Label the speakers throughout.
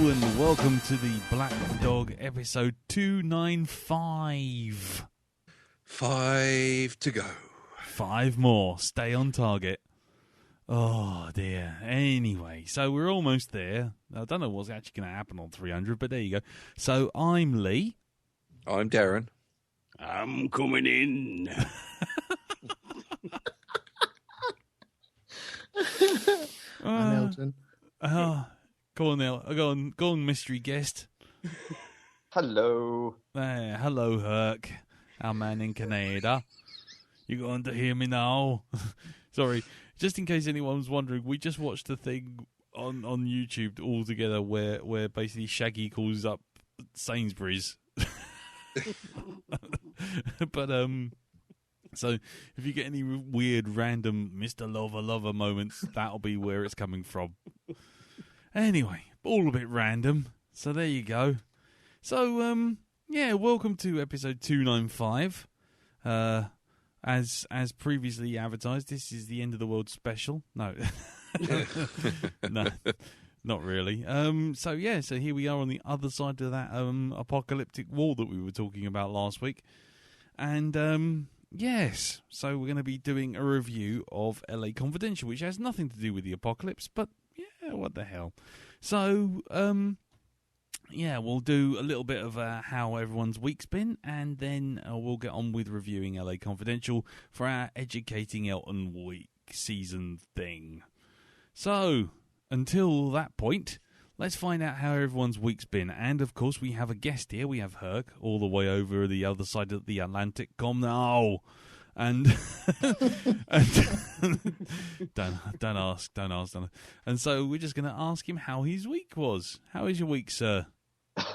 Speaker 1: and welcome to the Blackdog episode 295.
Speaker 2: 5 to go.
Speaker 1: 5 more. Stay on target. Oh, dear. Anyway, so we're almost there. I don't know what's actually going to happen on 300, but there you go. So I'm Lee.
Speaker 2: I'm Darren.
Speaker 3: I'm coming in.
Speaker 4: I'm Elton.
Speaker 1: Go on, El. Go on, mystery guest.
Speaker 5: Hello.
Speaker 1: Hello, Herc, our man in Canada. You going to hear me now? Sorry, just in case anyone's wondering, we just watched a thing on YouTube all together where basically Shaggy calls up Sainsbury's. But so if you get any weird random Mr. Lover moments, that'll be where it's coming from. Anyway, all a bit random. So there you go. So yeah, welcome to episode 295. As previously advertised, this is the end of the world special. No. No, not really. So here we are on the other side of that apocalyptic wall that we were talking about last week. And yes, so we're going to be doing a review of LA Confidential, which has nothing to do with the apocalypse, but yeah, what the hell. So yeah, we'll do a little bit of how everyone's week's been, and then we'll get on with reviewing LA Confidential for our Educating Elton Week season thing. So, until that point, let's find out how everyone's week's been. And, of course, we have a guest here. We have Herc, all the way over the other side of the Atlantic. Come now. And, don't ask. And so we're just going to ask him how his week was. How is your week, sir?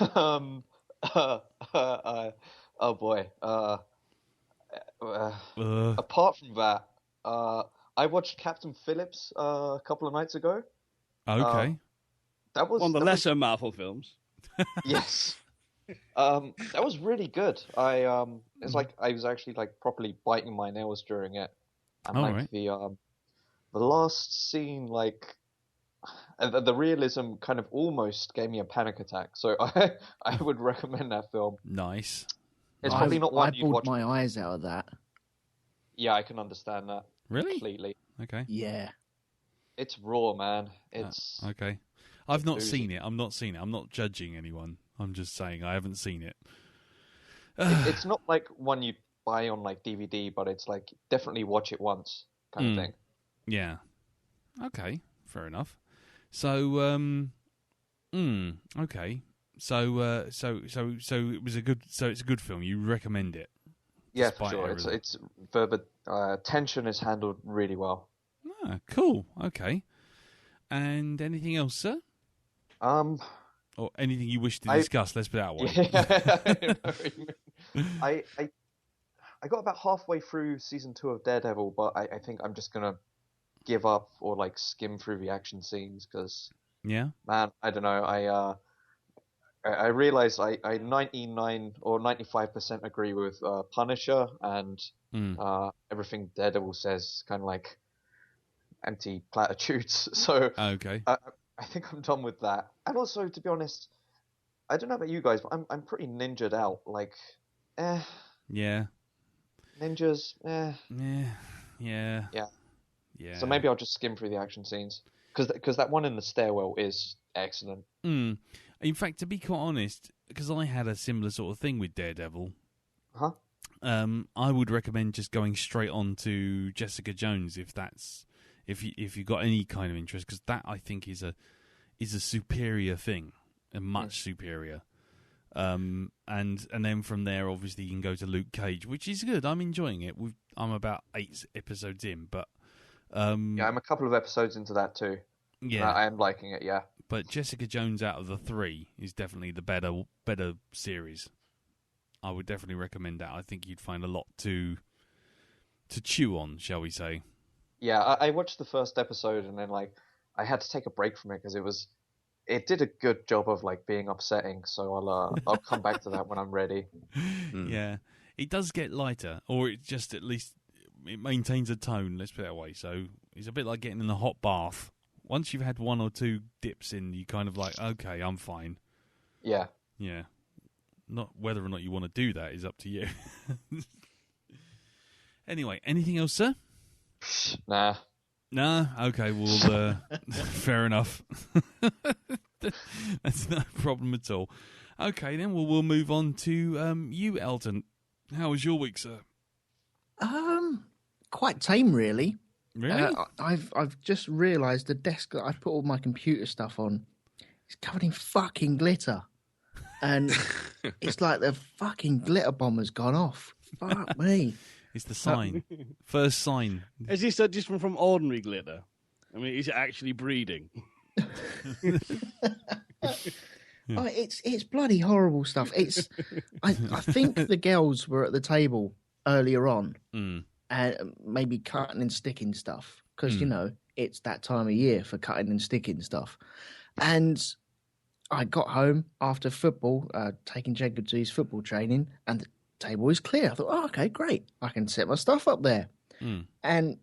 Speaker 5: Oh boy. Apart from that, I watched Captain Phillips a couple of nights ago.
Speaker 1: Okay.
Speaker 5: That was
Speaker 3: One of the lesser Marvel films.
Speaker 5: Yes. That was really good. It's like I was actually like properly biting my nails during it, and
Speaker 1: right.
Speaker 5: the last scene, like the realism kind of almost gave me a panic attack. So I would recommend that film.
Speaker 1: Nice.
Speaker 5: It's probably not one
Speaker 4: I
Speaker 5: you'd
Speaker 4: pulled
Speaker 5: watch.
Speaker 4: my eyes out of that.
Speaker 5: Yeah, I can understand that.
Speaker 1: Really?
Speaker 5: Completely.
Speaker 1: Okay.
Speaker 4: Yeah.
Speaker 5: It's raw, man. It's
Speaker 1: Okay. I've not
Speaker 5: Doozy.
Speaker 1: seen it. I'm not judging anyone. I'm just saying I haven't seen it.
Speaker 5: it's not like one you buy on like DVD, but it's like definitely watch it once kind of thing.
Speaker 1: Yeah. Okay. Fair enough. So, okay. So it was a good. So it's a good film. You recommend it?
Speaker 5: Yeah, for
Speaker 1: Despite
Speaker 5: sure.
Speaker 1: everything.
Speaker 5: It's the tension is handled really well.
Speaker 1: Ah, cool. Okay. And anything else, sir? Or anything you wish to discuss? Let's put it that way.
Speaker 5: I got about halfway through season 2 of Daredevil, but I think I'm just gonna give up or like skim through the action scenes because,
Speaker 1: Yeah.
Speaker 5: man, I don't know. I realized I 99 or 95% agree with Punisher, and everything Daredevil says kind of like empty platitudes. So
Speaker 1: Okay.
Speaker 5: I think I'm done with that. And also, to be honest, I don't know about you guys, but I'm pretty ninja'd out. Like,
Speaker 1: Yeah.
Speaker 5: ninjas,
Speaker 1: Yeah.
Speaker 5: So maybe I'll just skim through the action scenes because that one in the stairwell is excellent.
Speaker 1: In fact, to be quite honest, because I had a similar sort of thing with Daredevil, I would recommend just going straight on to Jessica Jones if you got any kind of interest, because that I think is a superior thing, a much superior. And then from there, obviously, you can go to Luke Cage, which is good. I'm enjoying it. I'm about 8 episodes in, but
Speaker 5: Yeah, I'm a couple of episodes into that too.
Speaker 1: yeah,
Speaker 5: I am liking it. Yeah,
Speaker 1: but Jessica Jones out of the 3 is definitely the better series. I would definitely recommend that. I think you'd find a lot to chew on, shall we say?
Speaker 5: yeah. I watched the first episode and then like I had to take a break from it because it did a good job of like being upsetting. So I'll come back to that when I'm ready.
Speaker 1: Yeah, it does get lighter, or it just at least it maintains a tone. Let's put it that way. So it's a bit like getting in a hot bath once you've had one or two dips in, you kind of like, okay, I'm fine.
Speaker 5: Yeah.
Speaker 1: Yeah. Not whether or not you want to do that is up to you. Anyway, anything else, sir?
Speaker 5: Nah.
Speaker 1: No? Okay, well, fair enough. That's no problem at all. Okay, then we'll move on to you, Elton. How was your week, sir?
Speaker 4: Quite tame, really.
Speaker 1: Really?
Speaker 4: I've just realised the desk that I put all my computer stuff on is covered in fucking glitter, and it's like the fucking glitter bomb has gone off. Fuck me.
Speaker 1: It's the sign. First sign.
Speaker 3: Is this just from ordinary glitter? I mean, is it actually breeding?
Speaker 4: Oh, it's bloody horrible stuff. I think the girls were at the table earlier on, and maybe cutting and sticking stuff because you know it's that time of year for cutting and sticking stuff. And I got home after football, taking Jacob to his football training, and the table was clear. I thought, oh, okay, great, I can set my stuff up there. And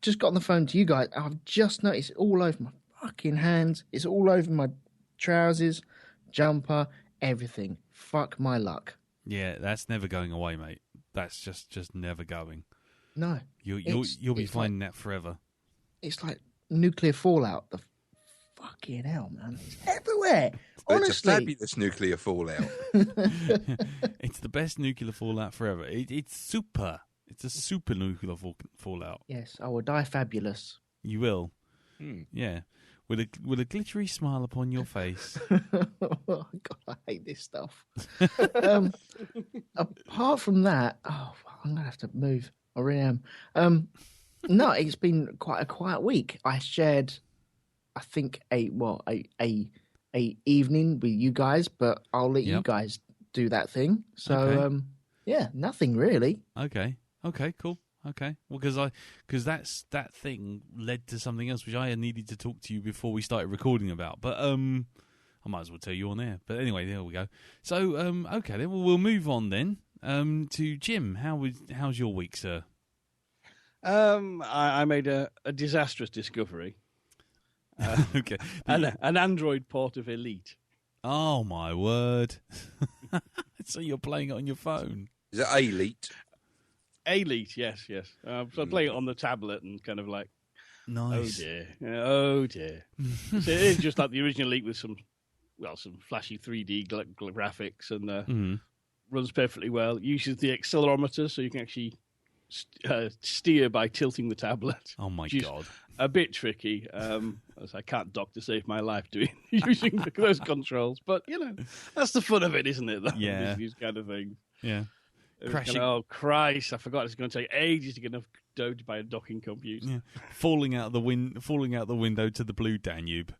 Speaker 4: just got on the phone to you guys. I've just noticed it all over my fucking hands. It's all over my trousers, jumper, everything. Fuck my luck.
Speaker 1: Yeah, that's never going away, mate. That's just never going.
Speaker 4: No,
Speaker 1: you'll be finding that forever.
Speaker 4: It's like nuclear fallout. The fucking hell, man! It's everywhere. Honestly,
Speaker 2: It's a fabulous nuclear fallout.
Speaker 1: It's the best nuclear fallout forever. It's super. It's a super nuclear fallout.
Speaker 4: Yes, I will die fabulous.
Speaker 1: You will. Yeah. With a glittery smile upon your face.
Speaker 4: Oh, God, I hate this stuff. Apart from that, I'm going to have to move. I really am. No, it's been quite a quiet week. I shared, I think, a evening with you guys, but I'll let you guys do that thing. So, yeah, nothing really.
Speaker 1: Okay, cool. Okay, well, because that thing led to something else which I needed to talk to you before we started recording about. But I might as well tell you on there. But anyway, there we go. So okay, then we'll move on then to Jim. How's your week, sir?
Speaker 3: I made a disastrous discovery.
Speaker 1: Okay,
Speaker 3: an Android port of Elite.
Speaker 1: Oh my word! So you're playing it on your phone?
Speaker 2: Is it Elite?
Speaker 3: Elite, yes. So I play it on the tablet and kind of like,
Speaker 1: nice.
Speaker 3: Oh dear. So it is just like the original Elite with some flashy 3D graphics and runs perfectly well. Uses the accelerometer so you can actually steer by tilting the tablet.
Speaker 1: Oh my god.
Speaker 3: A bit tricky. As I can't dock to save my life using those controls, but you know that's the fun of it, isn't it?
Speaker 1: Yeah.
Speaker 3: These kind of things.
Speaker 1: Yeah.
Speaker 3: Crashing. Oh Christ! I forgot it's going to take ages to get enough dough to buy a docking computer.
Speaker 1: Yeah. Falling out the window to the blue Danube.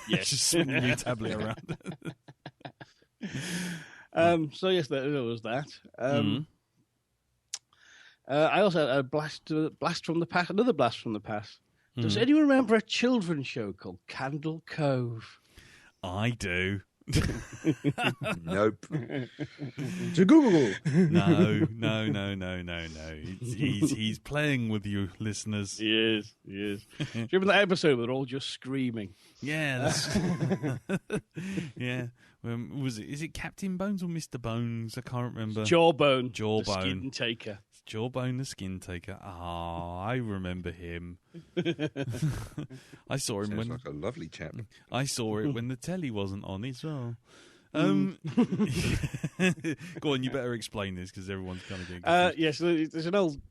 Speaker 3: Yes,
Speaker 1: just swinging your tablet around.
Speaker 3: So yes, there was that. I also had a blast from the past. Another blast from the past. Does anyone remember a children's show called Candle Cove?
Speaker 1: I do.
Speaker 2: Nope.
Speaker 4: To Google.
Speaker 1: No. He's playing with you, listeners.
Speaker 3: He is. Do you remember that episode where they're all just screaming?
Speaker 1: Yeah. Yeah. Was it? Is it Captain Bones or Mr. Bones? I can't remember.
Speaker 3: Jawbone.
Speaker 1: The
Speaker 3: skin taker.
Speaker 1: Jawbone the skin taker. Ah, I remember him. I saw him
Speaker 2: Sounds
Speaker 1: when
Speaker 2: like a lovely chap.
Speaker 1: I saw it when the telly wasn't on as well. Go on, you better explain this because everyone's kind of getting confused.
Speaker 3: Yes, there's an old,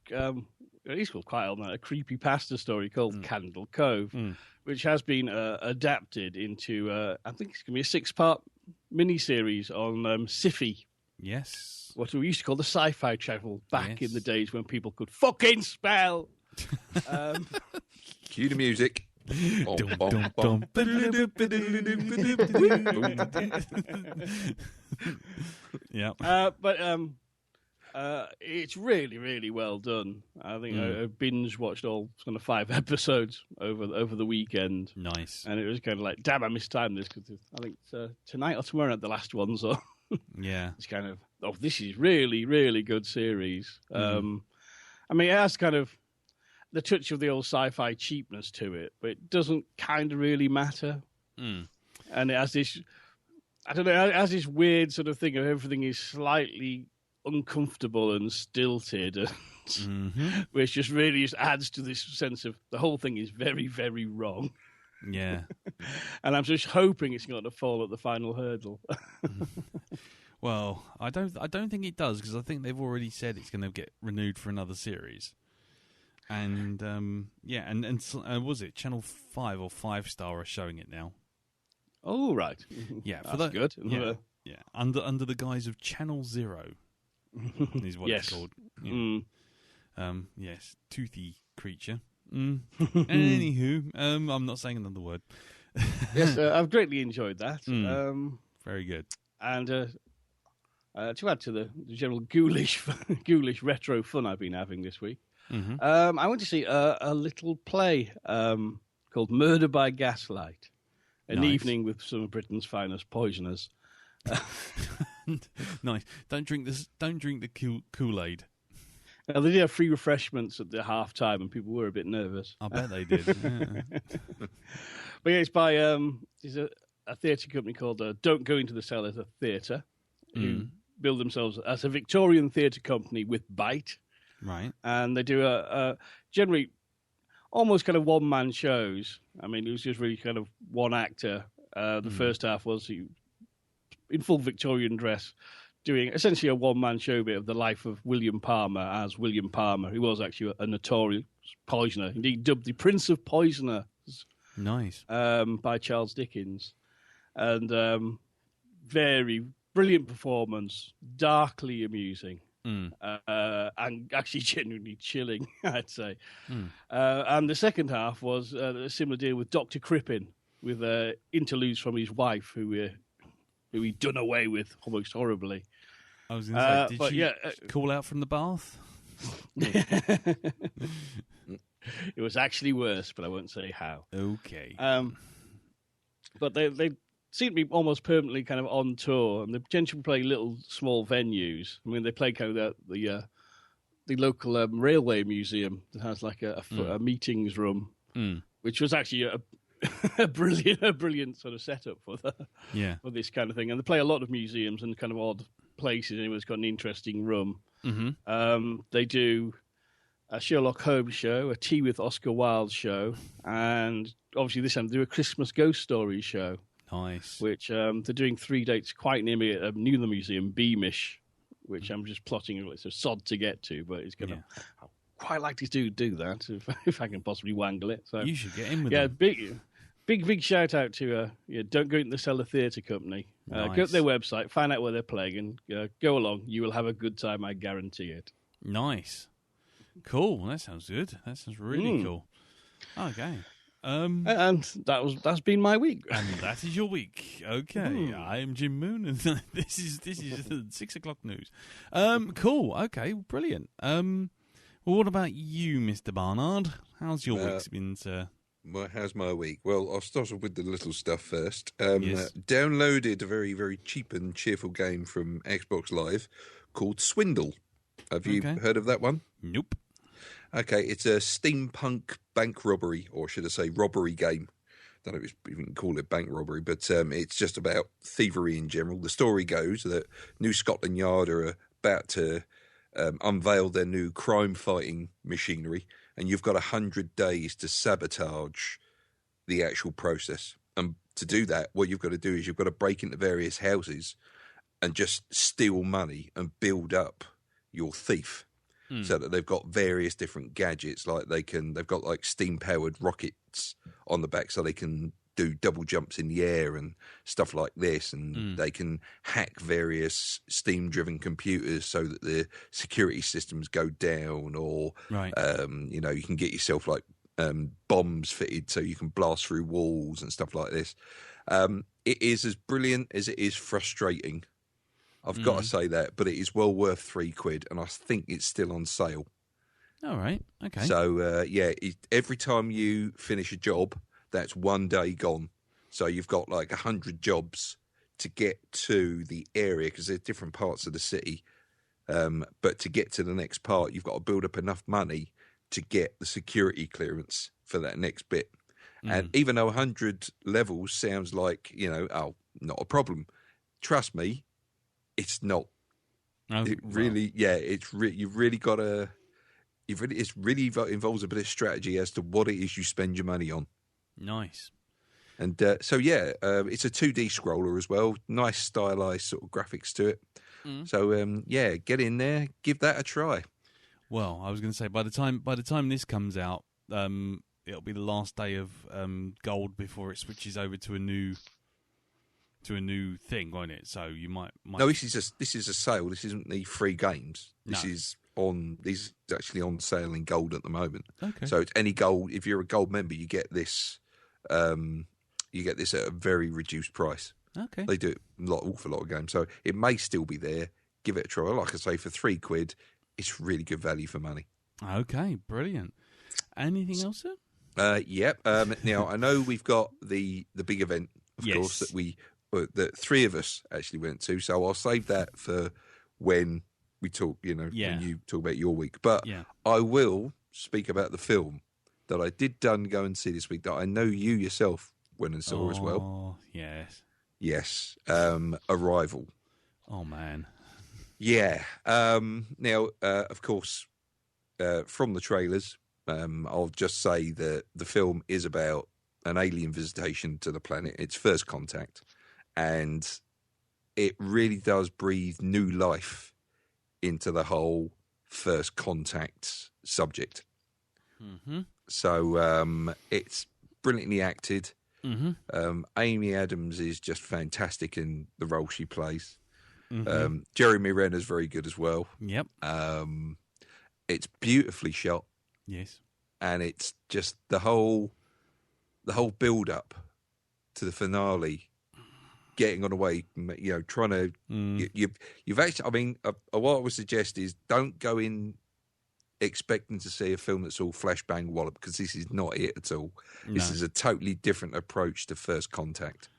Speaker 3: it's called quite old now, a creepypasta story called Candle Cove, which has been adapted into, I think it's going to be a 6-part miniseries on Syfy.
Speaker 1: Yes.
Speaker 3: What we used to call the Sci-Fi Channel back in the days when people could fucking spell.
Speaker 2: Cue the music.
Speaker 1: Yeah.
Speaker 3: But it's really, really well done. I think I binge watched all kind of 5 episodes over the weekend.
Speaker 1: Nice.
Speaker 3: And it was kind of like, damn, I mistimed this because I think tonight or tomorrow at the last one. So
Speaker 1: yeah,
Speaker 3: it's kind of, this is really, really good series. I mean, it has kind of the touch of the old sci-fi cheapness to it, but it doesn't kind of really matter.
Speaker 1: Mm.
Speaker 3: And it has this, I don't know, it has this weird sort of thing of everything is slightly uncomfortable and stilted, and which just really just adds to this sense of the whole thing is very, very wrong.
Speaker 1: Yeah.
Speaker 3: And I'm just hoping it's going to fall at the final hurdle.
Speaker 1: Well, I don't think it does, because I think they've already said it's going to get renewed for another series. And was it Channel 5 or 5 Star are showing it now?
Speaker 3: Oh, right.
Speaker 1: Yeah,
Speaker 3: that's good.
Speaker 1: Yeah, under the guise of Channel 0 is what it's called. Yeah. Yes, toothy creature. Anywho, I'm not saying another word.
Speaker 3: Yes, I've greatly enjoyed that.
Speaker 1: Very good.
Speaker 3: And to add to the general ghoulish retro fun I've been having this week, I went to see a little play called Murder by Gaslight. An evening with some of Britain's finest poisoners.
Speaker 1: Nice. Don't drink the Kool-Aid.
Speaker 3: Now, they did have free refreshments at the half time, and people were a bit nervous.
Speaker 1: I bet they did. Yeah.
Speaker 3: But yeah, it's by there's a theatre company called Don't Go Into the Cellar Theatre, who build themselves as a Victorian theatre company with bite.
Speaker 1: Right.
Speaker 3: And they do a generally almost kind of one-man shows. I mean, it was just really kind of one actor. The first half was he, in full Victorian dress, doing essentially a one-man show bit of the life of William Palmer as William Palmer, who was actually a notorious poisoner, indeed dubbed the Prince of Poisoners.
Speaker 1: Nice.
Speaker 3: By Charles Dickens. And very brilliant performance, darkly amusing. And actually genuinely chilling, I'd say. And the second half was a similar deal with Dr. Crippen, with interludes from his wife, who he'd done away with almost horribly.
Speaker 1: I was going to say, did she call out from the bath?
Speaker 3: It was actually worse, but I won't say how.
Speaker 1: Okay.
Speaker 3: But they seem to be almost permanently kind of on tour, and they potentially play little small venues. I mean, they play kind of the local railway museum that has like a meetings room, which was actually a brilliant sort of setup for this kind of thing. And they play a lot of museums and kind of odd places. Anyone's got an interesting room. They do a Sherlock Holmes show, a Tea with Oscar Wilde show, and obviously this time they do a Christmas ghost story show.
Speaker 1: Nice.
Speaker 3: Which they're doing 3 dates quite near me at near the museum, Beamish, which I'm just plotting. It's a sod to get to, but it's going to. I'd quite like to do that if I can possibly wangle it. So
Speaker 1: you should get in with them.
Speaker 3: Big shout out to Don't Go Into the Cellar Theatre Company.
Speaker 1: Nice.
Speaker 3: Go to their website, find out where they're playing, and go along. You will have a good time, I guarantee it.
Speaker 1: Nice, cool. That sounds good. That sounds really cool. Okay.
Speaker 3: And that's been my week.
Speaker 1: And that is your week. Okay. I am Jim Moon, and this is the 6 o'clock news. Cool. Okay. Brilliant. Well, what about you, Mr. Barnard? How's your week been, sir?
Speaker 2: Well, how's my week? Well, I'll start off with the little stuff first.
Speaker 1: Yes.
Speaker 2: Downloaded a very, very cheap and cheerful game from Xbox Live called Swindle. Have you heard of that one?
Speaker 1: Nope.
Speaker 2: Okay, it's a steampunk bank robbery, or should I say robbery game. I don't know if you can call it bank robbery, but it's just about thievery in general. The story goes that New Scotland Yard are about to unveil their new crime-fighting machinery, and you've got 100 days to sabotage the actual process. And to do that, what you've got to do is you've got to break into various houses and just steal money and build up your thief. So that they've got various different gadgets, like they've got like steam-powered rockets on the back, so they can do double jumps in the air and stuff like this, and they can hack various steam-driven computers so that the security systems go down, or you can get yourself like bombs fitted so you can blast through walls and stuff like this. It is as brilliant as it is frustrating. I've got to say that, but it is well worth £3, and I think it's still on sale.
Speaker 1: All right, okay.
Speaker 2: So, every time you finish a job, that's 1 day gone. So you've got like 100 jobs to get to the area, because there's different parts of the city. But to get to the next part, you've got to build up enough money to get the security clearance for that next bit. And even though 100 levels sounds like, not a problem, trust me, it's not. It really, you've really got to. It really involves a bit of strategy as to what it is you spend your money on.
Speaker 1: Nice.
Speaker 2: And it's a 2D scroller as well. Nice stylized sort of graphics to it. So get in there, give that a try.
Speaker 1: Well, I was going to say by the time this comes out, it'll be the last day of gold before it switches over to a new thing, won't it? So you might.
Speaker 2: No, this is a sale. This isn't the free games. This is actually on sale in gold at the moment.
Speaker 1: Okay.
Speaker 2: So it's any gold. If you're a gold member, you get this. You get this at a very reduced price.
Speaker 1: Okay.
Speaker 2: They do awful lot of games, so it may still be there. Give it a try. Like I say, for £3, it's really good value for money.
Speaker 1: Okay, brilliant. Anything else, sir?
Speaker 2: Now I know we've got the big event, of course, that three of us actually went to. So I'll save that for when we talk. When you talk about your week. But I will speak about the film that I did go and see this week. That I know you yourself went and saw as well.
Speaker 1: Oh yes.
Speaker 2: Yes. Arrival.
Speaker 1: Oh man.
Speaker 2: Yeah. Now, of course, from the trailers. I'll just say that the film is about an alien visitation to the planet. It's First Contact, and it really does breathe new life into the whole First Contact subject.
Speaker 1: Mm-hmm.
Speaker 2: So it's brilliantly acted.
Speaker 1: Mm-hmm.
Speaker 2: Amy Adams is just fantastic in the role she plays.
Speaker 1: Mm-hmm.
Speaker 2: Jeremy Renner's very good as well.
Speaker 1: Yep.
Speaker 2: It's beautifully shot.
Speaker 1: Yes.
Speaker 2: And it's just the whole build up to the finale, getting on the way, trying to you've actually. I mean, what I would suggest is don't go in expecting to see a film that's all flash bang wallop, because this is not it at all. No. This is a totally different approach to First Contact.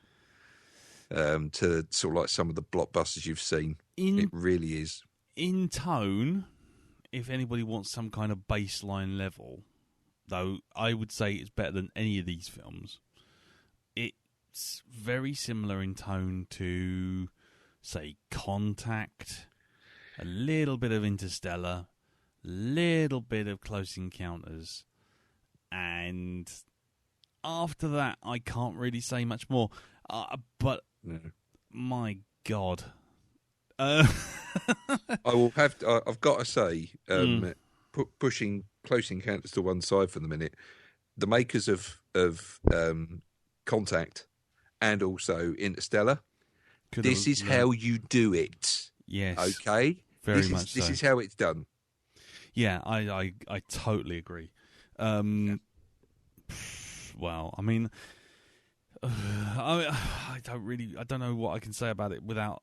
Speaker 2: To sort of like some of the blockbusters you've seen, it really is.
Speaker 1: In tone, if anybody wants some kind of baseline level, though, I would say it's better than any of these films. It's very similar in tone to, say, Contact, a little bit of Interstellar, a little bit of Close Encounters, and after that, I can't really say much more. But my God.
Speaker 2: I've got to say, pushing Close Encounters to one side for the minute, the makers of Contact and also Interstellar, this is how you do it.
Speaker 1: Yes.
Speaker 2: Okay?
Speaker 1: Very much so.
Speaker 2: This is how it's done.
Speaker 1: Yeah, I totally agree. Well, I mean, I don't know what I can say about it without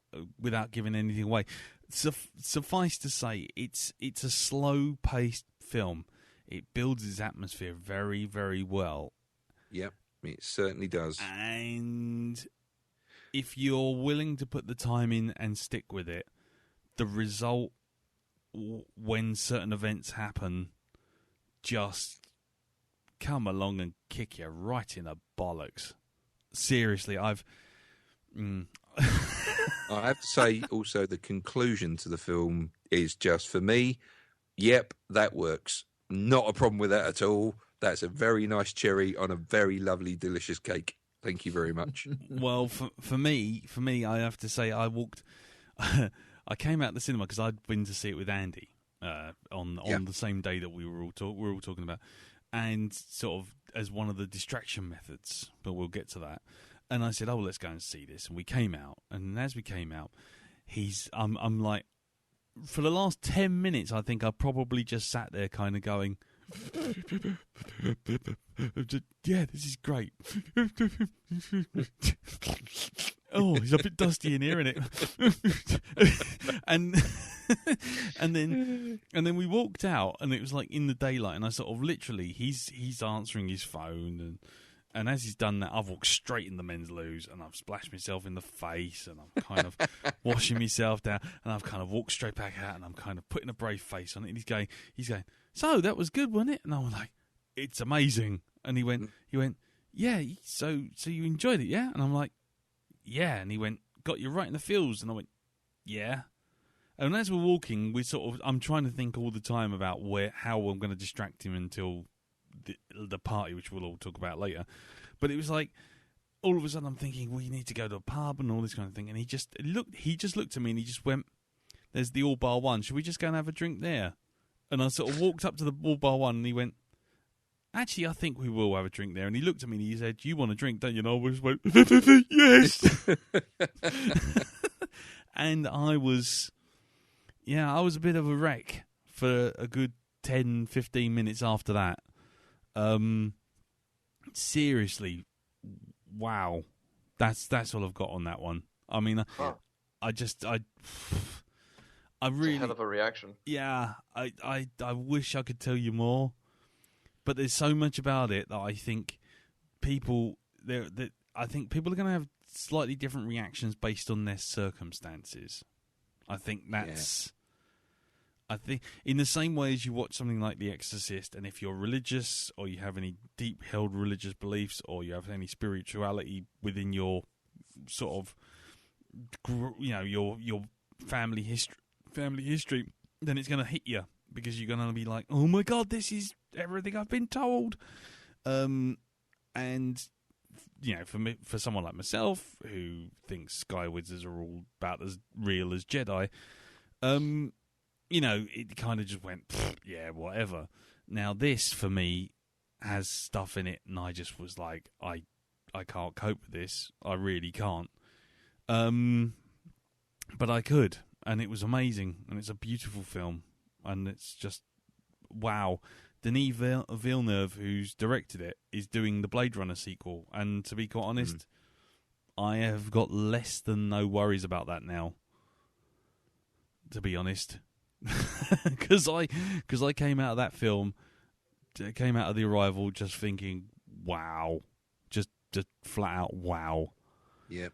Speaker 1: giving anything away. Suffice to say, it's a slow-paced film. It builds its atmosphere very, very well.
Speaker 2: Yep, it certainly does.
Speaker 1: And if you're willing to put the time in and stick with it, the result when certain events happen just come along and kick you right in the bollocks. Seriously, I
Speaker 2: have to say also the conclusion to the film is just, for me, yep, that works. Not a problem with that at all. That's a very nice cherry on a very lovely, delicious cake. Thank you very much.
Speaker 1: Well, for me, I have to say I walked... I came out the cinema because I'd been to see it with Andy on the same day that we were all talking about, and sort of as one of the distraction methods, but we'll get to that. And I said, let's go and see this. And we came out, and as we came out, I'm like, for the last 10 minutes, I think I probably just sat there kind of going, yeah, this is great. Oh, it's a bit dusty in here, isn't it? and then we walked out, and it was like in the daylight, and I sort of literally he's answering his phone, and as he's done that, I've walked straight in the men's loos, and I've splashed myself in the face, and I'm kind of washing myself down, and I've kind of walked straight back out, and I'm kind of putting a brave face on it. And he's going, so that was good, wasn't it? And I was like, it's amazing. And he went, yeah, so you enjoyed it, yeah? And I'm like, yeah. And he went, got you right in the feels. And I went, yeah. And as we're walking, I'm trying to think all the time about how I'm going to distract him until the party, which we'll all talk about later. But it was like, all of a sudden I'm thinking, well, you need to go to a pub and all this kind of thing. And he just looked at me and he just went, there's the All Bar One. Should we just go and have a drink there? And I sort of walked up to the All Bar One and he went, actually, I think we will have a drink there. And he looked at me and he said, you want a drink, don't you? And I just went, yes. And I was a bit of a wreck for a good 10, 15 minutes after that. Seriously, wow. That's all I've got on that one. I mean, I really...
Speaker 5: It's a hell of a reaction.
Speaker 1: Yeah, I wish I could tell you more. But there's so much about it that I think people are going to have slightly different reactions based on their circumstances. I think that's... I think in the same way as you watch something like The Exorcist, and if you're religious or you have any deep-held religious beliefs or you have any spirituality within your sort of, your family history, then it's going to hit you because you're going to be like, oh my God, this is everything I've been told. And for someone like myself who thinks Sky Wizards are all about as real as Jedi, it kind of just went, yeah, whatever. Now this, for me, has stuff in it, and I just was like, I can't cope with this. I really can't. But I could, and it was amazing, and it's a beautiful film, and it's just, wow. Denis Villeneuve, who's directed it, is doing the Blade Runner sequel, and to be quite honest, I have got less than no worries about that now, to be honest. Because I came out of that film, came out of The Arrival just thinking, wow, just flat out wow.
Speaker 2: Yep.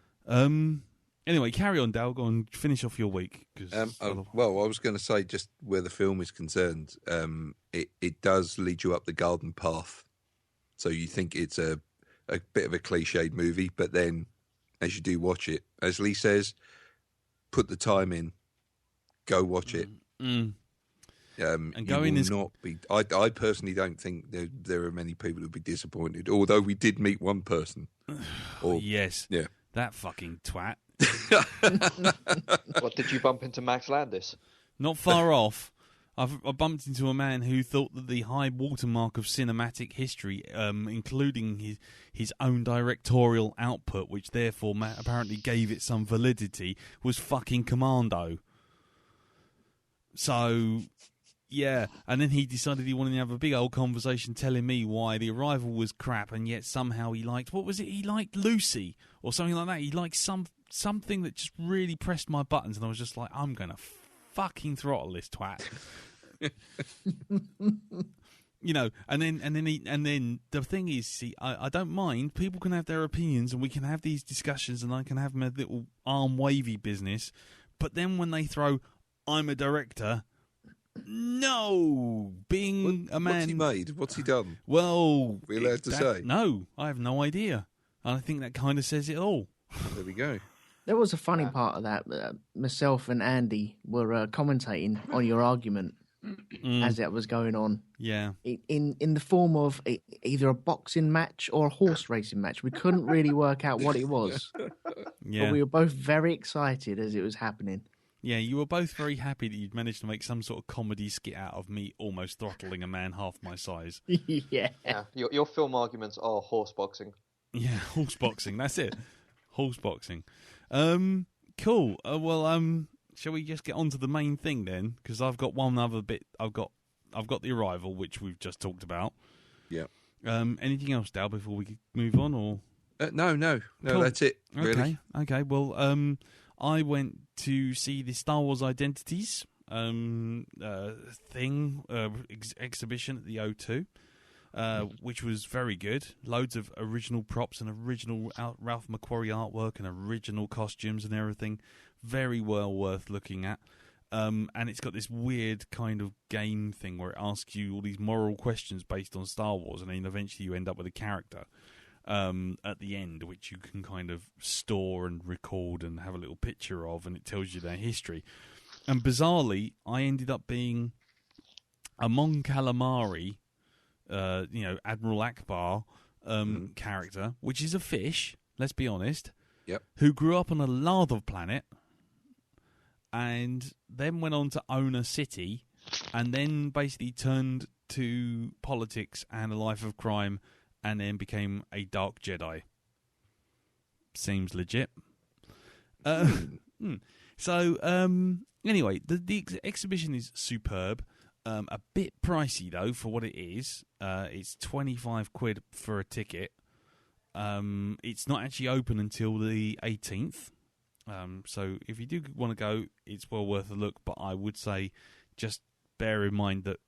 Speaker 1: Anyway, carry on, Dal. Go and finish off your week.
Speaker 2: Well, I was going to say, just where the film is concerned, it does lead you up the garden path. So you think it's a bit of a cliched movie, but then as you do watch it, as Lee says, put the time in, go watch it. And
Speaker 1: going is
Speaker 2: not be. I personally don't think there are many people who'd be disappointed. Although we did meet one person.
Speaker 1: Yes, yeah, that fucking twat.
Speaker 5: What, did you bump into Max Landis?
Speaker 1: Not far off. I bumped into a man who thought that the high watermark of cinematic history, including his own directorial output, which therefore apparently gave it some validity, was fucking Commando. So, yeah, and then he decided he wanted to have a big old conversation telling me why The Arrival was crap, and yet somehow he liked, what was it? He liked Lucy, or something like that. He liked something that just really pressed my buttons, and I was just like, I'm going to fucking throttle this twat. And then the thing is, see, I don't mind. People can have their opinions, and we can have these discussions, and I can have my little arm wavy business, but then when they throw, I'm a director. No, being a man.
Speaker 2: What's he made? What's he done?
Speaker 1: Well,
Speaker 2: are we allowed to say?
Speaker 1: No, I have no idea. And I think that kind of says it all.
Speaker 2: There we go.
Speaker 4: There was a funny part of that. Myself and Andy were commentating on your argument as it was going on.
Speaker 1: Yeah.
Speaker 4: In the form of either a boxing match or a horse racing match. We couldn't really work out what it was.
Speaker 1: Yeah.
Speaker 4: But we were both very excited as it was happening.
Speaker 1: Yeah, you were both very happy that you'd managed to make some sort of comedy skit out of me almost throttling a man half my size.
Speaker 4: Yeah.
Speaker 5: Your film arguments are horse boxing.
Speaker 1: Yeah, horse boxing. That's it. Horse boxing. Cool. Shall we just get on to the main thing then? Because I've got one other bit. I've got The Arrival, which we've just talked about.
Speaker 2: Yeah.
Speaker 1: Anything else, Dal, before we move on, or?
Speaker 2: No. Cool. That's it. Really.
Speaker 1: Okay. Well, I went to see the Star Wars Identities exhibition at the O2, which was very good. Loads of original props and original Ralph McQuarrie artwork and original costumes and everything. Very well worth looking at. And it's got this weird kind of game thing where it asks you all these moral questions based on Star Wars, and then eventually you end up with a character at the end, which you can kind of store and record and have a little picture of, and it tells you their history. And bizarrely, I ended up being a Mon Calamari, Admiral Akbar character, which is a fish, let's be honest, who grew up on a Larthor planet, and then went on to own a city, and then basically turned to politics and a life of crime, and then became a Dark Jedi. Seems legit. So, anyway, the exhibition is superb. A bit pricey, though, for what it is. It's 25 quid for a ticket. It's not actually open until the 18th. So if you do want to go, it's well worth a look. But I would say just bear in mind that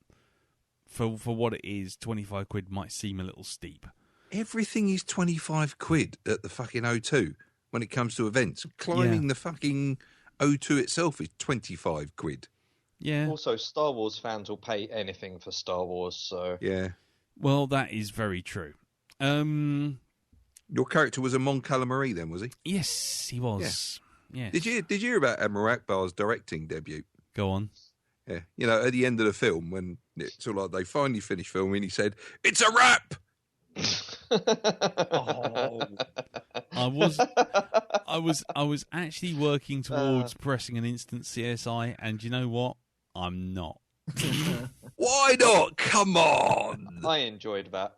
Speaker 1: for what it is, 25 quid might seem a little steep.
Speaker 2: Everything is 25 quid at the fucking O2 when it comes to events. Climbing the fucking O2 itself is 25 quid.
Speaker 1: Yeah.
Speaker 5: Also, Star Wars fans will pay anything for Star Wars, so...
Speaker 2: Yeah.
Speaker 1: Well, that is very true.
Speaker 2: Your character was a Mon Calamari then, was he?
Speaker 1: Yes, he was. Yeah.
Speaker 2: Did you hear about Admiral Akbar's directing debut?
Speaker 1: Go on.
Speaker 2: Yeah. You know, at the end of the film, when it's all like they finally finished filming, he said, "It's a wrap!"
Speaker 1: I was actually working towards pressing an instant CSI, and you know what? I'm not.
Speaker 2: Why not? Come on!
Speaker 5: I enjoyed that.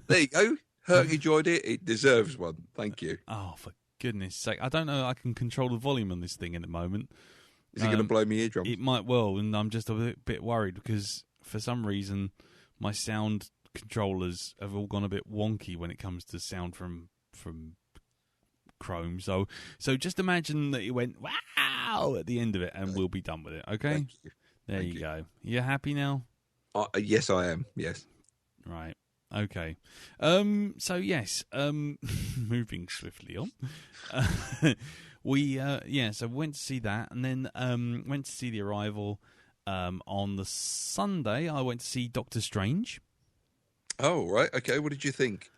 Speaker 2: There you go. Herc enjoyed it. It deserves one. Thank you.
Speaker 1: Oh, for goodness sake. I don't know I can control the volume on this thing at the moment.
Speaker 2: Is it going to blow me eardrums?
Speaker 1: It might well, and I'm just a bit worried because for some reason my sound controllers have all gone a bit wonky when it comes to sound from Chrome. So just imagine that it went wow at the end of it, and we'll be done with it. Okay,
Speaker 2: Thank you.
Speaker 1: There you go. You happy now?
Speaker 2: Yes, I am. Yes.
Speaker 1: Right. Okay. So yes. Moving swiftly on. So we went to see that, and then went to see The Arrival. On the Sunday, I went to see Doctor Strange.
Speaker 2: Oh, right. Okay. What did you think?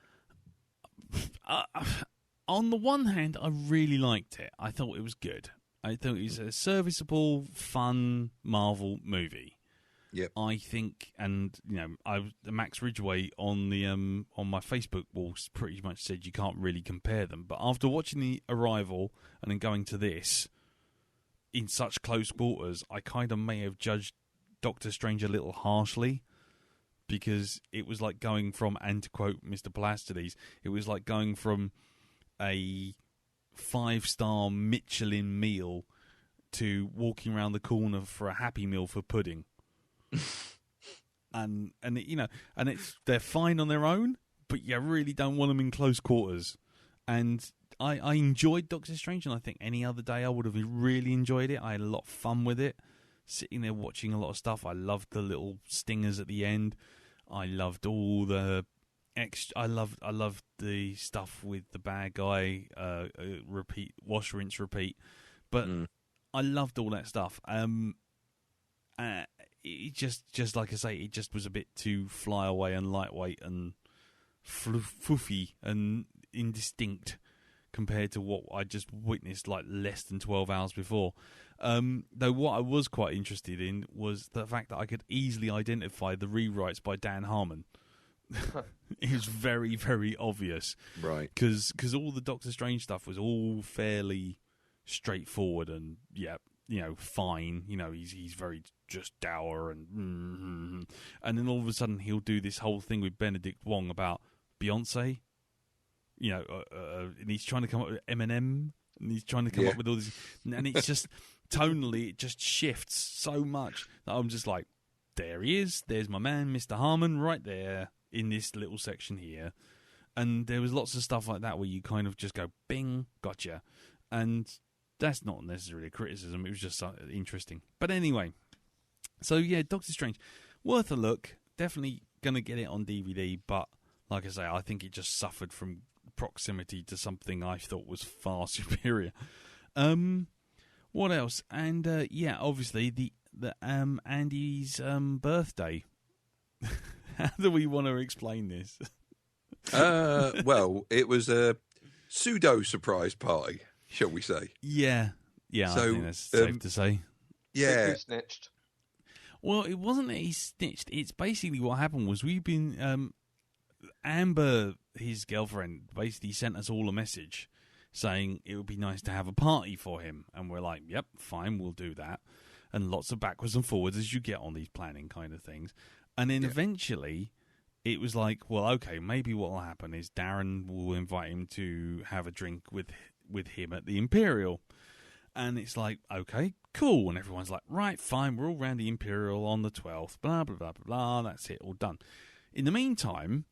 Speaker 1: On the one hand, I really liked it. I thought it was good. I thought it was a serviceable, fun Marvel movie.
Speaker 2: Yep.
Speaker 1: I think, and Max Ridgway on the on my Facebook wall pretty much said you can't really compare them. But after watching The Arrival and then going to this in such close quarters, I kind of may have judged Doctor Strange a little harshly, because it was like going from, and to quote Mr. Plastides, it was like going from a 5-star Michelin meal to walking around the corner for a Happy Meal for pudding. and they're fine on their own, but you really don't want them in close quarters. And I enjoyed Doctor Strange, and I think any other day I would have really enjoyed it. I had a lot of fun with it, sitting there watching a lot of stuff. I loved the little stingers at the end. I loved all the I loved the stuff with the bad guy, repeat, wash, rinse, repeat. But I loved all that stuff. It just like I say, it just was a bit too fly away and lightweight and foofy and indistinct compared to what I just witnessed like less than 12 hours before. Though what I was quite interested in was the fact that I could easily identify the rewrites by Dan Harmon. It was very, very obvious.
Speaker 2: Right.
Speaker 1: Because all the Doctor Strange stuff was all fairly straightforward and, fine. He's very just dour and then all of a sudden he'll do this whole thing with Benedict Wong about Beyonce. And he's trying to come up with Eminem, and he's trying to come up with all this, and it's just tonally it just shifts so much that I'm just like, there he is, there's my man Mr. Harmon right there in this little section here. And there was lots of stuff like that where you kind of just go bing, gotcha. And that's not necessarily a criticism, it was just interesting. But anyway, so yeah, Doctor Strange, worth a look. Definitely gonna get it on DVD, but like I say, I think it just suffered from proximity to something I thought was far superior. What What else? And obviously the Andy's birthday. How do we want to explain this?
Speaker 2: Well, it was a pseudo surprise party, shall we say?
Speaker 1: Yeah,
Speaker 2: So,
Speaker 1: I think that's safe to say.
Speaker 2: Yeah,
Speaker 5: Who snitched?
Speaker 1: Well, it wasn't that he snitched. It's basically what happened was we've been Amber, his girlfriend, basically sent us all a message saying it would be nice to have a party for him, and we're like, yep, fine, we'll do that. And lots of backwards and forwards as you get on these planning kind of things. And then eventually it was like, well, okay, maybe what will happen is Darren will invite him to have a drink with him at the Imperial. And it's like, okay, cool. And everyone's like, right, fine, we're all round the Imperial on the 12th, blah, blah, blah, blah, blah, that's it, all done. In the meantime,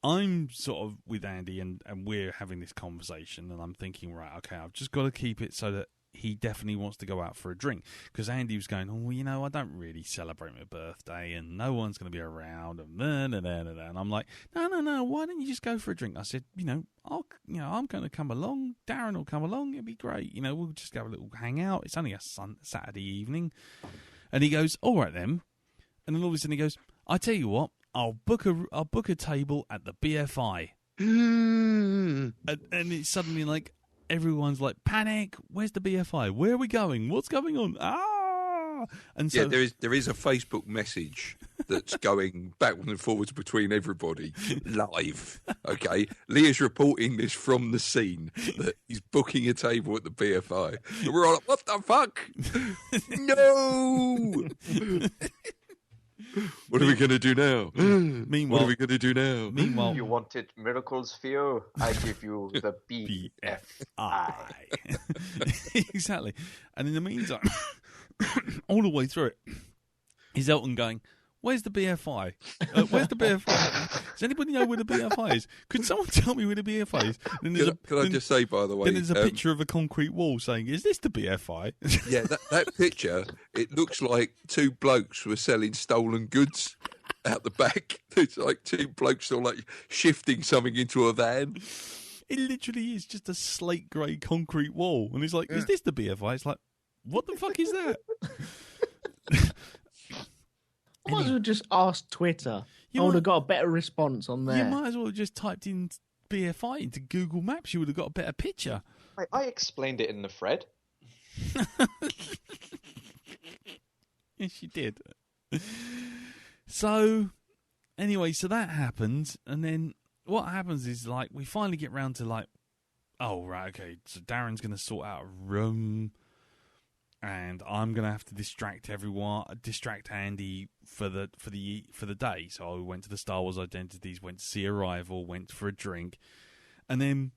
Speaker 1: I'm sort of with Andy and we're having this conversation and I'm thinking, right, okay, I've just got to keep it so that he definitely wants to go out for a drink. Because Andy was going, I don't really celebrate my birthday and no one's going to be around and and I'm like, no, why don't you just go for a drink? I said, I'm going to come along. Darren will come along. It'd be great. We'll just have a little hangout. It's only a Saturday evening. And he goes, all right then. And then all of a sudden he goes, I tell you what, I'll book a table at the BFI. And it's suddenly like, everyone's like, panic, where's the BFI? Where are we going? What's going on? And so
Speaker 2: there is a Facebook message that's going backwards and forwards between everybody live. Okay, Leah's reporting this from the scene that he's booking a table at the BFI. And we're all like, what the fuck? No. What are we going to do now?
Speaker 1: Meanwhile,
Speaker 2: what are we going to do now?
Speaker 1: Meanwhile,
Speaker 5: You wanted miracles, Theo? I give you the BFI.
Speaker 1: Exactly. And in the meantime, all the way through it, is Elton going, where's the BFI? Where's the BFI? Does anybody know where the BFI is? Could someone tell me where the BFI is?
Speaker 2: Can I just say, by the way...
Speaker 1: Then there's a picture of a concrete wall saying, is this the BFI?
Speaker 2: Yeah, that picture, it looks like two blokes were selling stolen goods out the back. It's like two blokes all like shifting something into a van.
Speaker 1: It literally is just a slate grey concrete wall. And he's like, is this the BFI? It's like, what the fuck is that?
Speaker 4: I might as well just ask Twitter. I would have got a better response on there.
Speaker 1: You might as well have just typed in BFI into Google Maps. You would have got a better picture.
Speaker 5: I explained it in the thread.
Speaker 1: Yes, you did. So, anyway, so that happens. And then what happens is, like, we finally get round to, like, oh, right, okay, so Darren's going to sort out a room. And I'm gonna have to distract Andy for the day. So I went to the Star Wars Identities, went to see Arrival, went for a drink, and then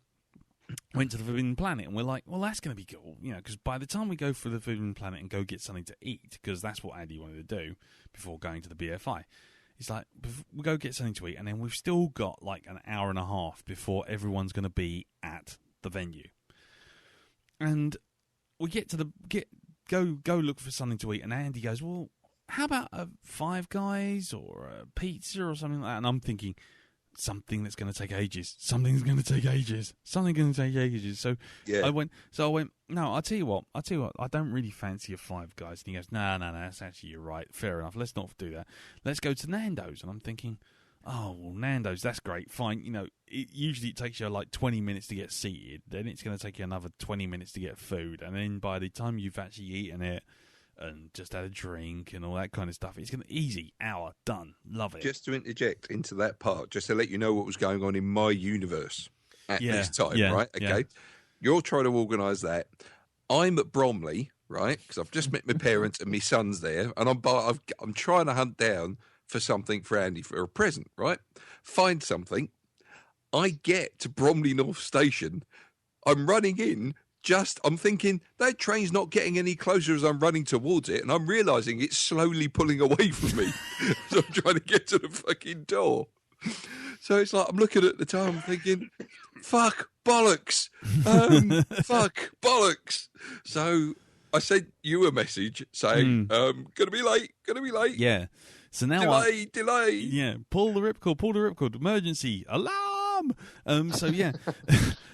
Speaker 1: went to the Forbidden Planet. And we're like, well, that's gonna be cool, because by the time we go for the Forbidden Planet and go get something to eat, because that's what Andy wanted to do before going to the BFI. It's like we go get something to eat, and then we've still got like an hour and a half before everyone's gonna be at the venue, and we go look for something to eat, and Andy goes, well, how about a Five Guys or a pizza or something like that? And I'm thinking, something that's going to take ages. Something's going to take ages. Something's going to take ages. So I went, no, I'll tell you what, I don't really fancy a Five Guys. And he goes, no, that's actually, you're right. Fair enough. Let's not do that. Let's go to Nando's. And I'm thinking, oh, well, Nando's, that's great. Fine. Usually it takes you like 20 minutes to get seated. Then it's going to take you another 20 minutes to get food. And then by the time you've actually eaten it and just had a drink and all that kind of stuff, it's going to easy. Hour, done. Love it.
Speaker 2: Just to interject into that part, just to let you know what was going on in my universe at this time, right? Okay. Yeah. You're trying to organise that. I'm at Bromley, right? Because I've just met my parents and my son's there. And I'm trying to hunt down for something for Andy, for a present, right? Find something. I get to Bromley North Station. I'm running in. I'm thinking that train's not getting any closer as I'm running towards it, and I'm realising it's slowly pulling away from me. So I'm trying to get to the fucking door. So it's like I'm looking at the time, thinking, "Fuck bollocks, fuck bollocks." So I sent you a message saying, "Gonna be late.
Speaker 1: Yeah. So now
Speaker 2: delay.
Speaker 1: Yeah. Pull the ripcord. Emergency alarm. Mum. So yeah,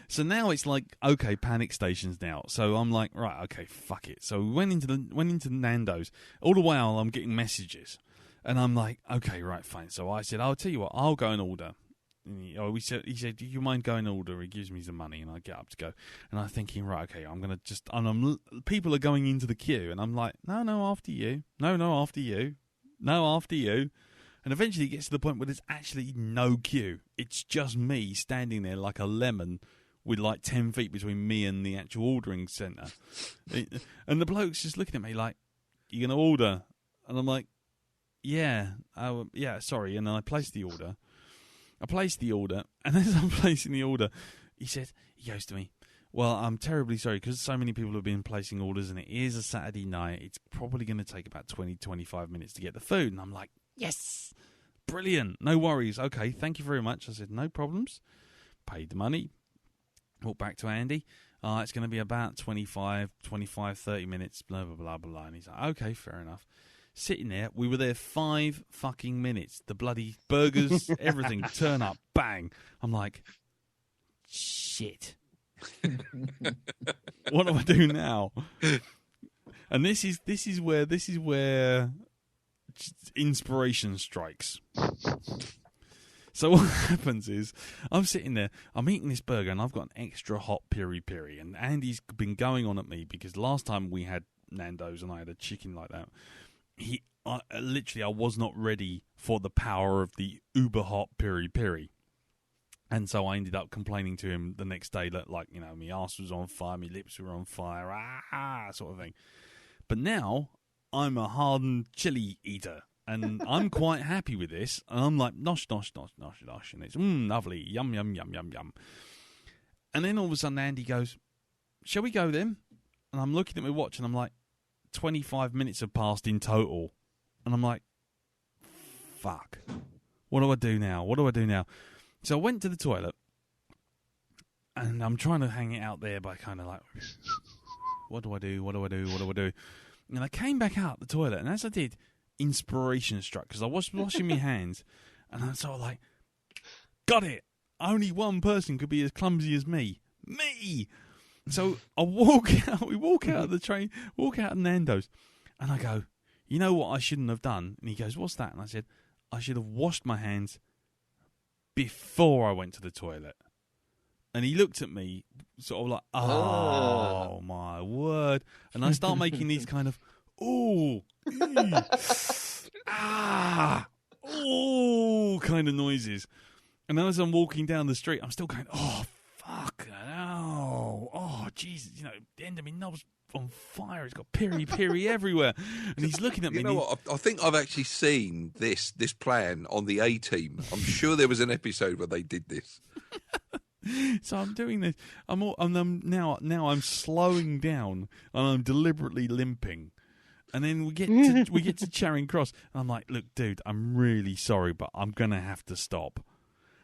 Speaker 1: so now it's like, okay, panic stations now. So I'm like, right, okay, fuck it. So we went into Nando's. All the while I'm getting messages, and I'm like, okay, right, fine. So I said, I'll tell you what, I'll go and order. And he said, do you mind going and order? He gives me some money, and I get up to go. And I'm thinking, right, okay, I'm gonna just. And people are going into the queue, and I'm like, no, after you. No, after you. No, after you. And eventually it gets to the point where there's actually no queue. It's just me standing there like a lemon with like 10 feet between me and the actual ordering centre. And the bloke's just looking at me like, you going to order? And I'm like, yeah, sorry. And then I placed the order. And as I'm placing the order, he goes to me, well, I'm terribly sorry because so many people have been placing orders and it is a Saturday night. It's probably going to take about 20-25 minutes to get the food. And I'm like, yes, brilliant. No worries. Okay, thank you very much. I said, no problems. Paid the money. Walked back to Andy. It's going to be about 25, 30 minutes, blah, blah, blah, blah. And he's like, okay, fair enough. Sitting there, we were there 5 fucking minutes. The bloody burgers, everything, turn up, bang. I'm like, shit. What do I do now? And this is where inspiration strikes. So what happens is I'm sitting there, I'm eating this burger, and I've got an extra hot piri-piri, and Andy's been going on at me because last time we had Nando's and I had a chicken like that, I was not ready for the power of the uber hot piri-piri. And so I ended up complaining to him the next day that, like, you know, my arse was on fire, my lips were on fire, sort of thing. But now I'm a hardened chili eater, and I'm quite happy with this. And I'm like, nosh, nosh, nosh, nosh, nosh. And it's lovely, yum, yum, yum, yum, yum. And then all of a sudden Andy goes, shall we go then? And I'm looking at my watch, and I'm like, 25 minutes have passed in total. And I'm like, fuck. What do I do now? So I went to the toilet, and I'm trying to hang it out there by kind of like, what do I do? And I came back out the toilet, and as I did, inspiration struck, because I was washing my hands, and I sort of like, got it. Only one person could be as clumsy as me. Me! So I we walk out of the train, walk out of Nando's, and I go, you know what I shouldn't have done? And he goes, what's that? And I said, I should have washed my hands before I went to the toilet. And he looked at me sort of like, oh my word. And I start making these kind of, kind of noises. And then as I'm walking down the street, I'm still going, oh, fuck, oh, Jesus, you know, the end of my knob's on fire. It's got piri-piri everywhere. And he's looking at me.
Speaker 2: You know what? I think I've actually seen this plan on the A-Team. I'm sure there was an episode where they did this.
Speaker 1: So I'm doing this. Now I'm slowing down, and I'm deliberately limping. And then we get to Charing Cross, and I'm like, look, dude, I'm really sorry, but I'm gonna have to stop.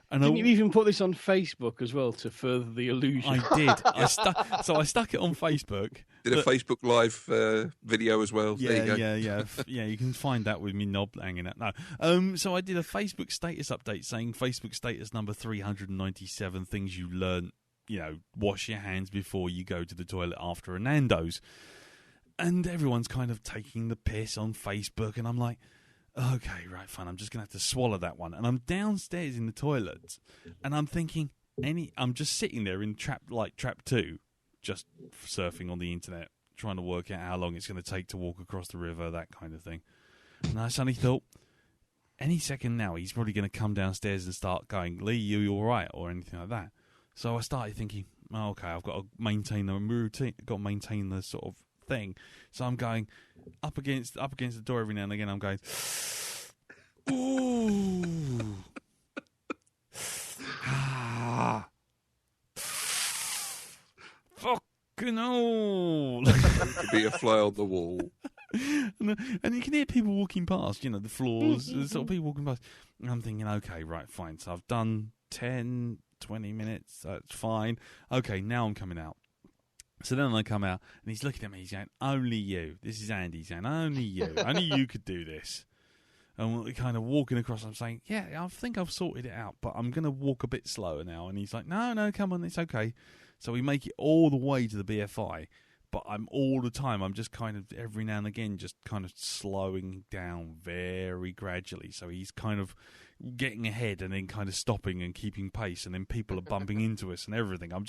Speaker 1: And
Speaker 3: Didn't you even put this on Facebook as well to further the illusion?
Speaker 1: I did. I stuck it on Facebook.
Speaker 2: Did a Facebook Live video as well.
Speaker 1: Yeah,
Speaker 2: there you go.
Speaker 1: yeah. You can find that with me knob hanging out. No. So I did a Facebook status update saying Facebook status number 397 things you learn. You know, wash your hands before you go to the toilet after a Nando's. And everyone's kind of taking the piss on Facebook, and I'm like, okay, right, fine. I'm just going to have to swallow that one. And I'm downstairs in the toilet, and I'm thinking, I'm just sitting there in Trap 2, just surfing on the internet, trying to work out how long it's going to take to walk across the river, that kind of thing. And I suddenly thought, any second now, he's probably going to come downstairs and start going, Lee, you all right, or anything like that. So I started thinking, okay, I've got to maintain the routine, got to maintain the sort of thing. So I'm going up against the door every now and again. I'm going, ooh, fucking hell.
Speaker 2: Could be a fly on the wall.
Speaker 1: And you can hear people walking past, you know, the floors, sort of people walking past. And I'm thinking, okay, right, fine. So I've done 10, 20 minutes. That's fine. Okay, now I'm coming out. So then I come out, and he's looking at me. He's going, only you. This is Andy. He's going, only you. Only you could do this. And we're kind of walking across. I'm saying, yeah, I think I've sorted it out, but I'm going to walk a bit slower now. And he's like, no, come on, it's okay. So we make it all the way to the BFI. But I'm just kind of every now and again just kind of slowing down very gradually. So he's kind of getting ahead and then kind of stopping and keeping pace, and then people are bumping into us and everything. I'm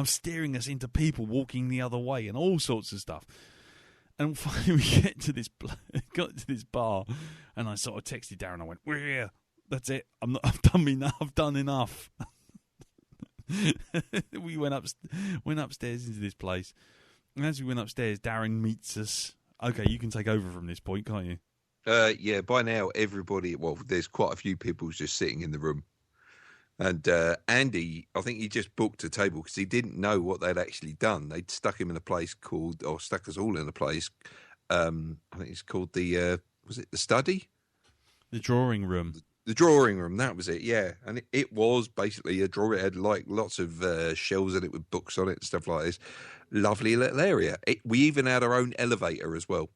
Speaker 1: steering us into people walking the other way and all sorts of stuff. And finally we got to this bar, and I sort of texted Darren. I went, "We're here. That's it. I've done enough." We went upstairs into this place. And as we went upstairs, Darren meets us. Okay, you can take over from this point, can't you?
Speaker 2: Yeah, by now, there's quite a few people just sitting in the room. And Andy, I think he just booked a table because he didn't know what they'd actually done. They'd stuck him in a place stuck us all in a place. I think it's called the study?
Speaker 1: The drawing room.
Speaker 2: The drawing room, that was it, yeah. And it was basically a drawer. It had like lots of shelves in it with books on it and stuff like this. Lovely little area. We even had our own elevator as well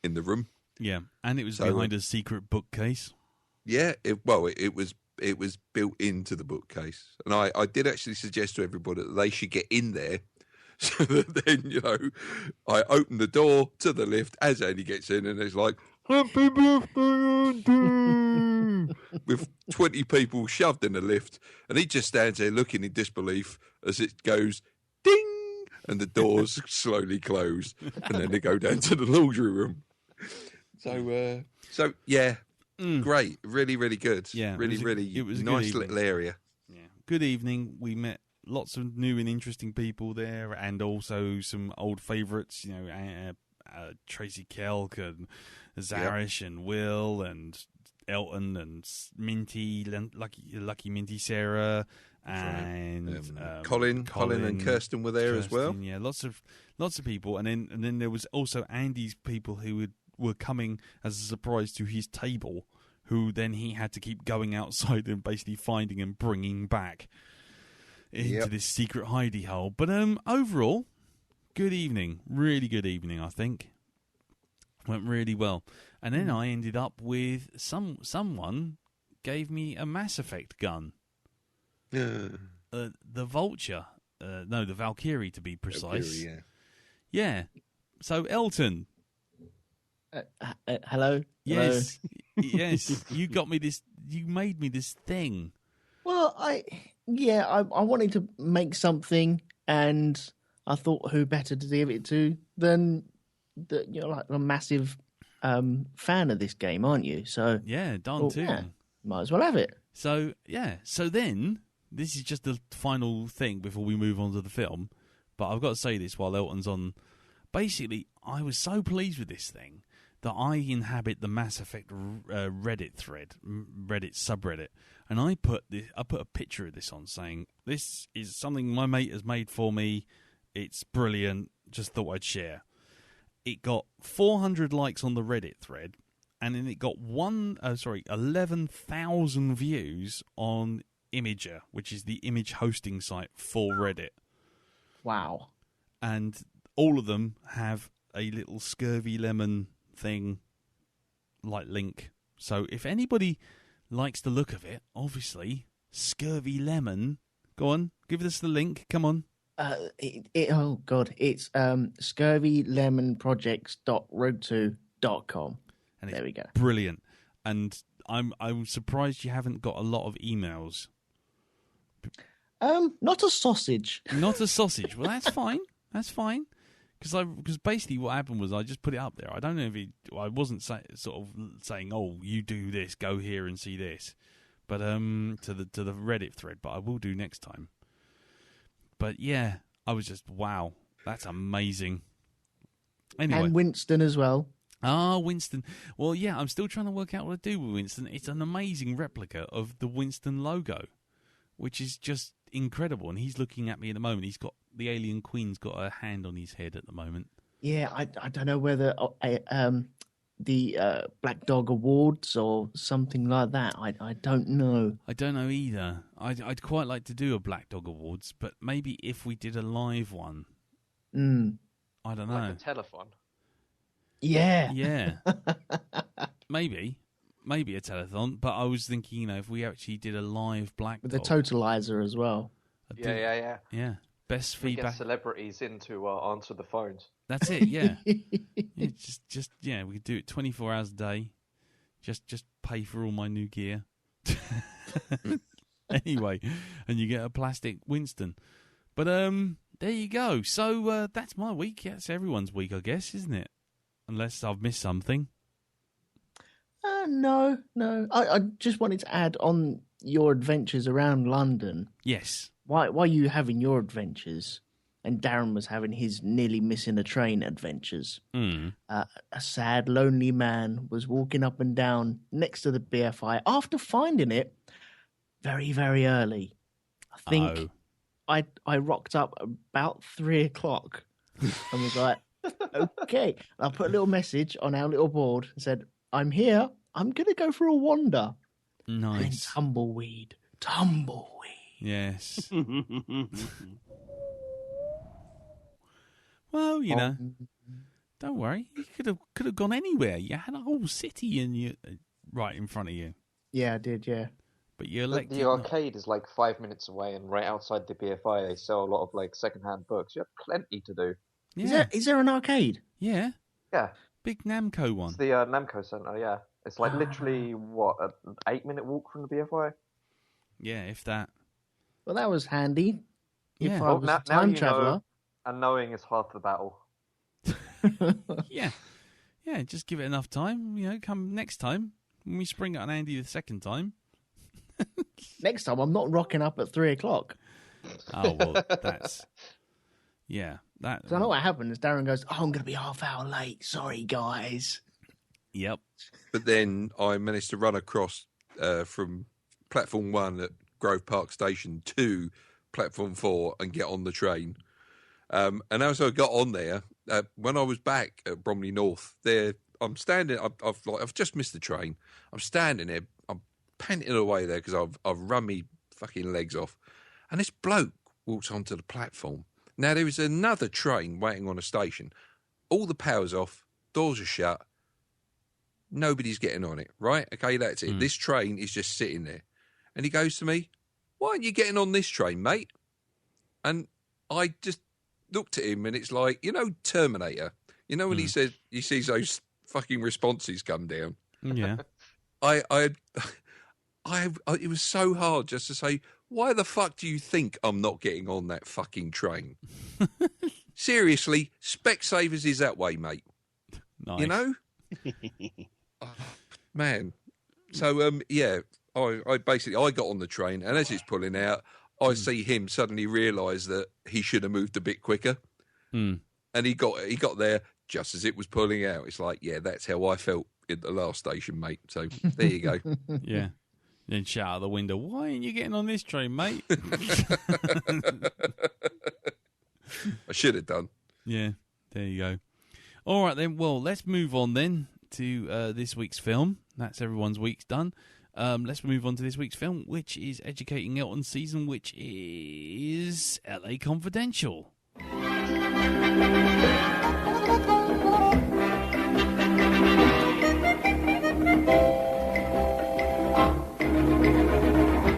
Speaker 2: in the room.
Speaker 1: Yeah, and it was behind a secret bookcase.
Speaker 2: Yeah, it was built into the bookcase. And I did actually suggest to everybody that they should get in there so that then, I open the door to the lift as Andy gets in and it's like, "Happy birthday, Andy!" with 20 people shoved in the lift. And he just stands there looking in disbelief as it goes, ding! And the doors slowly close, and then they go down to the laundry room. So yeah, great, really, really good.
Speaker 1: Yeah,
Speaker 2: it was a nice little area.
Speaker 1: Yeah, good evening. We met lots of new and interesting people there, and also some old favourites. Tracy Kelk and Zarish and Will and Elton and Minty, Lucky Minty Sarah. And
Speaker 2: Colin and Kirsten were there as well.
Speaker 1: Yeah, lots of people, and then there was also Andy's people who were coming as a surprise to his table, who then he had to keep going outside and basically finding and bringing back into this secret hidey hole. But overall, good evening, really good evening. I think went really well, and then I ended up with someone gave me a Mass Effect gun. The Vulture, the Valkyrie to be precise.
Speaker 2: Valkyrie,
Speaker 1: yeah. So Elton,
Speaker 4: hello.
Speaker 1: Yes, yes. You got me this. You made me this thing.
Speaker 4: Well, I wanted to make something, and I thought, who better to give it to than like a massive fan of this game, aren't you? So
Speaker 1: yeah, Don too. Yeah,
Speaker 4: might as well have it.
Speaker 1: So yeah. So then. This is just the final thing before we move on to the film, but I've got to say this while Elton's on. Basically, I was so pleased with this thing that I inhabit the Mass Effect Reddit thread, Reddit subreddit, and I put a picture of this on, saying this is something my mate has made for me. It's brilliant. Just thought I'd share. It got 400 likes on the Reddit thread, and then it got 11,000 views on Imager, which is the image hosting site for Reddit.
Speaker 4: Wow.
Speaker 1: And all of them have a little scurvy lemon thing like link. So if anybody likes the look of it, obviously, scurvy lemon, go on, give us the link, come on.
Speaker 4: Oh God, it's scurvylemonprojects.road2.com.
Speaker 1: And
Speaker 4: there we go.
Speaker 1: Brilliant. And I'm surprised you haven't got a lot of emails.
Speaker 4: Not a sausage.
Speaker 1: Not a sausage. Well, that's fine. That's fine. Because basically what happened was I just put it up there. I don't know if I wasn't sort of saying, "Oh, you do this, go here and see this," but to the Reddit thread. But I will do next time. But yeah, I was just wow, that's amazing. Anyway,
Speaker 4: and Winston as well.
Speaker 1: Ah, Winston. Well, yeah, I'm still trying to work out what to do with Winston. It's an amazing replica of the Winston logo, which is just incredible. And he's looking at me at the moment. He's got the Alien Queen's got a hand on his head at the moment.
Speaker 4: Yeah, I don't know whether the Blackdog Awards or something like that. I don't know.
Speaker 1: I don't know either. I'd quite like to do a Blackdog Awards, but maybe if we did a live one. I don't know.
Speaker 5: Like a telethon.
Speaker 4: Yeah.
Speaker 1: Yeah. Maybe. maybe a telethon, but I was thinking, if we actually did a live Blackdog.
Speaker 4: With the totalizer as well.
Speaker 5: Yeah.
Speaker 1: Yeah. Best
Speaker 5: We get
Speaker 1: feedback.
Speaker 5: celebrities in to answer the phones.
Speaker 1: That's it, yeah. Yeah, we could do it 24 hours a day. Just pay for all my new gear. Anyway, and you get a plastic Winston. But there you go. So that's my week. Yeah, it's everyone's week, I guess, isn't it? Unless I've missed something.
Speaker 4: No. I just wanted to add on your adventures around London.
Speaker 1: Yes.
Speaker 4: While you having your adventures, and Darren was having his nearly missing a train adventures, a sad, lonely man was walking up and down next to the BFI after finding it very, very early. I think I rocked up about 3:00 and was like, okay. And I put a little message on our little board and said, I'm here. I'm going to go for a wander.
Speaker 1: Nice.
Speaker 4: And tumbleweed.
Speaker 1: Yes. Well, don't worry. You could have gone anywhere. You had a whole city right in front of you.
Speaker 4: Yeah, I did, yeah.
Speaker 1: But you elected
Speaker 5: The arcade is like 5 minutes away, and right outside the BFI, they sell a lot of like secondhand books. You have plenty to do.
Speaker 1: Yeah.
Speaker 4: Is there an arcade?
Speaker 1: Yeah.
Speaker 5: Yeah.
Speaker 1: Big Namco one.
Speaker 5: It's the Namco Center, yeah. It's like literally, an 8-minute walk from the BFI?
Speaker 1: Yeah, if that.
Speaker 4: Well, that was handy.
Speaker 1: Yeah.
Speaker 4: If I was a time traveller.
Speaker 5: And knowing is half the battle.
Speaker 1: Yeah. Yeah, just give it enough time. Come next time. When we spring it on Andy the second time.
Speaker 4: Next time, I'm not rocking up at 3:00.
Speaker 1: Oh, well, that's... Yeah.
Speaker 4: So I know what happened is Darren goes, I'm going to be half hour late. Sorry, guys.
Speaker 1: Yep.
Speaker 2: But then I managed to run across from platform 1 at Grove Park Station to platform 4 and get on the train. And as I got on there, when I was back at Bromley North, I'm standing. I've just missed the train. I'm standing there. I'm panting away there because I've run me fucking legs off. And this bloke walks onto the platform. Now there is another train waiting on a station. All the power's off. Doors are shut. Nobody's getting on it. Right? Okay, that's it. This train is just sitting there. And he goes to me, "Why aren't you getting on this train, mate?" And I just looked at him, and it's like, Terminator. When he says he sees those fucking responses come down.
Speaker 1: Yeah.
Speaker 2: It was so hard just to say, why the fuck do you think I'm not getting on that fucking train? Seriously, Specsavers is that way, mate.
Speaker 1: Nice.
Speaker 2: Oh, man. So I basically got on the train, and as it's pulling out, I see him suddenly realise that he should have moved a bit quicker, and he got there just as it was pulling out. It's like, yeah, that's how I felt at the last station, mate. So there you go.
Speaker 1: Yeah. Then shout out the window, "Why ain't you getting on this train, mate?"
Speaker 2: I should have done.
Speaker 1: Yeah, there you go. All right, then. Well, let's move on then to this week's film. That's everyone's week's done. Let's move on to this week's film, which is Educating Elton Season, which is LA Confidential.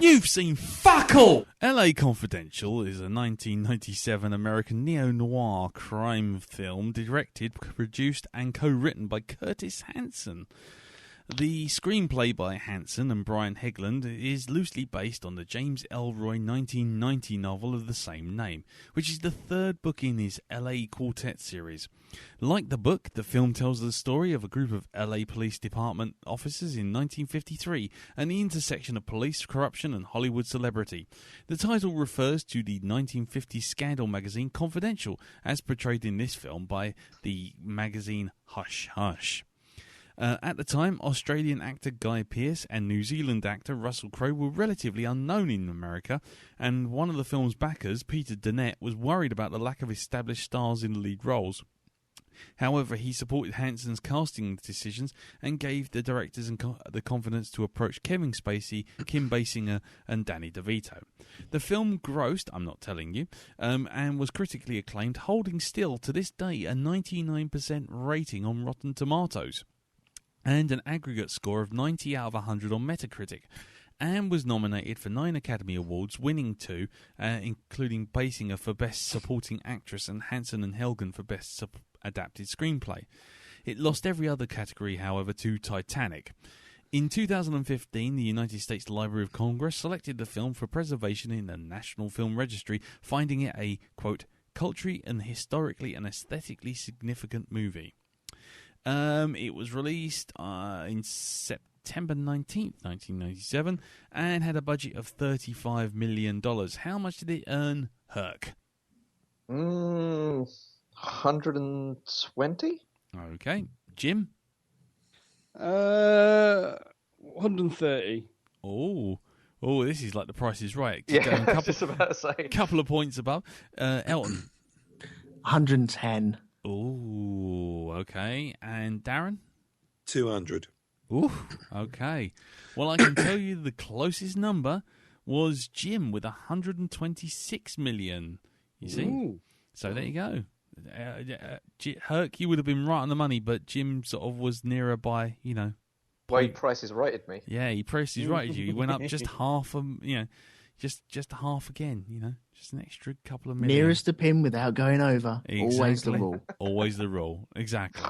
Speaker 1: You've seen fuck all! LA Confidential is a 1997 American neo-noir crime film directed, produced and co-written by Curtis Hanson. The screenplay by Hanson and Brian Hegland is loosely based on the James Ellroy 1990 novel of the same name, which is the third book in his LA Quartet series. Like the book, the film tells the story of a group of LA Police Department officers in 1953 and the intersection of police corruption and Hollywood celebrity. The title refers to the 1950 scandal magazine Confidential, as portrayed in this film by the magazine Hush Hush. At the time, Australian actor Guy Pearce and New Zealand actor Russell Crowe were relatively unknown in America, and one of the film's backers, Peter Dennett, was worried about the lack of established stars in the lead roles. However, he supported Hanson's casting decisions and gave the directors the confidence to approach Kevin Spacey, Kim Basinger and Danny DeVito. The film grossed, I'm not telling you, and was critically acclaimed, holding still to this day a 99% rating on Rotten Tomatoes. and an aggregate score of 90 out of 100 on Metacritic, and was nominated for 9 Academy Awards, winning 2, including Basinger for Best Supporting Actress and Hansen and Helgen for Best Adapted Screenplay. It lost every other category, however, to Titanic. In 2015, the United States Library of Congress selected the film for preservation in the National Film Registry, finding it a, quote, culturally and historically and aesthetically significant movie. It was released in September 19th, 1997, and had a budget of $35 million. How much did it earn, Herc?
Speaker 5: 120?
Speaker 1: Okay. Jim?
Speaker 3: 130.
Speaker 1: Oh, this is like The Price is Right.
Speaker 5: Yeah, I was just about to say.
Speaker 1: Couple of points above. Elton?
Speaker 4: 110.
Speaker 1: Oh, okay. And Darren?
Speaker 2: 200.
Speaker 1: Ooh, okay. Well, I can tell you the closest number was Jim with 126 million. You see?
Speaker 3: Ooh.
Speaker 1: So there you go. Herc, you would have been right on the money, but Jim sort of was nearer by,
Speaker 5: Well, he Price is righted me.
Speaker 1: Yeah, he priced his right. He went up just half, just half again. Just an extra couple of million.
Speaker 4: Nearest the pin without going over.
Speaker 1: Exactly.
Speaker 4: Always the rule.
Speaker 1: Always the rule. Exactly.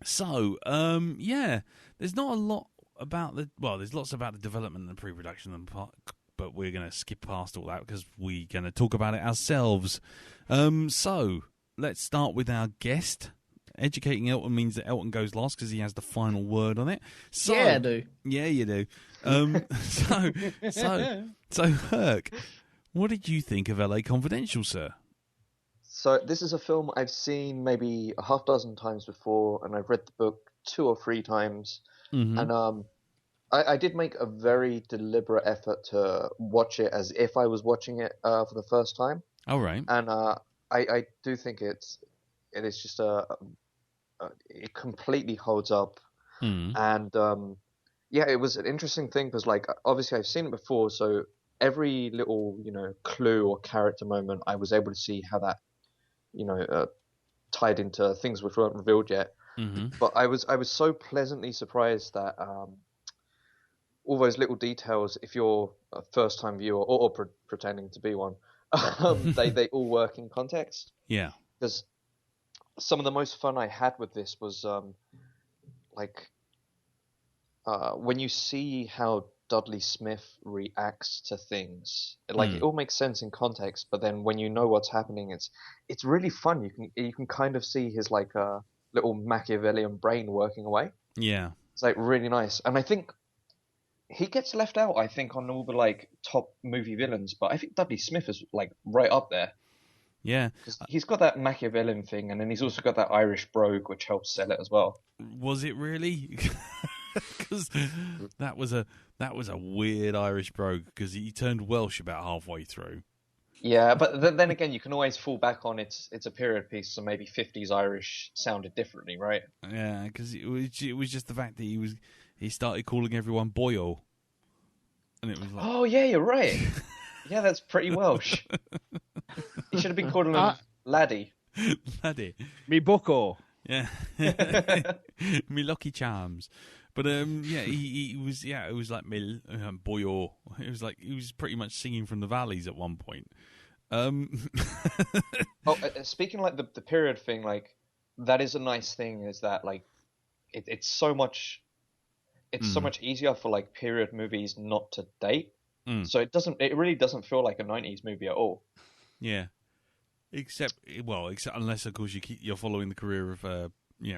Speaker 1: So, there's not a lot about there's lots about the development and pre-production and part, but we're going to skip past all that because we're going to talk about it ourselves. So let's start with our guest. Educating Elton means that Elton goes last because he has the final word on it. So,
Speaker 4: yeah, I do.
Speaker 1: Yeah, you do. So Herc, what did you think of LA Confidential, sir?
Speaker 5: So this is a film I've seen maybe a half dozen times before, and I've read the book 2 or 3 times.
Speaker 1: Mm-hmm.
Speaker 5: And I did make a very deliberate effort to watch it as if I was watching it for the first time.
Speaker 1: All right.
Speaker 5: And I do think it is just it completely holds up. And it was an interesting thing because, like, obviously I've seen it before, so every little clue or character moment I was able to see how that tied into things which weren't revealed yet.
Speaker 1: Mm-hmm.
Speaker 5: But I was so pleasantly surprised that all those little details, if you're a first time viewer or pretending to be one, they all work in context.
Speaker 1: Yeah.
Speaker 5: Because some of the most fun I had with this was when you see how Dudley Smith reacts to things, it all makes sense in context, but then when you know what's happening, it's really fun. You can kind of see his little Machiavellian brain working away.
Speaker 1: Yeah.
Speaker 5: It's really nice. And I think he gets left out, I think, on all the top movie villains, but I think Dudley Smith is right up there.
Speaker 1: Yeah.
Speaker 5: Because he's got that Machiavellian thing, and then he's also got that Irish brogue, which helps sell it as well.
Speaker 1: Was it really? Because that was a weird Irish brogue, because he turned Welsh about halfway through.
Speaker 5: Yeah, but then again, you can always fall back on it's a period piece, so maybe 50s Irish sounded differently, right?
Speaker 1: Yeah, because it was just the fact that he started calling everyone Boyle, and it was like,
Speaker 5: oh yeah, you're right. Yeah, that's pretty Welsh. He should have been calling him Laddie.
Speaker 1: Laddie.
Speaker 3: Me bucko.
Speaker 1: Yeah. Me lucky charms. But he was it was like me Boyle. It was like he was pretty much singing from the valleys at one point.
Speaker 5: Speaking the period thing, that is a nice thing. Is that it's so much easier for period movies not to date. So it really doesn't feel like a 90s movie at all.
Speaker 1: Yeah. Except unless of course you're following the career of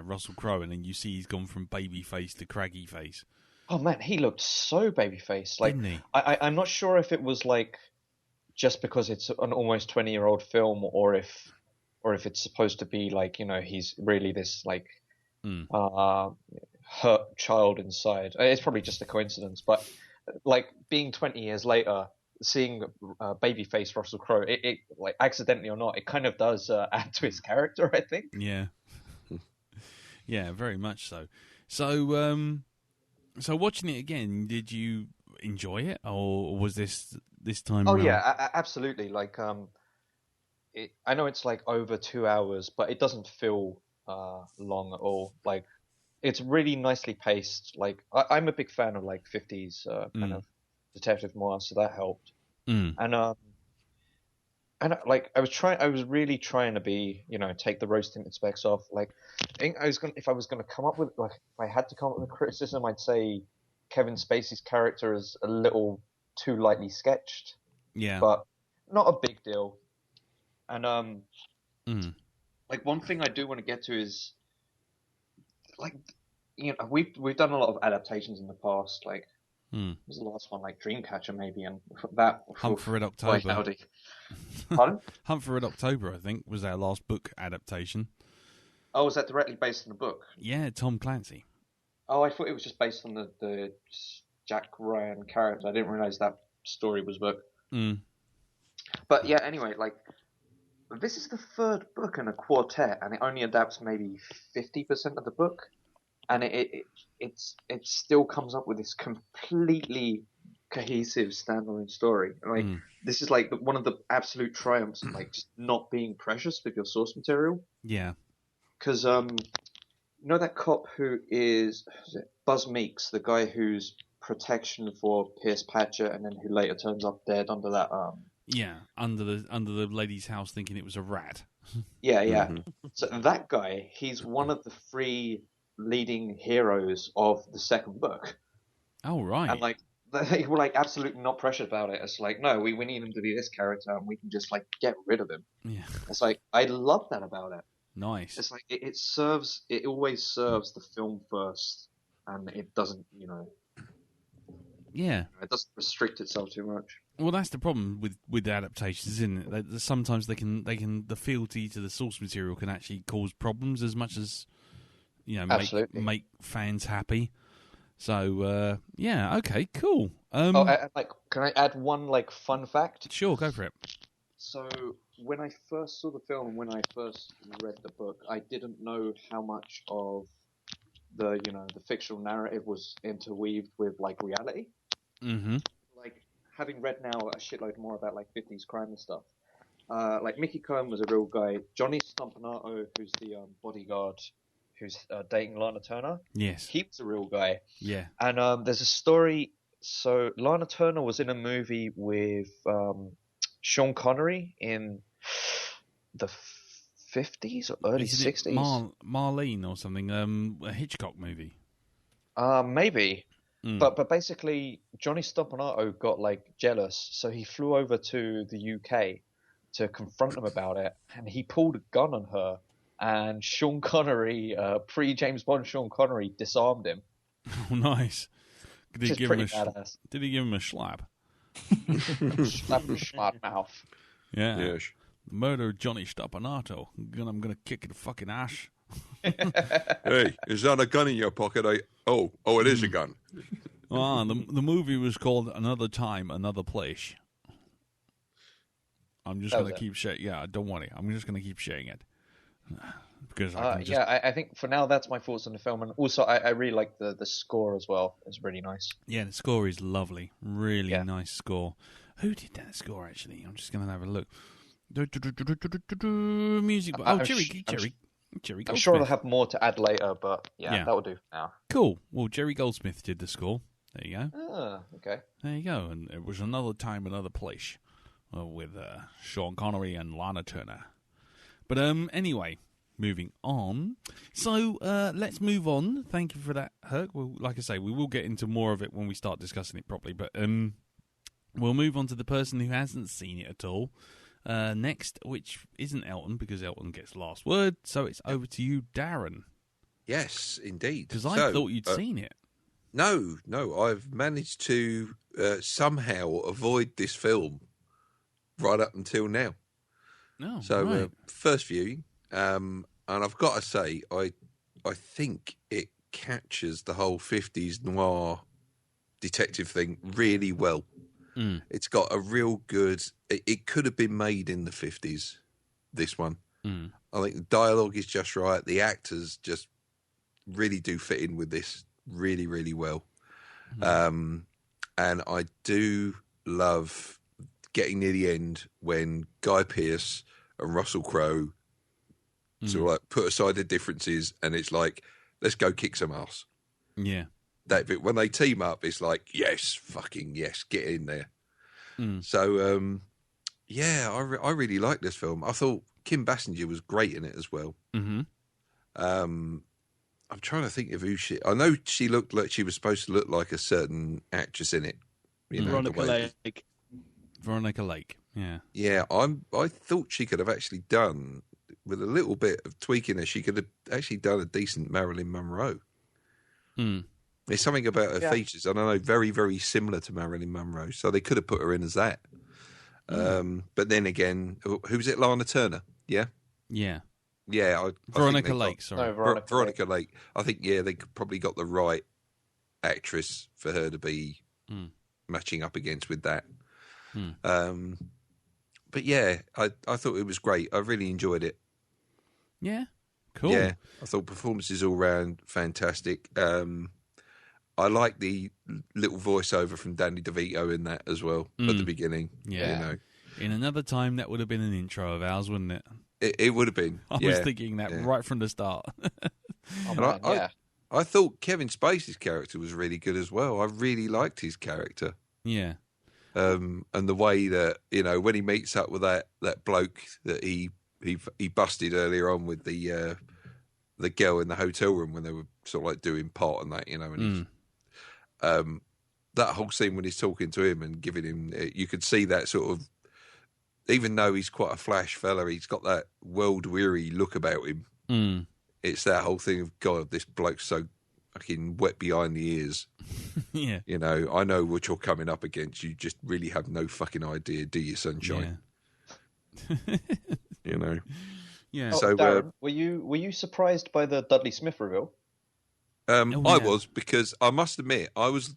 Speaker 1: Russell Crowe, and then you see he's gone from baby face to craggy face.
Speaker 5: Oh man, he looked so baby faced.
Speaker 1: Didn't he?
Speaker 5: I'm not sure if it was just because it's an almost 20-year-old film, or if it's supposed to be he's really this hurt child inside. It's probably just a coincidence, but being 20 years later, seeing babyface Russell Crowe, it accidentally or not, it kind of does add to his character, I think.
Speaker 1: Yeah. Yeah, very much so. So watching it again, did you enjoy it, or was this time?
Speaker 5: Oh
Speaker 1: around?
Speaker 5: Yeah, absolutely. I know it's over 2 hours, but it doesn't feel long at all. it's really nicely paced. Like I'm a big fan of like 50s kind of detective noir, so that helped. And like I was really trying to be, take the rose tinted specs off. Like I think if I was gonna come up with, like, if I had to come up with a criticism, I'd say Kevin Spacey's character is a little too lightly sketched.
Speaker 1: Yeah,
Speaker 5: but not a big deal. And like one thing I do want to get to is, like, we've done a lot of adaptations in the past. Like, what was the last one? Like Dreamcatcher, maybe, and that
Speaker 1: Hunt for Red October.
Speaker 5: Boy, howdy. Pardon?
Speaker 1: Hunt for Red October, I think, was our last book adaptation.
Speaker 5: Oh, was that directly based on the book?
Speaker 1: Yeah, Tom Clancy.
Speaker 5: Oh, I thought it was just based on the Jack Ryan character. I didn't realize that story was book. But yeah, anyway, like, this is the third book in a quartet, and it only adapts maybe 50% of the book, and it still comes up with this completely cohesive standalone story. Like, this is like one of the absolute triumphs of, like, just not being precious with your source material.
Speaker 1: Yeah,
Speaker 5: because that cop who is it Buzz Meeks, the guy who's protection for Pierce Patchett, and then who later turns up dead under that
Speaker 1: yeah, under the lady's house, thinking it was a rat.
Speaker 5: Yeah. So that guy, he's one of the three leading heroes of the second book.
Speaker 1: Oh, right.
Speaker 5: And like they were like absolutely not pressured about it. It's like, no, we need him to be this character, and we can just like get rid of him.
Speaker 1: Yeah,
Speaker 5: it's like I love that about it.
Speaker 1: Nice.
Speaker 5: It's like it always serves the film first, and it doesn't,
Speaker 1: Yeah,
Speaker 5: it doesn't restrict itself too much.
Speaker 1: Well, that's the problem with adaptations, isn't it? Sometimes the fealty to the source material can actually cause problems as much as make fans happy. So yeah, okay, cool.
Speaker 5: Can I add one like fun fact?
Speaker 1: Sure, go for it.
Speaker 5: So when I first saw the film and when I first read the book, I didn't know how much of the fictional narrative was interweaved with like reality.
Speaker 1: Mm-hmm.
Speaker 5: Like, having read now a shitload more about like 50s crime and stuff, like Mickey Cohen was a real guy. Johnny Stompanato, who's the bodyguard who's dating Lana Turner,
Speaker 1: yes,
Speaker 5: he was a real guy.
Speaker 1: Yeah.
Speaker 5: And there's a story. So Lana Turner was in a movie with Sean Connery in the 50s or early 60s.
Speaker 1: Marlene or something, a Hitchcock movie.
Speaker 5: Maybe. But basically, Johnny Stompanato got like jealous, so he flew over to the UK to confront him about it, and he pulled a gun on her. And Sean Connery, pre-James Bond Sean Connery, disarmed him.
Speaker 1: Oh, nice! Did he give him a slap?
Speaker 5: Slap his smart mouth.
Speaker 1: Yeah.
Speaker 2: Yes.
Speaker 1: Murder Johnny Stompanato. I'm gonna kick the fucking ass.
Speaker 2: Hey, is that a gun in your pocket? Oh, it is a gun.
Speaker 1: The movie was called Another Time, Another Place. I'm just going to keep saying, don't worry. I'm just going to keep saying it. Because
Speaker 5: I think for now that's my thoughts on the film. And also, I really like the score as well. It's really nice.
Speaker 1: Yeah, the score is lovely. Really nice score. Who did that score, actually? I'm just going to have a look. Music. Jerry Goldsmith.
Speaker 5: I'm sure I'll have more to add later, but that will do for now.
Speaker 1: Cool. Well, Jerry Goldsmith did the score. There you go.
Speaker 5: Ah, okay.
Speaker 1: There you go. And it was Another Time, Another Place with Sean Connery and Lana Turner. But anyway, moving on. So let's move on. Thank you for that, Herc. Well, like I say, we will get into more of it when we start discussing it properly. But we'll move on to the person who hasn't seen it at all. Next, which isn't Elton, because Elton gets last word, so it's over to you, Darren.
Speaker 2: Yes, indeed.
Speaker 1: Because I thought you'd seen it.
Speaker 2: No, I've managed to somehow avoid this film right up until now.
Speaker 1: Oh,
Speaker 2: so
Speaker 1: right.
Speaker 2: First viewing, and I've got to say, I think it captures the whole 50s noir detective thing really well. It's got a real good. It could have been made in the 50s. This one, I think the dialogue is just right. The actors just really do fit in with this really, really well. And I do love getting near the end when Guy Pearce and Russell Crowe sort of like put aside their differences, and it's like let's go kick some ass.
Speaker 1: Yeah.
Speaker 2: That bit, when they team up, it's like, yes, fucking yes, get in there. So, yeah, I really like this film. I thought Kim Basinger was great in it as well.
Speaker 1: Mm-hmm.
Speaker 2: I'm trying to think of who I know she looked like she was supposed to look like a certain actress in it. You know,
Speaker 3: Veronica Lake.
Speaker 1: Veronica Lake. Yeah.
Speaker 2: Yeah, I thought she could have actually done, with a little bit of tweaking her, she could have actually done a decent Marilyn Monroe. There's something about her features, I don't know, very, very similar to Marilyn Monroe. So they could have put her in as that. But then again, who's it? Lana Turner? Yeah?
Speaker 1: Yeah.
Speaker 2: Yeah.
Speaker 1: Veronica Lake, sorry.
Speaker 5: No,
Speaker 2: Veronica Lake. I think, they probably got the right actress for her to be matching up against with that. But yeah, I thought it was great. I really enjoyed it.
Speaker 1: Yeah. Cool.
Speaker 2: Yeah, I thought performances all round fantastic. I like the little voiceover from Danny DeVito in that as well at the beginning.
Speaker 1: Yeah.
Speaker 2: You know.
Speaker 1: In another time, that would have been an intro of ours, wouldn't it?
Speaker 2: It would have been.
Speaker 1: I was thinking that right from the start.
Speaker 2: I thought Kevin Spacey's character was really good as well. I really liked his character.
Speaker 1: Yeah.
Speaker 2: And the way that, you know, when he meets up with that bloke that he busted earlier on with the girl in the hotel room when they were sort of like doing pot and that, you know, and that whole scene when he's talking to him and giving him, you could see that sort of, even though he's quite a flash fella, he's got that world weary look about him. It's that whole thing of, God, this bloke's so fucking wet behind the ears.
Speaker 1: Yeah.
Speaker 2: You know, I know what you're coming up against. You just really have no fucking idea, do you, sunshine?
Speaker 1: Yeah.
Speaker 2: You know.
Speaker 1: Yeah.
Speaker 5: Oh,
Speaker 2: So,
Speaker 5: Darren, were you surprised by the Dudley Smith reveal?
Speaker 2: I was, because I must admit, I was,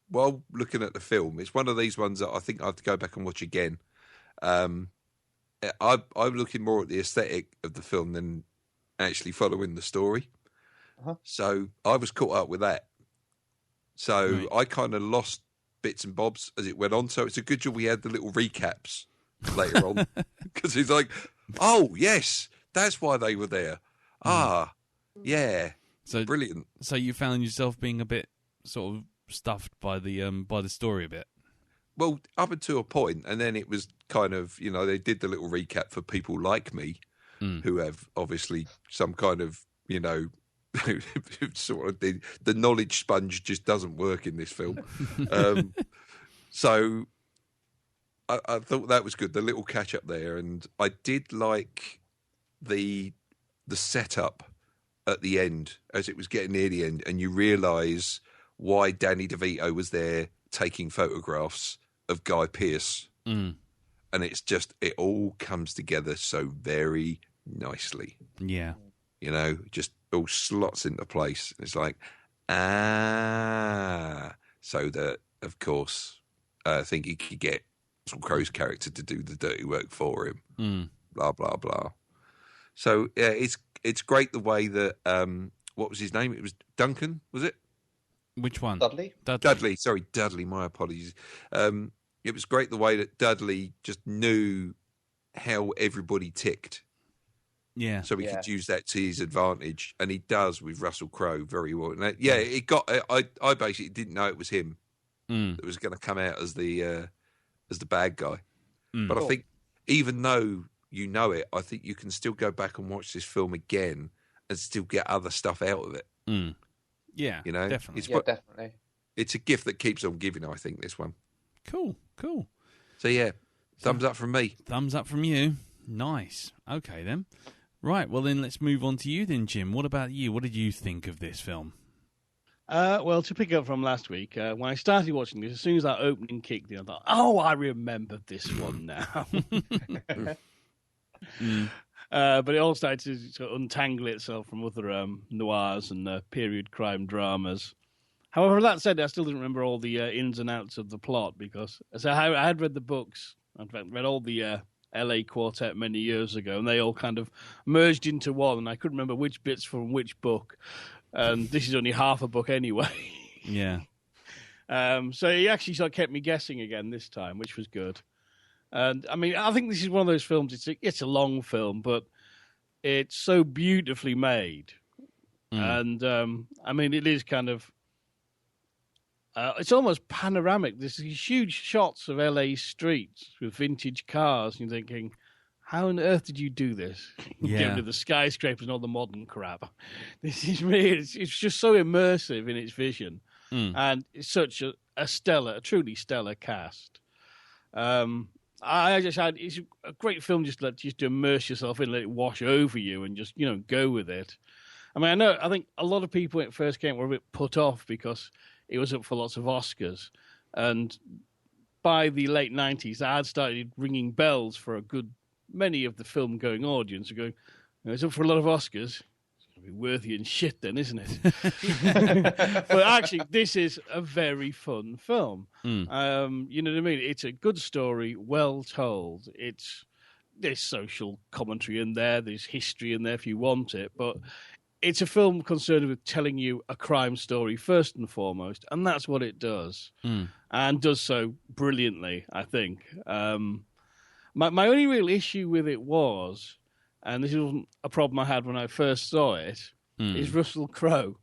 Speaker 2: while looking at the film, it's one of these ones that I think I have to go back and watch again. I'm looking more at the aesthetic of the film than actually following the story. So I was caught up with that. So I kind of lost bits and bobs as it went on. So it's a good job we had the little recaps later on, because it's like, oh yes, that's why they were there. Yeah. So brilliant.
Speaker 1: So you found yourself being a bit sort of stuffed by the story a bit.
Speaker 2: Well, up until a point, and then it was kind of, you know, they did the little recap for people like me, who have obviously some kind of, you know, sort of the knowledge sponge just doesn't work in this film. So I thought that was good, the little catch up there, and I did like the setup at the end as it was getting near the end, and you realise why Danny DeVito was there taking photographs of Guy Pearce, and it's just, it all comes together so very nicely.
Speaker 1: Yeah.
Speaker 2: You know, just all slots into place. It's like, so that, of course, I think he could get Russell Crowe's character to do the dirty work for him. Blah, blah, blah. So, yeah, it's great the way that, what was his name? It was Duncan, was it?
Speaker 1: Which one?
Speaker 5: Dudley.
Speaker 2: Sorry, Dudley. My apologies. It was great the way that Dudley just knew how everybody ticked.
Speaker 1: Yeah.
Speaker 2: So he could use that to his advantage, and he does with Russell Crowe very well. And it got. I basically didn't know it was him that was going to come out as the bad guy. But I think even though you know it, I think you can still go back and watch this film again and still get other stuff out of it.
Speaker 1: Yeah,
Speaker 2: you know,
Speaker 1: definitely.
Speaker 2: Definitely. It's a gift that keeps on giving, I think, this one.
Speaker 1: Cool.
Speaker 2: So, yeah, thumbs up from me.
Speaker 1: Thumbs up from you. Nice. Okay, then. Right, well, then let's move on to you then, Jim. What about you? What did you think of this film?
Speaker 3: Well, to pick up from last week, when I started watching this, as soon as that opening kicked in, I thought, I remember this one now. But it all started to sort of untangle itself from other noirs and period crime dramas. However, that said, I still didn't remember all the ins and outs of the plot, because I had read the books. In fact, read all the LA Quartet many years ago, and they all kind of merged into one, and I couldn't remember which bits from which book. And this is only half a book anyway.
Speaker 1: Yeah.
Speaker 3: So he actually sort of kept me guessing again this time, which was good. And I mean, I think this is one of those films. It's a long film, but it's so beautifully made. And I mean, it is kind of it's almost panoramic. There's these huge shots of LA streets with vintage cars, and you're thinking, how on earth did you do this?
Speaker 1: Yeah.
Speaker 3: Get rid of the skyscrapers and all the modern crap. This is really, it's just so immersive in its vision. And it's such a truly stellar cast. It's a great film just to immerse yourself in, let it wash over you and just, go with it. I mean, I think a lot of people when it first came were a bit put off because it was up for lots of Oscars. And by the late 90s, I had started ringing bells for a good many of the film-going audience, going, it's up for a lot of Oscars. It's going to be worthy and shit then, isn't it? But actually, this is a very fun film. You know what I mean? It's a good story, well told. There's social commentary in there. There's history in there if you want it. But it's a film concerned with telling you a crime story first and foremost, and that's what it does. And does so brilliantly, I think. My only real issue with it was, and this wasn't a problem I had when I first saw it, is Russell Crowe.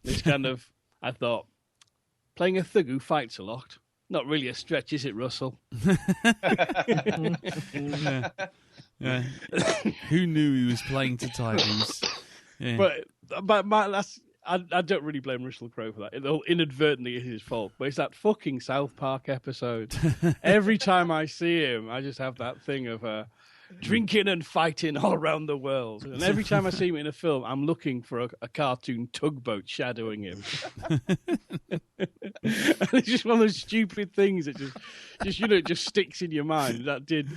Speaker 3: It's kind of, I thought, playing a thug who fights a lot. Not really a stretch, is it, Russell?
Speaker 1: Yeah. Who knew he was playing to titles? Yeah.
Speaker 3: But I don't really blame Russell Crowe for that. Inadvertently, it's his fault. But it's that fucking South Park episode. Every time I see him, I just have that thing of drinking and fighting all around the world. And every time I see him in a film, I'm looking for a cartoon tugboat shadowing him. And it's just one of those stupid things that just sticks in your mind. That did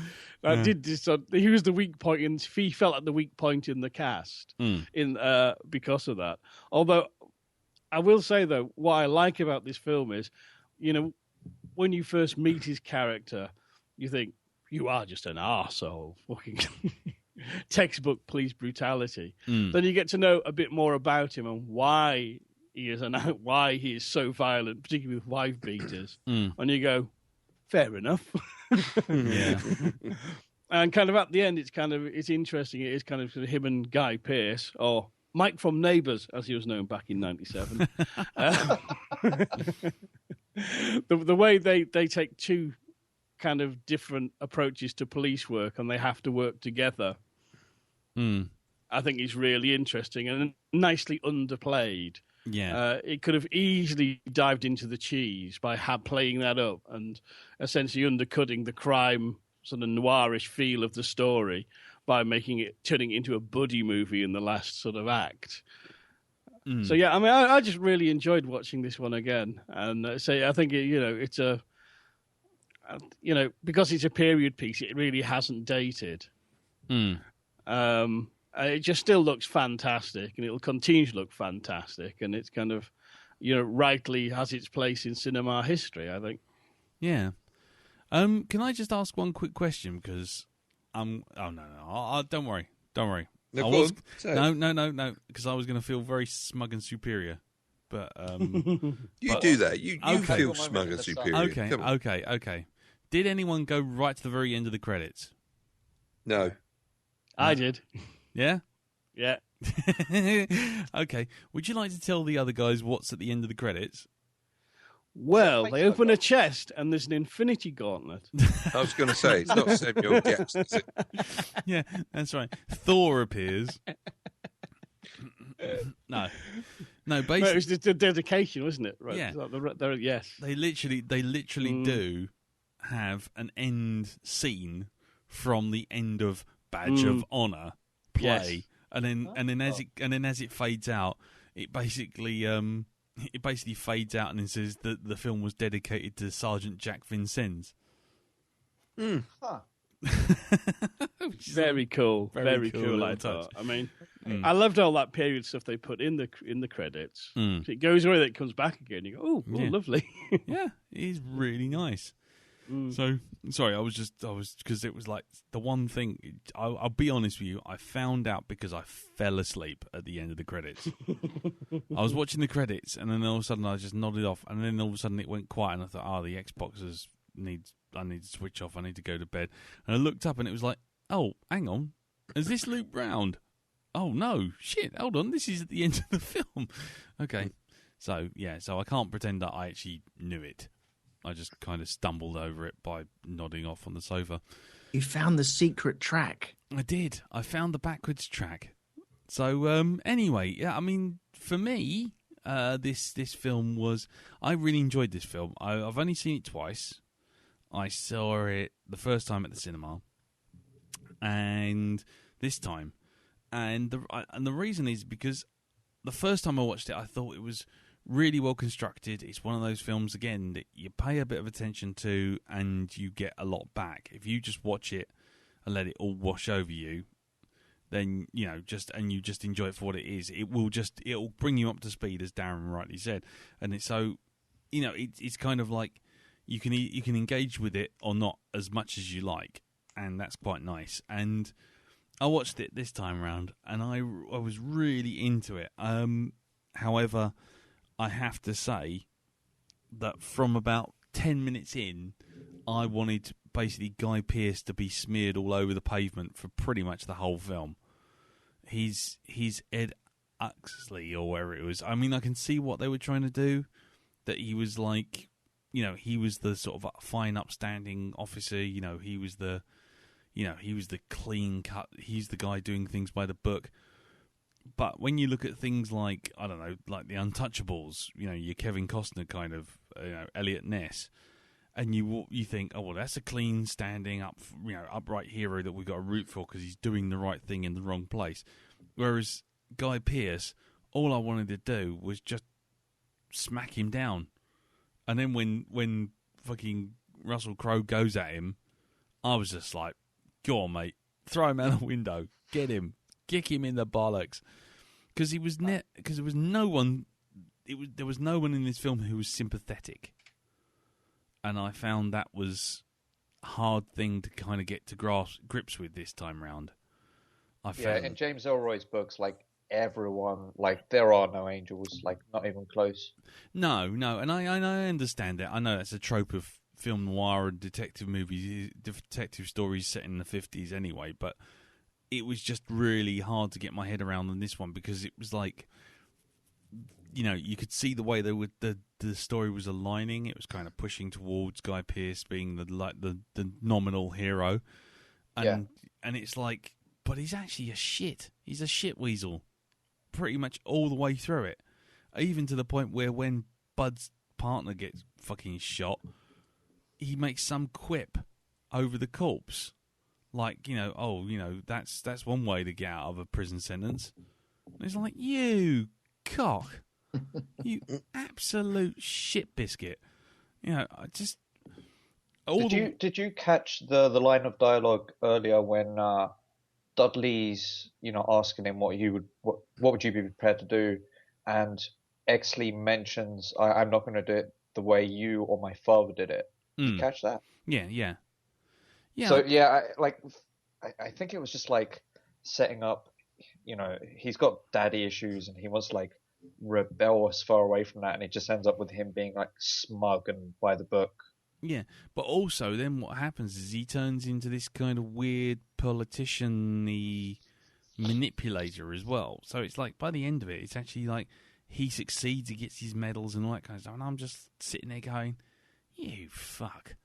Speaker 3: this. He was the weak point, and he felt like the weak point in the cast because of that. Although I will say though, what I like about this film is, when you first meet his character, you think you are just an arsehole, fucking textbook police brutality. Then you get to know a bit more about him and why he is so violent, particularly with wife beaters. And you go, fair enough.
Speaker 1: Yeah.
Speaker 3: And kind of at the end, it's interesting. It is kind of him and Guy Pearce, or Mike from Neighbours, as he was known back in '97. The way they take two kind of different approaches to police work, and they have to work together. I think is really interesting and nicely underplayed.
Speaker 1: Yeah,
Speaker 3: it could have easily dived into the cheese by playing that up and essentially undercutting the crime sort of noirish feel of the story by turning it into a buddy movie in the last sort of act. So yeah, I mean, I just really enjoyed watching this one again, and I think it's a because it's a period piece, it really hasn't dated. It just still looks fantastic, and it'll continue to look fantastic, and it's kind of, rightly has its place in cinema history, I think.
Speaker 1: Yeah. Can I just ask one quick question? Because don't worry.
Speaker 2: No,
Speaker 1: no, because I was going to feel very smug and superior. But
Speaker 2: you do that. You feel smug and superior.
Speaker 1: Okay. Did anyone go right to the very end of the credits?
Speaker 2: No.
Speaker 3: I did.
Speaker 1: Yeah?
Speaker 3: Yeah.
Speaker 1: Okay. Would you like to tell the other guys what's at the end of the credits?
Speaker 3: Well, they open a chest and there's an infinity gauntlet.
Speaker 2: I was going to say, it's not Samuel Jackson, is it?
Speaker 1: Yeah, that's right. Thor appears. No, basically...
Speaker 3: No, it was the dedication, wasn't it? Right.
Speaker 1: Yeah.
Speaker 3: Yes.
Speaker 1: They literally do have an end scene from the end of Badge of Honor play,
Speaker 3: yes.
Speaker 1: and then as it fades out, it basically fades out and it says that the film was dedicated to Sergeant Jack Vincennes.
Speaker 3: Very cool. Very cool. I thought. I mean, I loved all that period stuff they put in the credits. So it goes away, then it comes back again. You go, oh, lovely.
Speaker 1: Yeah, it is really nice. So sorry, I was because it was like the one thing. I'll be honest with you. I found out because I fell asleep at the end of the credits. I was watching the credits, and then all of a sudden I just nodded off, and then all of a sudden it went quiet, and I thought, the Xboxes I need to switch off. I need to go to bed. And I looked up, and it was like, oh, hang on, is this Luke Brown? oh no, shit, hold on, this is at the end of the film. Okay, so I can't pretend that I actually knew it. I just kind of stumbled over it by nodding off on the sofa.
Speaker 4: You found the secret track.
Speaker 1: I did. I found the backwards track. So anyway, yeah, I mean, for me, this film was. I really enjoyed this film. I've only seen it twice. I saw it the first time at the cinema, and this time, and the reason is because the first time I watched it, I thought it was really well constructed. It's one of those films again that you pay a bit of attention to, and you get a lot back. If you just watch it and let it all wash over you, then you just enjoy it for what it is. It'll bring you up to speed, as Darren rightly said, and it's so it's kind of like you can engage with it or not as much as you like, and that's quite nice. And I watched it this time around, and I was really into it. However, I have to say that from about 10 minutes in, I wanted basically Guy Pearce to be smeared all over the pavement for pretty much the whole film. He's Ed Uxley or wherever it was. I mean, I can see what they were trying to do. That he was like, he was the sort of fine, upstanding officer. He was the clean cut. He's the guy doing things by the book. But when you look at things like, I don't know, like The Untouchables, your Kevin Costner kind of, Elliot Ness, and you think, oh well, that's a clean, standing up, upright hero that we've got to root for because he's doing the right thing in the wrong place. Whereas Guy Pearce, all I wanted to do was just smack him down, and then when fucking Russell Crowe goes at him, I was just like, go on, mate, throw him out the window, get him. Kick him in the bollocks, because there was no one in this film who was sympathetic, and I found that was a hard thing to kind of get to grips with this time round.
Speaker 5: In James Ellroy's books, like everyone, like there are no angels, like not even close.
Speaker 1: No, and I understand that. I know that's a trope of film noir and detective movies, detective stories set in the 50s anyway, but it was just really hard to get my head around on this one because it was like, you could see the way the story was aligning. It was kind of pushing towards Guy Pearce being the nominal hero, and it's like, but he's actually he's a shit weasel, pretty much all the way through it, even to the point where when Bud's partner gets fucking shot, he makes some quip over the corpse. Like, that's one way to get out of a prison sentence. And it's like, you cock. You absolute shit biscuit. I just...
Speaker 5: Did you catch the line of dialogue earlier when Dudley's, asking him what would you be prepared to do? And Exley mentions, I'm not going to do it the way you or my father did it. Did you catch that?
Speaker 1: Yeah. Yeah.
Speaker 5: So I think it was just like setting up. He's got daddy issues, and he wants to like rebel as far away from that, and it just ends up with him being like smug and by the book.
Speaker 1: Yeah, but also then what happens is he turns into this kind of weird politician-y manipulator as well. So it's like by the end of it, it's actually like he succeeds, he gets his medals and all that kind of stuff, and I'm just sitting there going, "You fuck."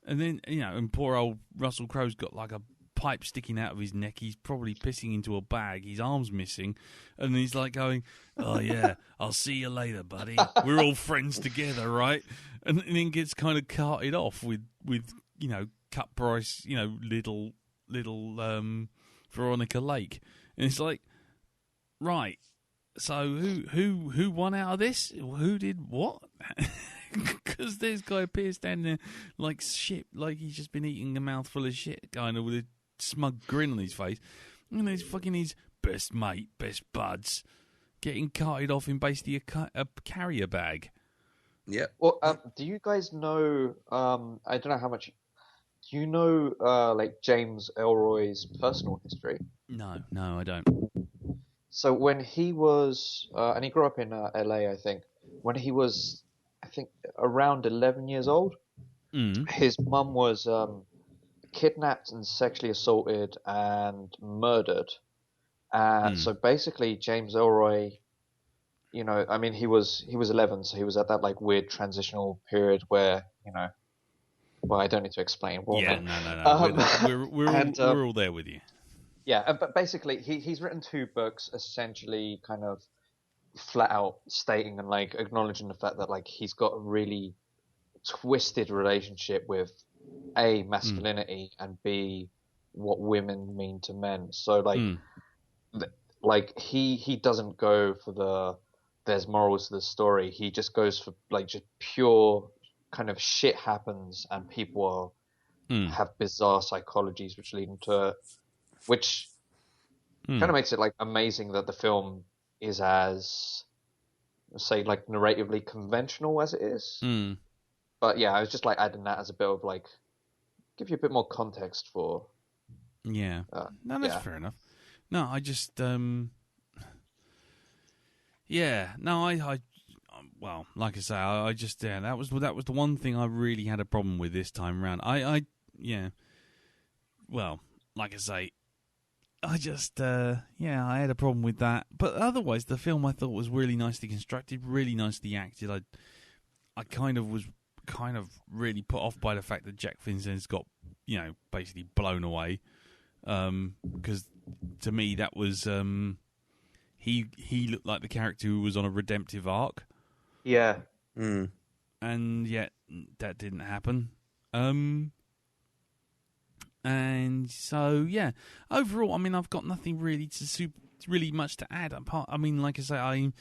Speaker 1: And then, and poor old Russell Crowe's got like a pipe sticking out of his neck. He's probably pissing into a bag. His arm's missing. And he's like going, oh, yeah, I'll see you later, buddy. We're all friends together, right? And then gets kind of carted off with Cut Price, little Veronica Lake. And it's like, right, so who won out of this? Who did what? Because there's Guy Pearce standing there like shit, like he's just been eating a mouthful of shit, kind of with a smug grin on his face. And there's fucking his best mate, best buds, getting carted off in basically a carrier bag.
Speaker 2: Yeah.
Speaker 5: Well, do you guys know, I don't know how much, do you know like James Ellroy's personal history?
Speaker 1: No, I don't.
Speaker 5: So when he was, and he grew up in LA, I think, when he was, I think, around 11 years old, his mum was kidnapped and sexually assaulted and murdered. So basically, James Ellroy, I mean, he was 11, so he was at that like weird transitional period where, well, I don't need to explain.
Speaker 1: Yeah, no. We're all there with you.
Speaker 5: Yeah, but basically, he's written 2 books, essentially, kind of flat out stating and like acknowledging the fact that like he's got a really twisted relationship with A, masculinity, and B, what women mean to men. So like he doesn't go for there's morals to the story. He just goes for like just pure kind of shit happens and people have bizarre psychologies which lead them to it, which kind of makes it like amazing that the film is as, say, like narratively conventional as it is. But yeah, I was just like adding that as a bit of like give you a bit more context for.
Speaker 1: Yeah, no, that's fair enough. No, I just I well, like I say, I just that was the one thing I really had a problem with this time around. Well, like I say, I just I had a problem with that. But otherwise, the film I thought was really nicely constructed, really nicely acted. I kind of was really put off by the fact that Jack Vincent's got basically blown away, because to me that was he looked like the character who was on a redemptive arc.
Speaker 5: Yeah.
Speaker 1: And yet that didn't happen. And so overall, I mean, I've got nothing really really much to add. Apart, I mean, like I say, I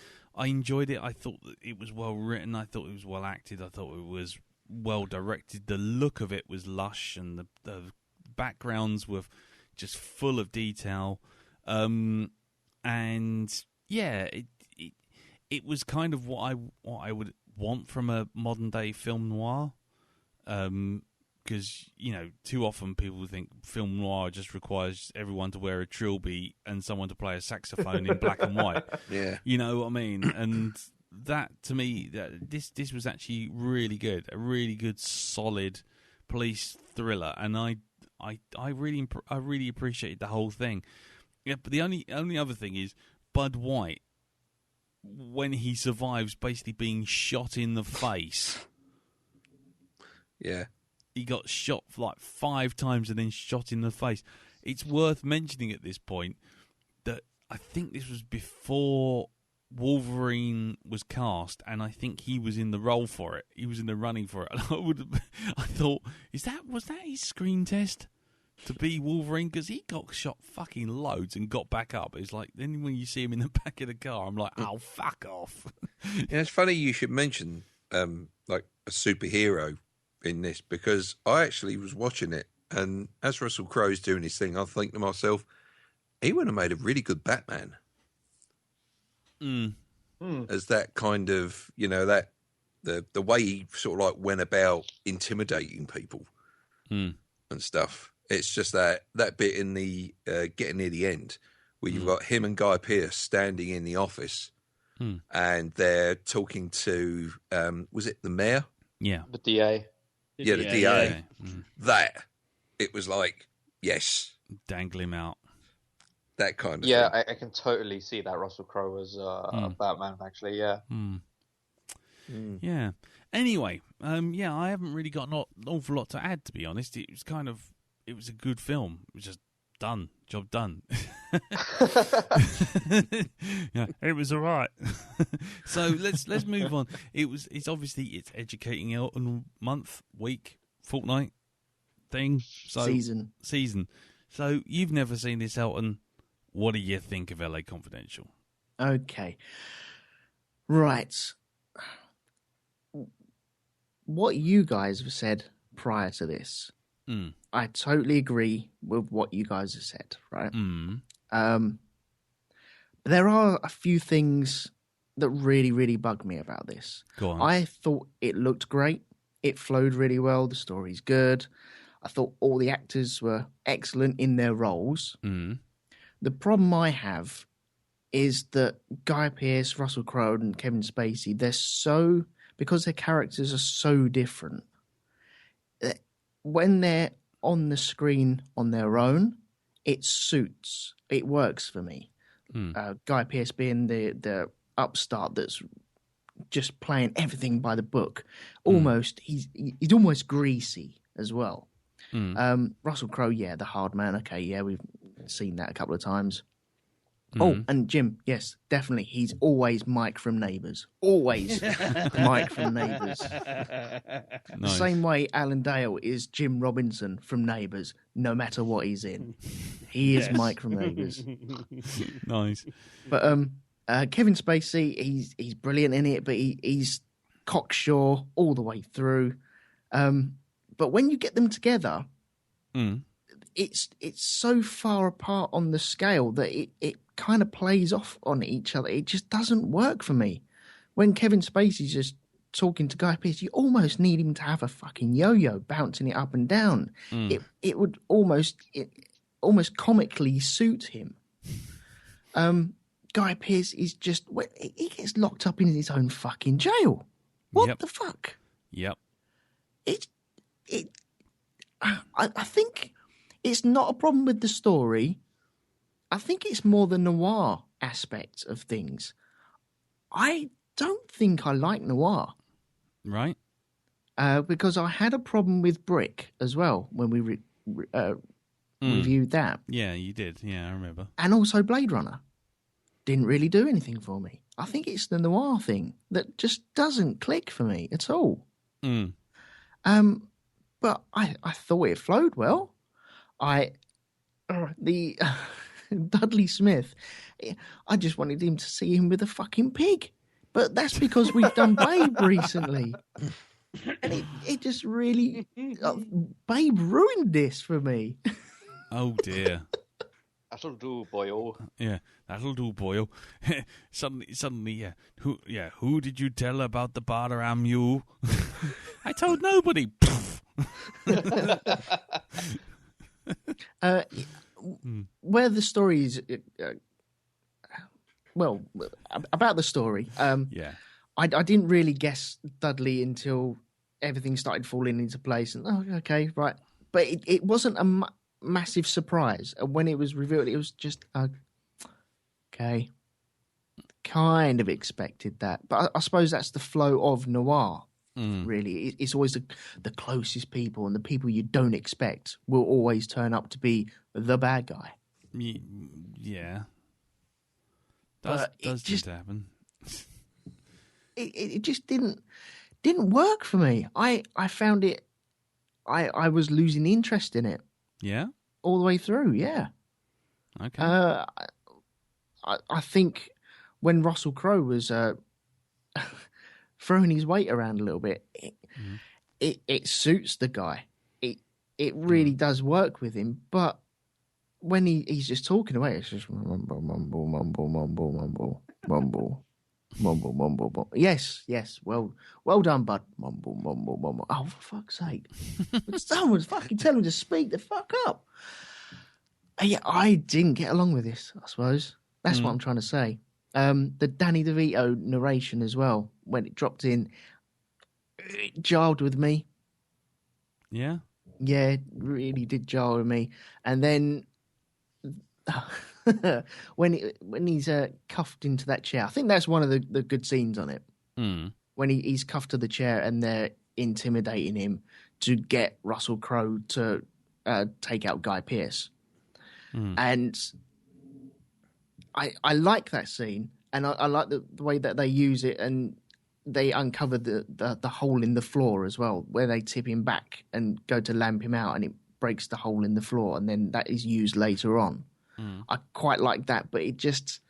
Speaker 1: enjoyed it. I thought that it was well written. I thought it was well acted. I thought it was well directed. The look of it was lush, and the backgrounds were just full of detail. And it was kind of what I would want from a modern day film noir. Because too often people think film noir just requires everyone to wear a trilby and someone to play a saxophone in black and white.
Speaker 2: Yeah,
Speaker 1: you know what I mean. And that, to me, this was actually really good, a really good, solid police thriller, and I really appreciated the whole thing. Yeah, but the only other thing is Bud White, when he survives basically being shot in the face.
Speaker 2: Yeah.
Speaker 1: He got shot like 5 times and then shot in the face. It's worth mentioning at this point that I think this was before Wolverine was cast, and I think he was in the role for it. He was in the running for it. And I thought, was that his screen test to be Wolverine? Because he got shot fucking loads and got back up. It's like, then when you see him in the back of the car, I'm like, oh, fuck off.
Speaker 2: Yeah, it's funny you should mention like a superhero in this, because I actually was watching it, and as Russell Crowe's doing his thing, I think to myself, he would have made a really good Batman. As that kind of, that the way he sort of like went about intimidating people and stuff. It's just that bit in the getting near the end where you've got him and Guy Pearce standing in the office and they're talking to was it the mayor?
Speaker 1: Yeah,
Speaker 5: the DA.
Speaker 2: The DA.
Speaker 1: Yeah.
Speaker 2: That it was like, yes,
Speaker 1: dangle him out.
Speaker 2: That kind of
Speaker 5: thing.
Speaker 2: I
Speaker 5: can totally see that Russell Crowe as Batman, actually, yeah.
Speaker 1: Yeah. Anyway, I haven't really got an awful lot to add, to be honest. It was a good film. It was just done. Job done. Yeah, it was all right. So let's move on. It's obviously educating Elton month, week, fortnight thing. So season. So you've never seen this, Elton. What do you think of LA Confidential?
Speaker 4: Okay. Right. What you guys have said prior to this, I totally agree with what you guys have said, right? There are a few things that really, really bug me about this.
Speaker 1: Go on.
Speaker 4: I thought it looked great. It flowed really well. The story's good. I thought all the actors were excellent in their roles. The problem I have is that Guy Pearce, Russell Crowe, and Kevin Spacey, because their characters are so different, when they're on the screen on their own, it suits. It works for me. Guy Pearce being the upstart that's just playing everything by the book. Almost, he's almost greasy as well. Russell Crowe, yeah, the hard man. Okay, yeah, we've seen that a couple of times. Oh, and Jim, yes, definitely. He's always Mike from Neighbours. Always Mike from Neighbours.
Speaker 1: Nice.
Speaker 4: The same way Alan Dale is Jim Robinson from Neighbours, no matter what he's in. He is Mike from Neighbours.
Speaker 1: Nice.
Speaker 4: But Kevin Spacey, he's brilliant in it, but he's cocksure all the way through. But when you get them together, it's so far apart on the scale that it kind of plays off on each other. It just doesn't work for me. When Kevin Spacey's just talking to Guy Pearce, you almost need him to have a fucking yo-yo bouncing it up and down. It would almost comically suit him. Guy Pearce is just, he gets locked up in his own fucking jail. What the fuck?
Speaker 1: Yep.
Speaker 4: I think it's not a problem with the story. I think it's more the noir aspect of things. I don't think I like noir.
Speaker 1: Right.
Speaker 4: Because I had a problem with Brick as well when we reviewed that.
Speaker 1: Yeah, you did. Yeah, I remember.
Speaker 4: And also Blade Runner. Didn't really do anything for me. I think it's the noir thing that just doesn't click for me at all. But I thought it flowed well. Dudley Smith, I just wanted him to see him with a fucking pig. But that's because we've done Babe recently. And it just really... Babe ruined this for me.
Speaker 1: Oh, dear.
Speaker 5: That'll do, boyo.
Speaker 1: Yeah, that'll do, boyo. Suddenly, yeah. Who did you tell about the Badaram you? I told nobody.
Speaker 4: Where the story is... well, about the story,
Speaker 1: yeah.
Speaker 4: I didn't really guess Dudley until everything started falling into place. And, okay, right. But it wasn't a massive surprise. And when it was revealed, it was just, okay. Kind of expected that. But I suppose that's the flow of noir, really. It's always the closest people, and the people you don't expect will always turn up to be the bad guy.
Speaker 1: Yeah. Does tend to happen.
Speaker 4: It just didn't work for me. I found it. I was losing interest in it.
Speaker 1: Yeah.
Speaker 4: All the way through. Yeah.
Speaker 1: Okay.
Speaker 4: I think when Russell Crowe was throwing his weight around a little bit, it suits the guy. It really does work with him, but when he's just talking away, it's just mumble, mumble, mumble, mumble, mumble, mumble, mumble, mumble, mumble. Yes. Well done, bud. Mumble, mumble, mumble. Oh, for fuck's sake! Someone's fucking tell him to speak the fuck up. Yeah, I didn't get along with this. I suppose that's what I'm trying to say. The Danny DeVito narration as well, when it dropped in, it jarred with me.
Speaker 1: Yeah.
Speaker 4: Yeah, it really did jar with me. And then when he's cuffed into that chair, I think that's one of the good scenes on it. When he's cuffed to the chair and they're intimidating him to get Russell Crowe to take out Guy Pearce. And I like that scene, and I like the way that they use it, and they uncover the hole in the floor as well, where they tip him back and go to lamp him out, and it breaks the hole in the floor, and then that is used later on. I quite like that, but it just,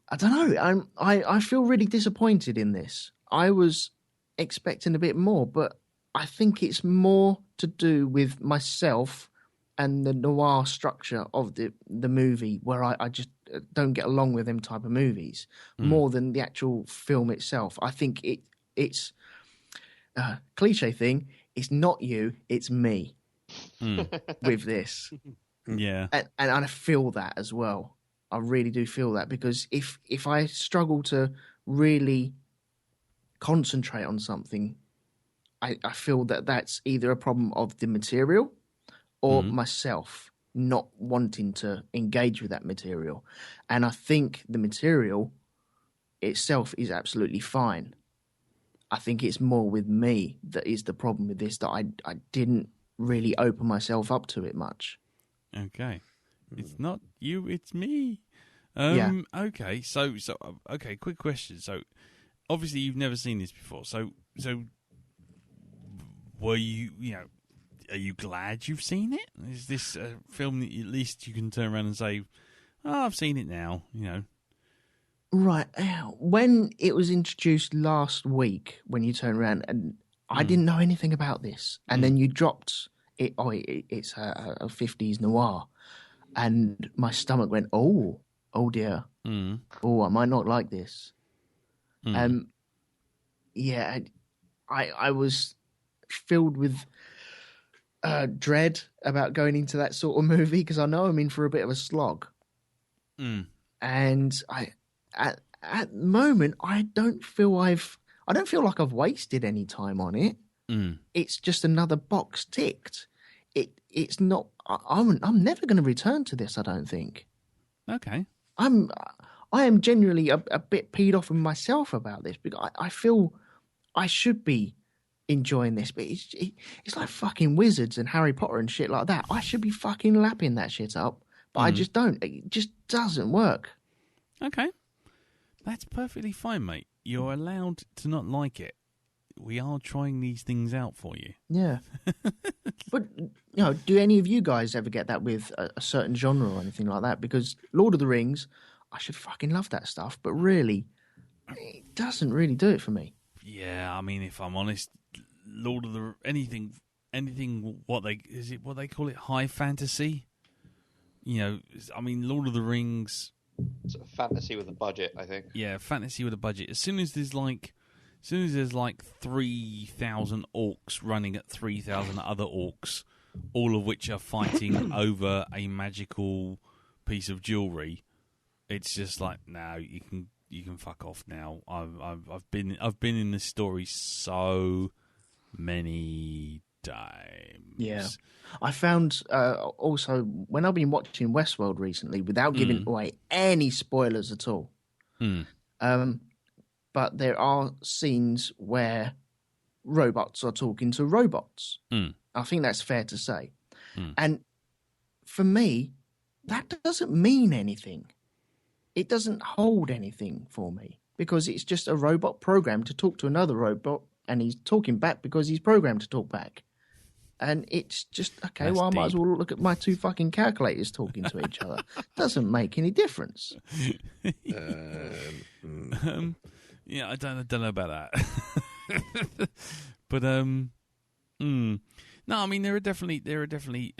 Speaker 4: I don't know. I feel really disappointed in this. I was expecting a bit more, but I think it's more to do with myself and the noir structure of the movie, where I just don't get along with them type of movies, more than the actual film itself. I think it's a cliche thing. It's not you, it's me with this.
Speaker 1: Yeah.
Speaker 4: And I feel that as well. I really do feel that, because if I struggle to really concentrate on something, I feel that that's either a problem of the material or myself. not wanting to engage with that material. And I think the material itself is absolutely fine. I think it's more with me that is the problem with this, that I didn't really open myself up to it much.
Speaker 1: Okay. It's not you, it's me.
Speaker 4: Yeah.
Speaker 1: Okay, so okay, quick question. So obviously you've never seen this before. So were you are you glad you've seen it? Is this a film that at least you can turn around and say, "Oh, I've seen it now,"
Speaker 4: Right. When it was introduced last week, when you turned around, and I didn't know anything about this, and then you dropped it, it's a 50s noir, and my stomach went, oh dear. Oh, I might not like this. Yeah, I was filled with dread about going into that sort of movie, because I know I'm in for a bit of a slog. And at the moment, I don't feel like I've wasted any time on it. It's just another box ticked. It's not. I'm never going to return to this, I don't think.
Speaker 1: Okay.
Speaker 4: I am genuinely a bit peed off with myself about this, because I feel I should be enjoying this, but it's like fucking wizards and Harry Potter and shit like that. I should be fucking lapping that shit up, but I just don't. It just doesn't work.
Speaker 1: Okay. That's perfectly fine, mate. You're allowed to not like it. We are trying these things out for you.
Speaker 4: Yeah. But, do any of you guys ever get that with a certain genre or anything like that? Because Lord of the Rings, I should fucking love that stuff, but really, it doesn't really do it for me.
Speaker 1: Yeah, I mean, if I'm honest, Lord of the anything what they call it, high fantasy? I mean, Lord of the Rings,
Speaker 5: It's a fantasy with a budget, I think.
Speaker 1: yeah, fantasy with a budget. As soon as there's like 3,000 orcs running at 3,000 other orcs, all of which are fighting over a magical piece of jewelry, it's just like, no, you can fuck off now. I've been in this story so many times.
Speaker 4: Yeah. I found also, when I've been watching Westworld recently, without giving away any spoilers at all, but there are scenes where robots are talking to robots. I think that's fair to say. And for me, that doesn't mean anything. It doesn't hold anything for me, because it's just a robot programmed to talk to another robot, and he's talking back because he's programmed to talk back. And it's just, okay,
Speaker 1: That's
Speaker 4: well, I might as
Speaker 1: deep.
Speaker 4: well look at my two fucking calculators talking to each other. Doesn't make any difference.
Speaker 1: Yeah, I don't know about that. But no, I mean, there are definitely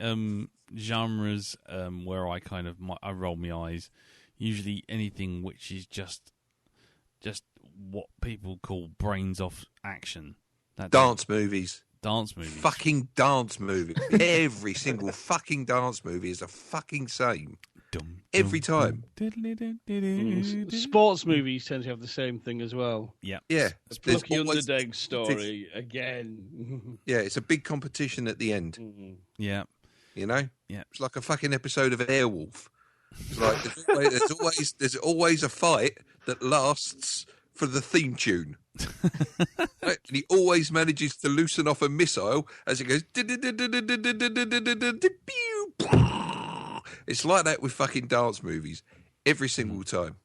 Speaker 1: genres where I kind of I roll my eyes. Usually anything which is just what people call brains off action.
Speaker 2: Dance movies.
Speaker 1: Dance movies.
Speaker 2: Fucking dance movie. Every single fucking dance movie is the fucking same. Every time.
Speaker 3: Sports movies tend to have the same thing as well.
Speaker 1: Yeah.
Speaker 2: Yeah.
Speaker 3: The
Speaker 2: There's
Speaker 3: plucky
Speaker 2: always-
Speaker 3: underdog story again.
Speaker 2: Yeah, it's a big competition at the end.
Speaker 1: Yeah.
Speaker 2: You know?
Speaker 1: Yeah.
Speaker 2: It's like a fucking episode of Airwolf. It's like there's always a fight that lasts for the theme tune. Right? And he always manages to loosen off a missile as it goes. It's like that with fucking dance movies every single time.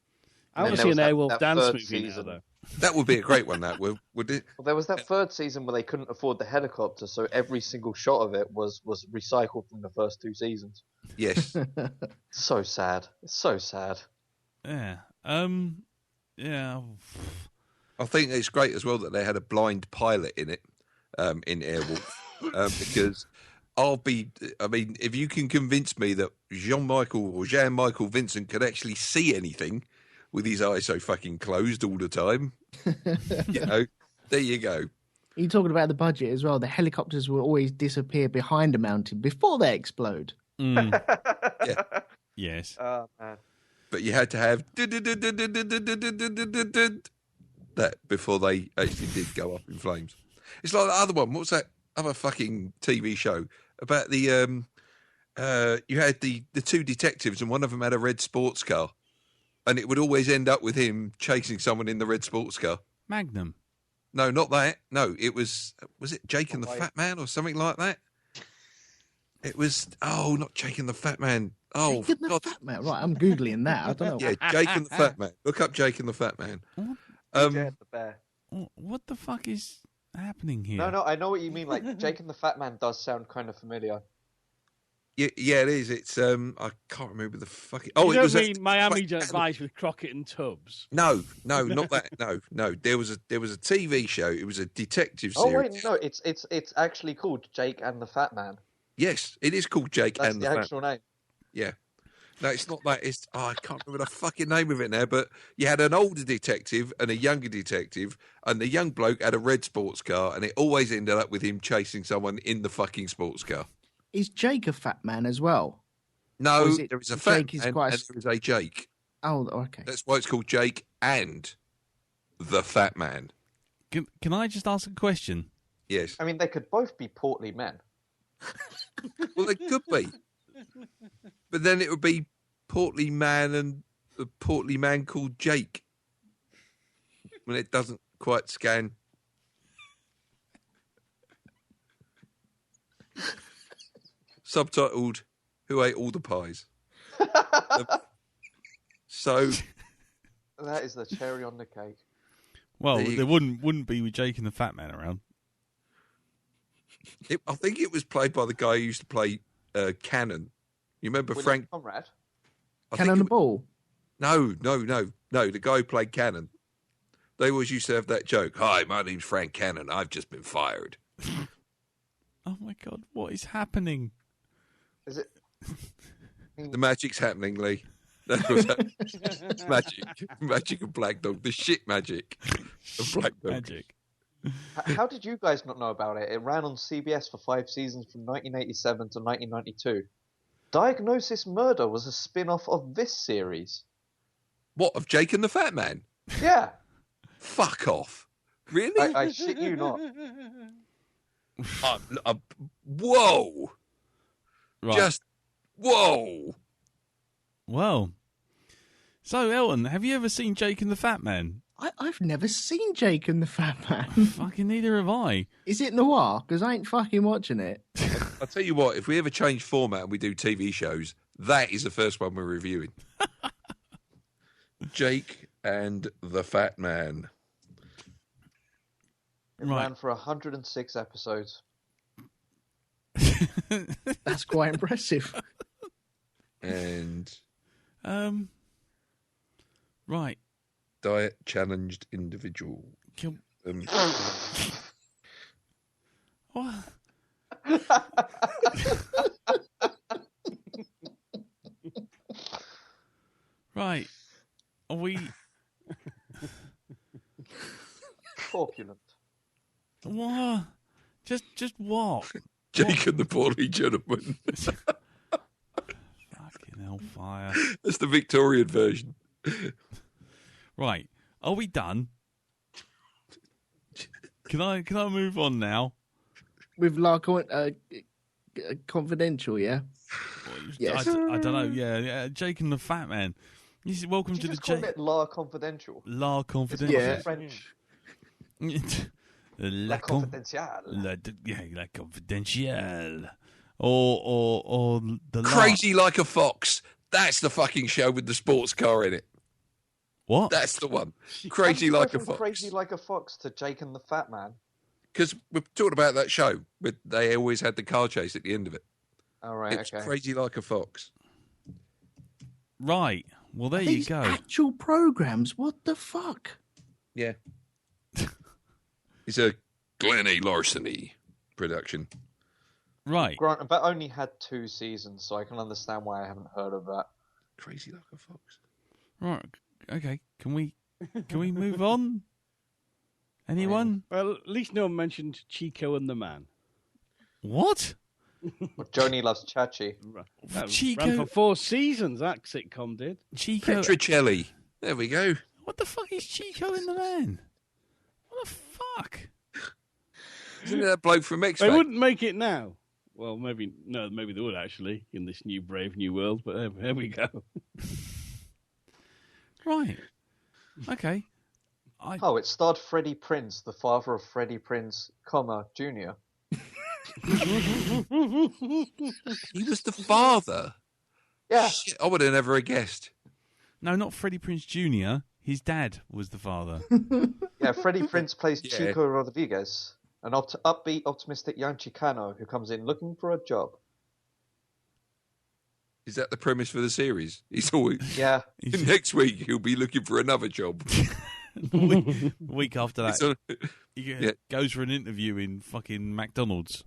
Speaker 3: I want to
Speaker 5: And
Speaker 3: see an
Speaker 5: there was
Speaker 3: Airwolf
Speaker 5: that
Speaker 3: dance
Speaker 5: third
Speaker 3: movie now,
Speaker 5: season.
Speaker 3: though.
Speaker 2: That would be a great one. That would it?
Speaker 5: Well, there was that third season where they couldn't afford the helicopter, so every single shot of it was recycled from the first two seasons.
Speaker 2: Yes.
Speaker 5: So sad. It's so sad.
Speaker 1: Yeah. Yeah.
Speaker 2: I think it's great as well that they had a blind pilot in it, in Airwolf, because if you can convince me that Jean-Michael Vincent could actually see anything with his eyes so fucking closed all the time, there you go.
Speaker 4: You're talking about the budget as well. The helicopters will always disappear behind a mountain before they explode.
Speaker 2: Yeah.
Speaker 1: Yes.
Speaker 5: Oh, man.
Speaker 2: But you had to have that before they actually did go up in flames. It's like the other one. What's that other fucking TV show about the you had the two detectives, and one of them had a red sports car, and it would always end up with him chasing someone in the red sports car.
Speaker 1: Magnum.
Speaker 2: No, not that. No, it was it Jake and the Fat Man or something like that? It was, not Jake and the Fat Man. Oh,
Speaker 4: Jake and the Fat Man. Right, I'm Googling that. I don't know.
Speaker 2: Yeah, Jake and the Fat Man. Look up Jake and the Fat Man.
Speaker 5: The bear.
Speaker 1: What the fuck is happening here?
Speaker 5: No, I know what you mean. Like, Jake and the Fat Man does sound kind of familiar.
Speaker 2: Yeah, it is. It's I can't remember the fucking.
Speaker 3: You
Speaker 2: it
Speaker 3: don't
Speaker 2: was
Speaker 3: mean Miami Vice with Crockett and Tubbs?
Speaker 2: No, not that. No. There was a TV show. It was a detective series.
Speaker 5: Oh wait, no, it's actually called Jake and the Fat Man.
Speaker 2: Yes, it is called Jake
Speaker 5: That's
Speaker 2: and
Speaker 5: the
Speaker 2: the
Speaker 5: actual name.
Speaker 2: Yeah. No, it's not that. It's I can't remember the fucking name of it now. But you had an older detective and a younger detective, and the young bloke had a red sports car, and it always ended up with him chasing someone in the fucking sports car.
Speaker 4: Is Jake a fat man as well?
Speaker 2: No,
Speaker 4: Or is it
Speaker 2: there is a
Speaker 4: Jake
Speaker 2: fat
Speaker 4: is
Speaker 2: man
Speaker 4: quite
Speaker 2: and there is a Jake.
Speaker 4: Oh, okay.
Speaker 2: That's why it's called Jake and the Fat Man.
Speaker 1: Can I just ask a question?
Speaker 2: Yes.
Speaker 5: I mean, they could both be portly men.
Speaker 2: Well, they could be. But then it would be portly man and a portly man called Jake. When it doesn't quite scan. Subtitled, Who Ate All the Pies? So...
Speaker 5: That is the cherry on the cake.
Speaker 1: Well, there wouldn't be with Jake and the Fat Man around.
Speaker 2: I think it was played by the guy who used to play Cannon. You remember
Speaker 5: William
Speaker 2: Frank?
Speaker 5: Conrad?
Speaker 4: Cannon the Ball?
Speaker 2: No. The guy who played Cannon. They always used to have that joke. Hi, my name's Frank Cannon. I've just been fired.
Speaker 1: Oh my God, what is happening?
Speaker 5: Is it?
Speaker 2: The magic's happening, Lee. That was magic of Blackdog. The shit magic of Blackdog.
Speaker 1: Magic.
Speaker 5: How did you guys not know about it? It ran on CBS for 5 seasons from 1987 to 1992. Diagnosis Murder was a spin-off of this series.
Speaker 2: What, of Jake and the Fat Man?
Speaker 5: Yeah.
Speaker 2: Fuck off. Really?
Speaker 5: I shit you not.
Speaker 2: Whoa.
Speaker 1: Right.
Speaker 2: Just, whoa.
Speaker 1: Well, so Elton, have you ever seen Jake and the Fat Man?
Speaker 4: I've never seen Jake and the Fat Man.
Speaker 1: Fucking neither have I.
Speaker 4: Is it noir? Because I ain't fucking watching it.
Speaker 2: I'll tell you what, if we ever change format and we do TV shows, that is the first one we're reviewing. Jake and the Fat Man.
Speaker 5: It ran for 106 episodes.
Speaker 4: That's quite impressive.
Speaker 2: And
Speaker 1: right.
Speaker 2: Diet challenged individual.
Speaker 1: What? Right. Are we
Speaker 5: Corpulent.
Speaker 1: what? Just what?
Speaker 2: Jake and the Poorly Gentleman.
Speaker 1: Fucking hellfire.
Speaker 2: That's the Victorian version.
Speaker 1: Right. Are we done? Can I move on now?
Speaker 4: With Confidential, yeah? Yes.
Speaker 1: I don't know. Yeah, Jake and the Fat Man. You see, welcome to the
Speaker 5: call
Speaker 1: Jake.
Speaker 5: it La Confidential.
Speaker 1: La Confidential.
Speaker 4: Yeah.
Speaker 5: French.
Speaker 1: La
Speaker 5: Confidential.
Speaker 1: La Confidential. Or the
Speaker 2: Crazy Like a Fox. That's the fucking show with the sports car in it.
Speaker 1: What?
Speaker 2: That's the one. Crazy Like a
Speaker 5: From
Speaker 2: Fox.
Speaker 5: Crazy Like a Fox to Jake and the Fat Man.
Speaker 2: Because we're talking about that show, but they always had the car chase at the end of it.
Speaker 5: All right,
Speaker 2: It's
Speaker 5: okay.
Speaker 2: Crazy Like a Fox.
Speaker 1: Right. Well, there you
Speaker 4: These
Speaker 1: go.
Speaker 4: actual programs, what the fuck?
Speaker 2: Yeah. It's a Glenn A. Larceny production.
Speaker 1: Right.
Speaker 5: Grant, but only had 2 seasons, so I can understand why I haven't heard of that.
Speaker 2: Crazy Like a Fox.
Speaker 1: Right. Okay. Can we move on? Anyone?
Speaker 3: Well, at least no one mentioned Chico and the Man.
Speaker 1: What?
Speaker 5: Well, Joni Loves Chachi.
Speaker 3: That
Speaker 1: Chico-
Speaker 3: ran for 4 seasons, that sitcom did.
Speaker 1: Chico.
Speaker 2: Petricelli. There we go.
Speaker 1: What the fuck is Chico in the Man? What the fuck?
Speaker 2: Isn't it that bloke from X
Speaker 3: They
Speaker 2: Factor?
Speaker 3: wouldn't make it now. Well, maybe they would actually in this new brave new world. But here we go.
Speaker 1: Right. Okay.
Speaker 5: Oh, it starred Freddie Prinze, the father of Freddie Prinze, Jr.
Speaker 2: He was the father?
Speaker 5: Yeah.
Speaker 2: Shit, I would have never guessed.
Speaker 1: No, not Freddie Prinze Jr. His dad was the father.
Speaker 5: Yeah, Freddie Prinze plays
Speaker 2: Yeah.
Speaker 5: Chico Rodriguez, an upbeat, optimistic young Chicano who comes in looking for a job.
Speaker 2: Is that the premise for the series? He's always
Speaker 5: Yeah.
Speaker 2: next week he'll be looking for another job.
Speaker 1: Week after that, he goes for an interview in fucking McDonald's.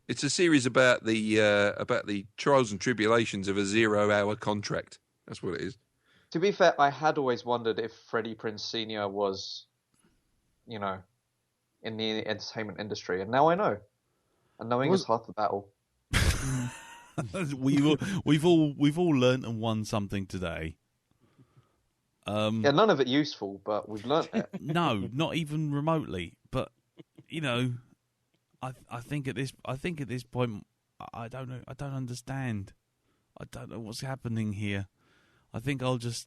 Speaker 2: It's a series about the trials and tribulations of a 0-hour contract. That's what it is.
Speaker 5: To be fair, I had always wondered if Freddie Prinze Sr. was, in the entertainment industry, and now I know. And knowing is half the battle.
Speaker 1: We've all learnt and won something today.
Speaker 5: Yeah, none of it useful, but we've learnt it.
Speaker 1: No, not even remotely. But I think at this point, I don't know. I don't understand. I don't know what's happening here. I think I'll just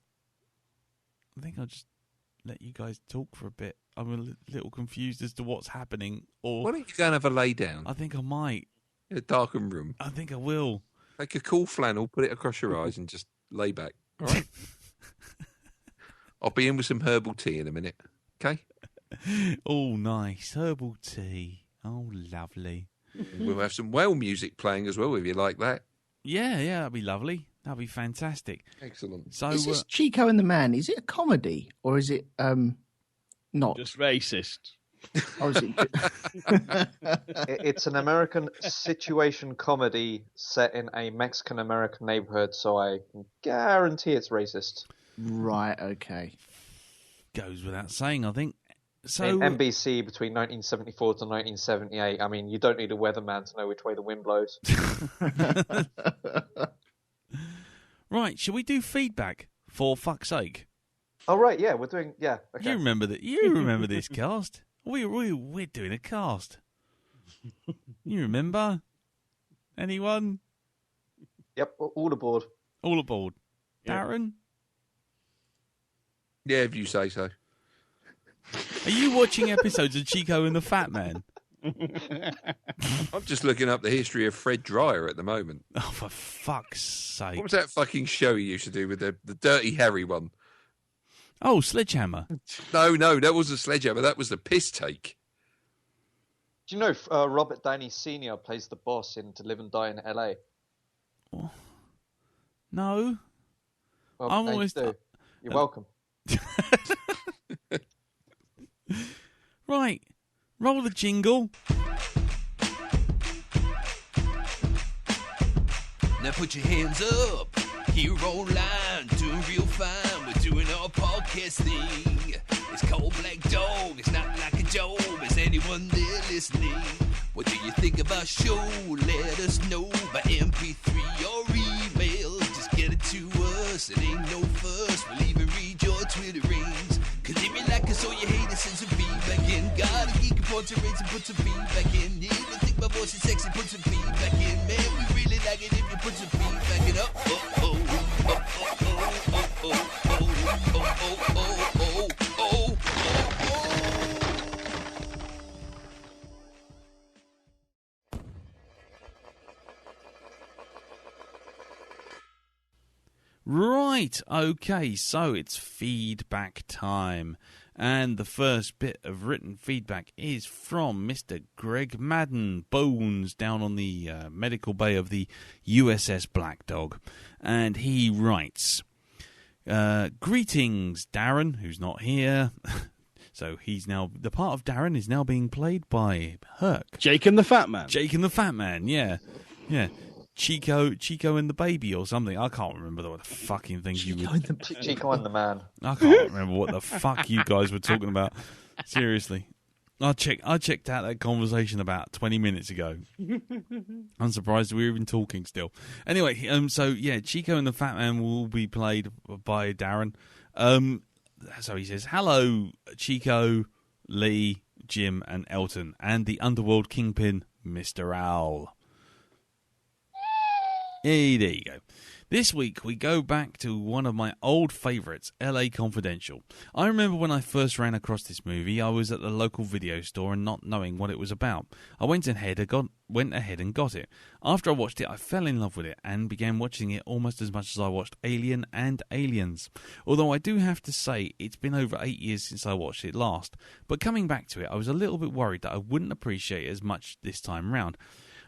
Speaker 1: let you guys talk for a bit. I'm a little confused as to what's happening. Or
Speaker 2: Why don't you go and have a lay down
Speaker 1: I think I might.
Speaker 2: in a darkened room?
Speaker 1: I think I will.
Speaker 2: Take a cool flannel, put it across your eyes, and just lay back. All right. I'll be in with some herbal tea in a minute. Okay.
Speaker 1: Oh, nice herbal tea. Oh, lovely.
Speaker 2: We'll have some whale music playing as well, if you like that.
Speaker 1: Yeah, that'd be lovely. That'd be fantastic.
Speaker 2: Excellent.
Speaker 1: So,
Speaker 4: Is this Chico and the Man? Is it a comedy or is it not?
Speaker 3: Just racist.
Speaker 4: Or is it...
Speaker 5: It's an American situation comedy set in a Mexican-American neighborhood, so I can guarantee it's racist.
Speaker 4: Right, okay.
Speaker 1: goes without saying, I think. So
Speaker 5: In NBC between 1974 to 1978, I mean, you don't need a weatherman to know which way the wind blows.
Speaker 1: Right, shall we do feedback, for fuck's sake?
Speaker 5: Oh, right, yeah, we're doing, yeah. Okay.
Speaker 1: You remember this cast? We're doing a cast. You remember? Anyone?
Speaker 5: Yep, all aboard.
Speaker 1: All aboard. Darren?
Speaker 2: Yeah, if you say so.
Speaker 1: Are you watching episodes of Chico and the Fat Man?
Speaker 2: I'm just looking up the history of Fred Dryer at the moment.
Speaker 1: Oh, for fuck's sake.
Speaker 2: What was that fucking show he used to do with the Dirty Harry one?
Speaker 1: Oh, Sledgehammer.
Speaker 2: No, that wasn't Sledgehammer. That was the Piss Take.
Speaker 5: Do you know Robert Downey Sr. plays the boss in To Live and Die in L.A.?
Speaker 1: Oh. No.
Speaker 5: Well,
Speaker 1: I'm
Speaker 5: now you
Speaker 1: always...
Speaker 5: do. You're welcome.
Speaker 1: Right. Roll the jingle.
Speaker 6: Now put your hands up. Here online, doing real fine. We're doing our podcast thing. It's called Blackdog. It's not like a job. Is anyone there listening? What do you think of our show? Let us know by MP3 or email. Just get it to us. It ain't no fuss. We'll even read your Twitter rings. Cause if you like us or you hate us, send some feedback in. Got a geek and point to rates and put some feedback in. You even think my voice is sexy, put some feedback in. Man, we really like it if you put some feedback in.
Speaker 1: Right, okay, so it's feedback time. And the first bit of written feedback is from Mr. Greg Madden, Bones, down on the medical bay of the USS Blackdog. And he writes, greetings, Darren, who's not here. So he's now, the part of Darren is now being played by Herc.
Speaker 3: Jake and the Fat Man.
Speaker 1: Jake and the Fat Man, yeah. Chico and the Baby or something. I can't remember what the fucking things you were...
Speaker 5: Chico and the Man.
Speaker 1: I can't remember what the fuck you guys were talking about. Seriously. I checked out that conversation about 20 minutes ago. I'm surprised we're even talking still. Anyway, so yeah, Chico and the Fat Man will be played by Darren. So he says, hello, Chico, Lee, Jim, and Elton, and the underworld kingpin, Mr. Owl. Hey, there you go. This week, we go back to one of my old favourites, LA Confidential. I remember when I first ran across this movie, I was at the local video store and not knowing what it was about. I went ahead and got it. After I watched it, I fell in love with it and began watching it almost as much as I watched Alien and Aliens. Although I do have to say, it's been over 8 years since I watched it last. But coming back to it, I was a little bit worried that I wouldn't appreciate it as much this time round.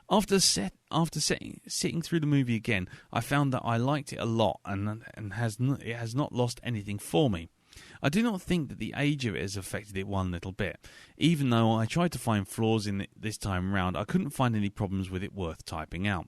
Speaker 1: After sitting through the movie again, I found that I liked it a lot and it has not lost anything for me. I do not think that the age of it has affected it one little bit. Even though I tried to find flaws in it this time round, I couldn't find any problems with it worth typing out.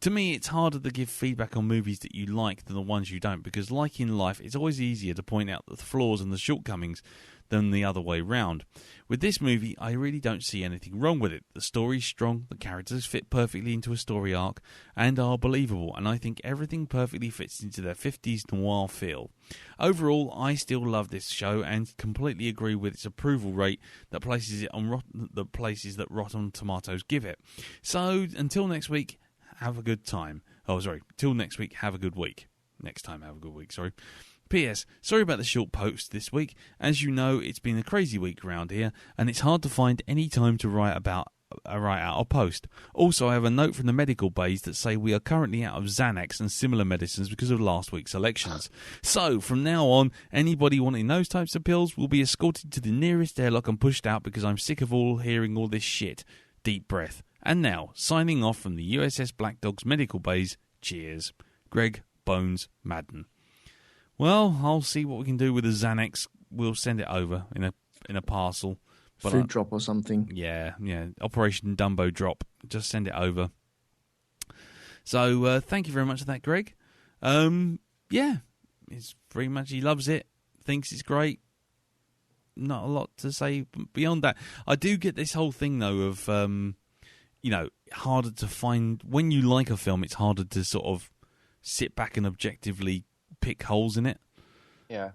Speaker 1: To me, it's harder to give feedback on movies that you like than the ones you don't, because like in life, it's always easier to point out the flaws and the shortcomings than the other way round. With this movie, I really don't see anything wrong with it. The story's strong, the characters fit perfectly into a story arc, and are believable, and I think everything perfectly fits into their 50s noir feel. Overall, I still love this show, and completely agree with its approval rate that places it on the places that Rotten Tomatoes give it. So, until next week, have a good time. Till next week, have a good week. Next time, have a good week, sorry. P.S. Sorry about the short post this week. As you know, it's been a crazy week around here, and it's hard to find any time to write out a post. Also, I have a note from the medical bays that say we are currently out of Xanax and similar medicines because of last week's elections. So, from now on, anybody wanting those types of pills will be escorted to the nearest airlock and pushed out because I'm sick of hearing all this shit. Deep breath. And now, signing off from the USS Blackdog's medical bays, cheers. Greg Bones Madden. Well, I'll see what we can do with the Xanax. We'll send it over in a parcel.
Speaker 4: Food drop or something.
Speaker 1: Yeah. Operation Dumbo Drop. Just send it over. So, thank you very much for that, Greg. Yeah, it's pretty much, he loves it, thinks it's great. Not a lot to say beyond that. I do get this whole thing, though, of, harder to find. When you like a film, it's harder to sort of sit back and objectively pick holes in it.
Speaker 5: Yeah.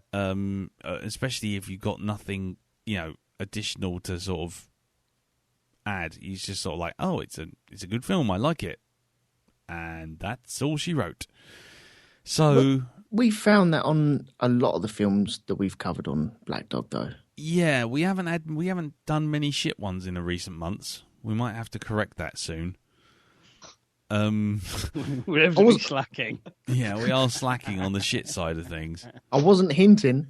Speaker 1: Especially if you've got nothing, additional to sort of add. He's just sort of like, oh, it's a good film, I like it, and that's all she wrote. So
Speaker 4: we found that on a lot of the films that we've covered on Black Dog, though. Yeah,
Speaker 1: we haven't done many shit ones in the recent months. We might have to correct that soon.
Speaker 3: We're evidently slacking.
Speaker 1: Yeah, we are slacking on the shit side of things.
Speaker 4: I wasn't hinting.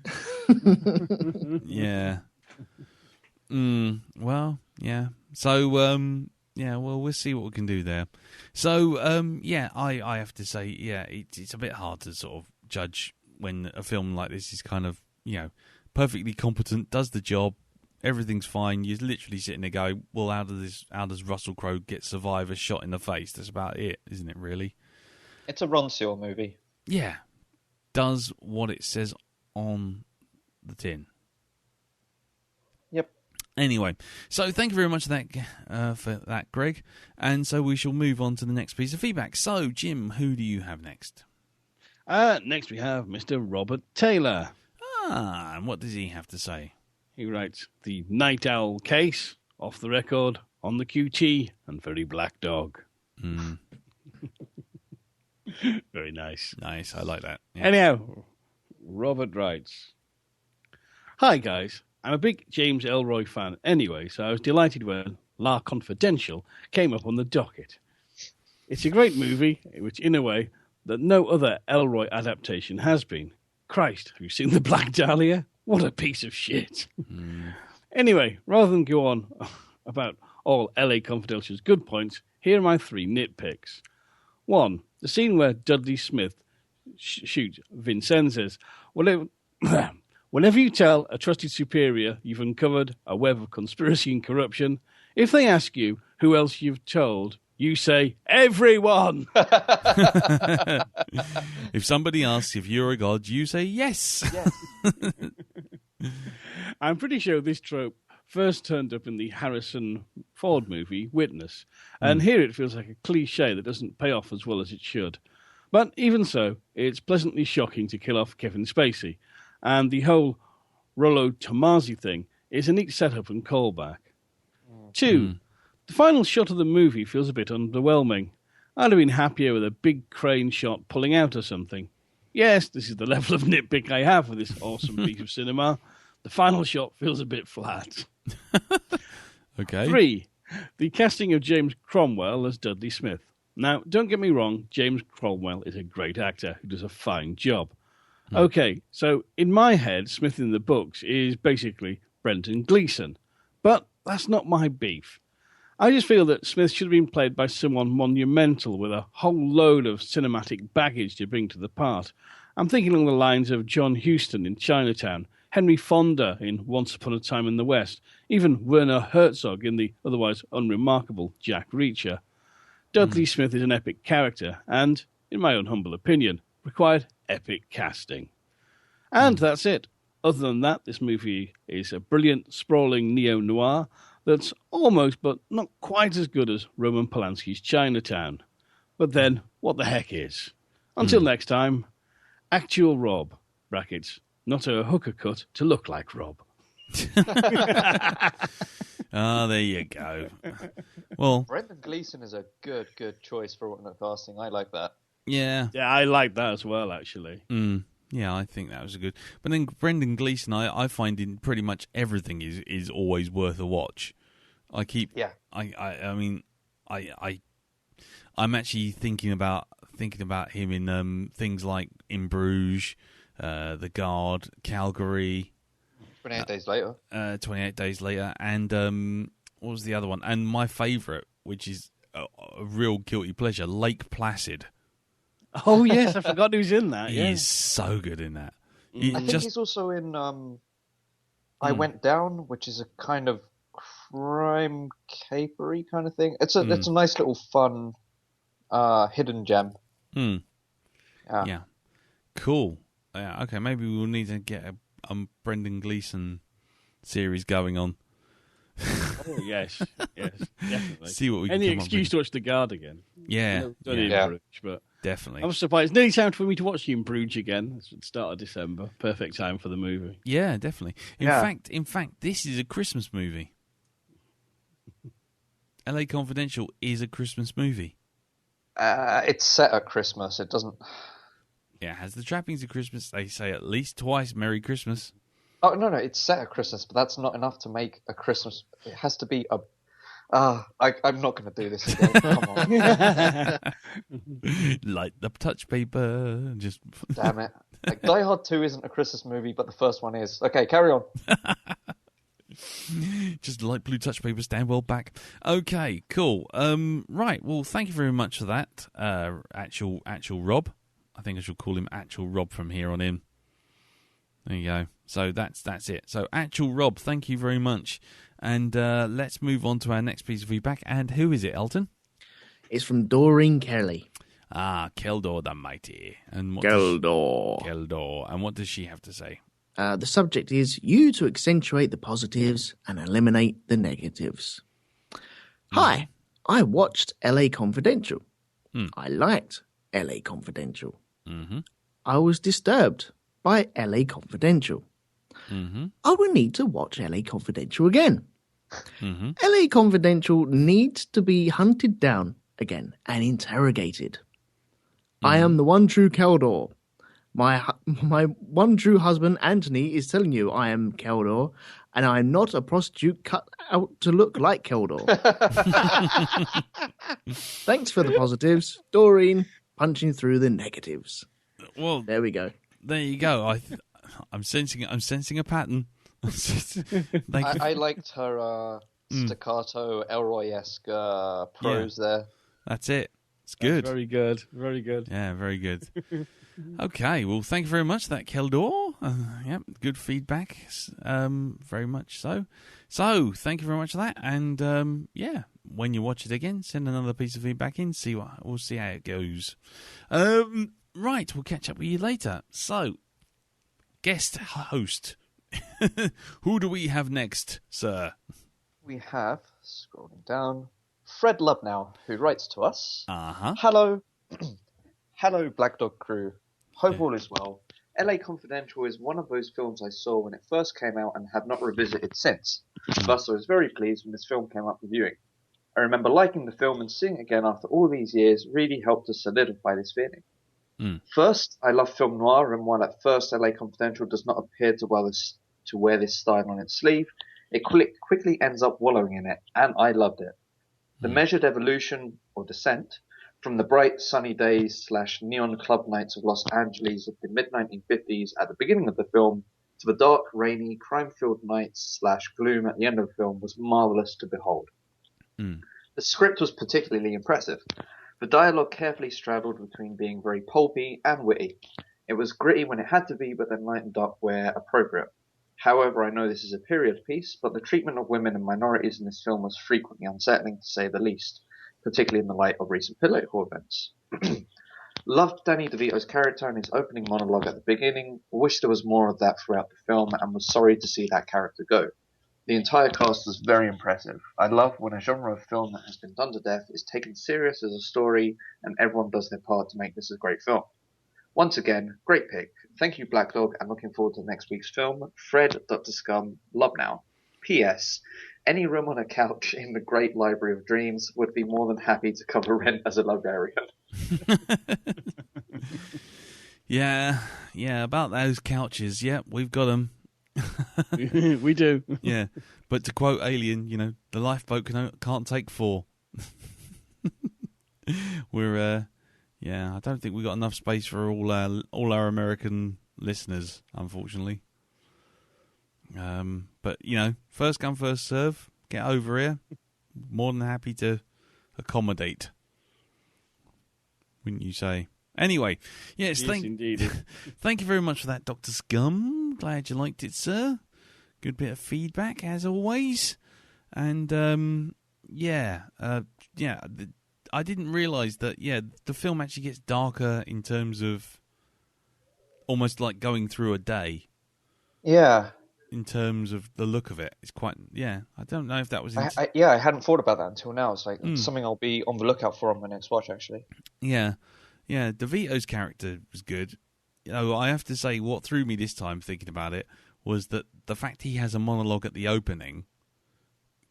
Speaker 1: Yeah. Well, yeah. So, we'll see what we can do there. So, I have to say, it's a bit hard to sort of judge when a film like this is kind of, perfectly competent, does the job, everything's fine. You're literally sitting there going, well, how does Russell Crowe survive a shot in the face? That's about it, isn't it, really?
Speaker 5: It's a Ron Seal movie.
Speaker 1: Yeah. Does what it says on the tin.
Speaker 5: Yep.
Speaker 1: Anyway, so thank you very much for that, Greg. And so we shall move on to the next piece of feedback. So, Jim, who do you have next?
Speaker 3: Next we have Mr. Robert Taylor.
Speaker 1: And what does he have to say?
Speaker 3: He writes, the Night Owl case, off the record, on the QT, and very Black Dog. Very nice.
Speaker 1: Nice, I like that. Yeah.
Speaker 3: Anyhow, Robert writes, hi guys, I'm a big James Ellroy fan anyway, so I was delighted when La Confidential came up on the docket. It's a great movie, which in a way that no other Ellroy adaptation has been. Christ, have you seen The Black Dahlia? What a piece of shit. Anyway, rather than go on about all LA Confidential's good points, here are my 3 nitpicks. 1. The scene where Dudley Smith shoots Vincennes. Whenever you tell a trusted superior you've uncovered a web of conspiracy and corruption, if they ask you who else you've told, you say, everyone!
Speaker 1: If somebody asks if you're a god, you say yes.
Speaker 3: I'm pretty sure this trope first turned up in the Harrison Ford movie, Witness, and here it feels like a cliche that doesn't pay off as well as it should. But even so, it's pleasantly shocking to kill off Kevin Spacey, and the whole Rollo Tomasi thing is a neat setup and callback. 2. The final shot of the movie feels a bit underwhelming. I'd have been happier with a big crane shot pulling out or something. Yes, this is the level of nitpick I have with this awesome piece of cinema. The final shot feels a bit flat.
Speaker 1: Okay.
Speaker 3: 3. The casting of James Cromwell as Dudley Smith. Now, don't get me wrong, James Cromwell is a great actor who does a fine job. Okay, so in my head, Smith in the books is basically Brendan Gleeson. But that's not my beef. I just feel that Smith should have been played by someone monumental with a whole load of cinematic baggage to bring to the part. I'm thinking along the lines of John Huston in Chinatown, Henry Fonda in Once Upon a Time in the West, even Werner Herzog in the otherwise unremarkable Jack Reacher. Dudley Smith is an epic character and, in my own humble opinion, required epic casting. And that's it. Other than that, this movie is a brilliant, sprawling neo-noir that's almost but not quite as good as Roman Polanski's Chinatown. But then, what the heck is? Until next time, Actual Rob, brackets, not a hooker cut to look like Rob.
Speaker 1: Oh, there you go. Well,
Speaker 5: Brendan Gleeson is a good choice for alternate casting. I like that.
Speaker 1: yeah.
Speaker 3: Yeah, I like that as well, actually.
Speaker 1: Yeah, I think that was a good. But then Brendan Gleeson, I find in pretty much everything is always worth a watch. I keep.
Speaker 5: Yeah.
Speaker 1: I mean, I'm actually thinking about him in things like In Bruges, The Guard, Calgary.
Speaker 5: 28 Days Later.
Speaker 1: 28 Days Later, and what was the other one? And my favourite, which is a real guilty pleasure, Lake Placid.
Speaker 3: Oh, yes, I forgot he was in that.
Speaker 1: He is so good in that.
Speaker 5: I think he's also in I Went Down, which is a kind of crime capery kind of thing. It's a nice little fun hidden gem.
Speaker 1: Yeah. Cool. Yeah, okay, maybe we'll need to get a Brendan Gleeson series going on.
Speaker 3: Oh, yes, definitely.
Speaker 1: See what we
Speaker 3: Any
Speaker 1: can come
Speaker 3: excuse
Speaker 1: up
Speaker 3: to watch The Guard again.
Speaker 1: Yeah,
Speaker 3: Bruges, but
Speaker 1: definitely.
Speaker 3: I was surprised. Nearly time for me to watch In Bruges again. It's the start of December. Perfect time for the movie.
Speaker 1: Yeah, definitely. In fact, this is a Christmas movie. LA Confidential is a Christmas movie.
Speaker 5: It's set at Christmas. It doesn't.
Speaker 1: Yeah, it has the trappings of Christmas. They say at least twice Merry Christmas.
Speaker 5: Oh, no, it's set at Christmas, but that's not enough to make a Christmas. It has to be a... I'm not going to do this again. Come on.
Speaker 1: Light the touch paper. Just
Speaker 5: Damn it. Like, Die Hard 2 isn't a Christmas movie, but the first one is. Okay, carry on.
Speaker 1: Just light blue touch paper, stand well back. Okay, cool. Right, well, thank you very much for that, actual Rob. I think I should call him Actual Rob from here on in. There you go. So that's it. So Actual Rob, thank you very much. And let's move on to our next piece of feedback. And who is it, Elton?
Speaker 4: It's from Doreen Kelly.
Speaker 1: Ah, Keldor the Mighty. And
Speaker 4: Keldor.
Speaker 1: And what does she have to say?
Speaker 4: The subject is you to accentuate the positives and eliminate the negatives. Hi, I watched LA Confidential. I liked LA Confidential. I was disturbed by LA Confidential. I will need to watch LA Confidential again. LA Confidential needs to be hunted down again and interrogated. I am the one true Keldor. My one true husband, Anthony, is telling you I am Keldor, and I am not a prostitute cut out to look like Keldor. Thanks for the positives, Doreen. Punching through the negatives.
Speaker 1: Well,
Speaker 4: there we go.
Speaker 1: There you go. I'm sensing a pattern.
Speaker 5: I liked her staccato Elroy-esque prose there.
Speaker 1: That's it. It's good.
Speaker 3: That's very good. Very good.
Speaker 1: Yeah, very good. Okay, well, thank you very much for that, Keldor. Yep, good feedback. Very much so. So, thank you very much for that. And, yeah, when you watch it again, send another piece of feedback in. We'll see how it goes. Right, we'll catch up with you later. So, guest host. Who do we have next, sir?
Speaker 5: We have, scrolling down, Fred Lubnow, who writes to us.
Speaker 1: Uh-huh.
Speaker 5: Hello, Blackdog crew. Hope all is well. LA Confidential is one of those films I saw when it first came out and have not revisited since. Thus, I was very pleased when this film came up for viewing. I remember liking the film, and seeing it again after all these years really helped to solidify this feeling. First, I love film noir, and while at first LA Confidential does not appear to wear this style on its sleeve, it quickly ends up wallowing in it, and I loved it. The measured evolution, or descent, from the bright sunny days / neon club nights of Los Angeles of the mid-1950s at the beginning of the film, to the dark, rainy, crime-filled nights / gloom at the end of the film was marvelous to behold. The script was particularly impressive. The dialogue carefully straddled between being very pulpy and witty. It was gritty when it had to be, but then lightened up where appropriate. However, I know this is a period piece, but the treatment of women and minorities in this film was frequently unsettling, to say the least, particularly in the light of recent political events. Loved Danny DeVito's character and his opening monologue at the beginning. Wished there was more of that throughout the film, and was sorry to see that character go. The entire cast was very impressive. I love when a genre of film that has been done to death is taken serious as a story, and everyone does their part to make this a great film. Once again, great pick. Thank you, Blackdog, and looking forward to next week's film. Fred, Dr. Scum, love now. P.S. Any room on a couch in the great library of dreams would be more than happy to cover rent as a librarian.
Speaker 1: Yeah, about those couches. Yeah, we've got them.
Speaker 3: We do.
Speaker 1: Yeah, but to quote Alien, the lifeboat can't take 4. We're, I don't think we've got enough space for all our American listeners, unfortunately. But first come, first serve. Get over here. More than happy to accommodate. Wouldn't you say? Anyway, yes,
Speaker 3: indeed.
Speaker 1: Thank you very much for that, Dr. Scum. Glad you liked it, sir. Good bit of feedback, as always. And, I didn't realise that, the film actually gets darker in terms of almost like going through a day.
Speaker 5: Yeah.
Speaker 1: In terms of the look of it. It's quite, I don't know if that was...
Speaker 5: I hadn't thought about that until now. It's like something I'll be on the lookout for on my next watch, actually.
Speaker 1: Yeah. Yeah, DeVito's character was good. I have to say, what threw me this time, thinking about it, was that the fact he has a monologue at the opening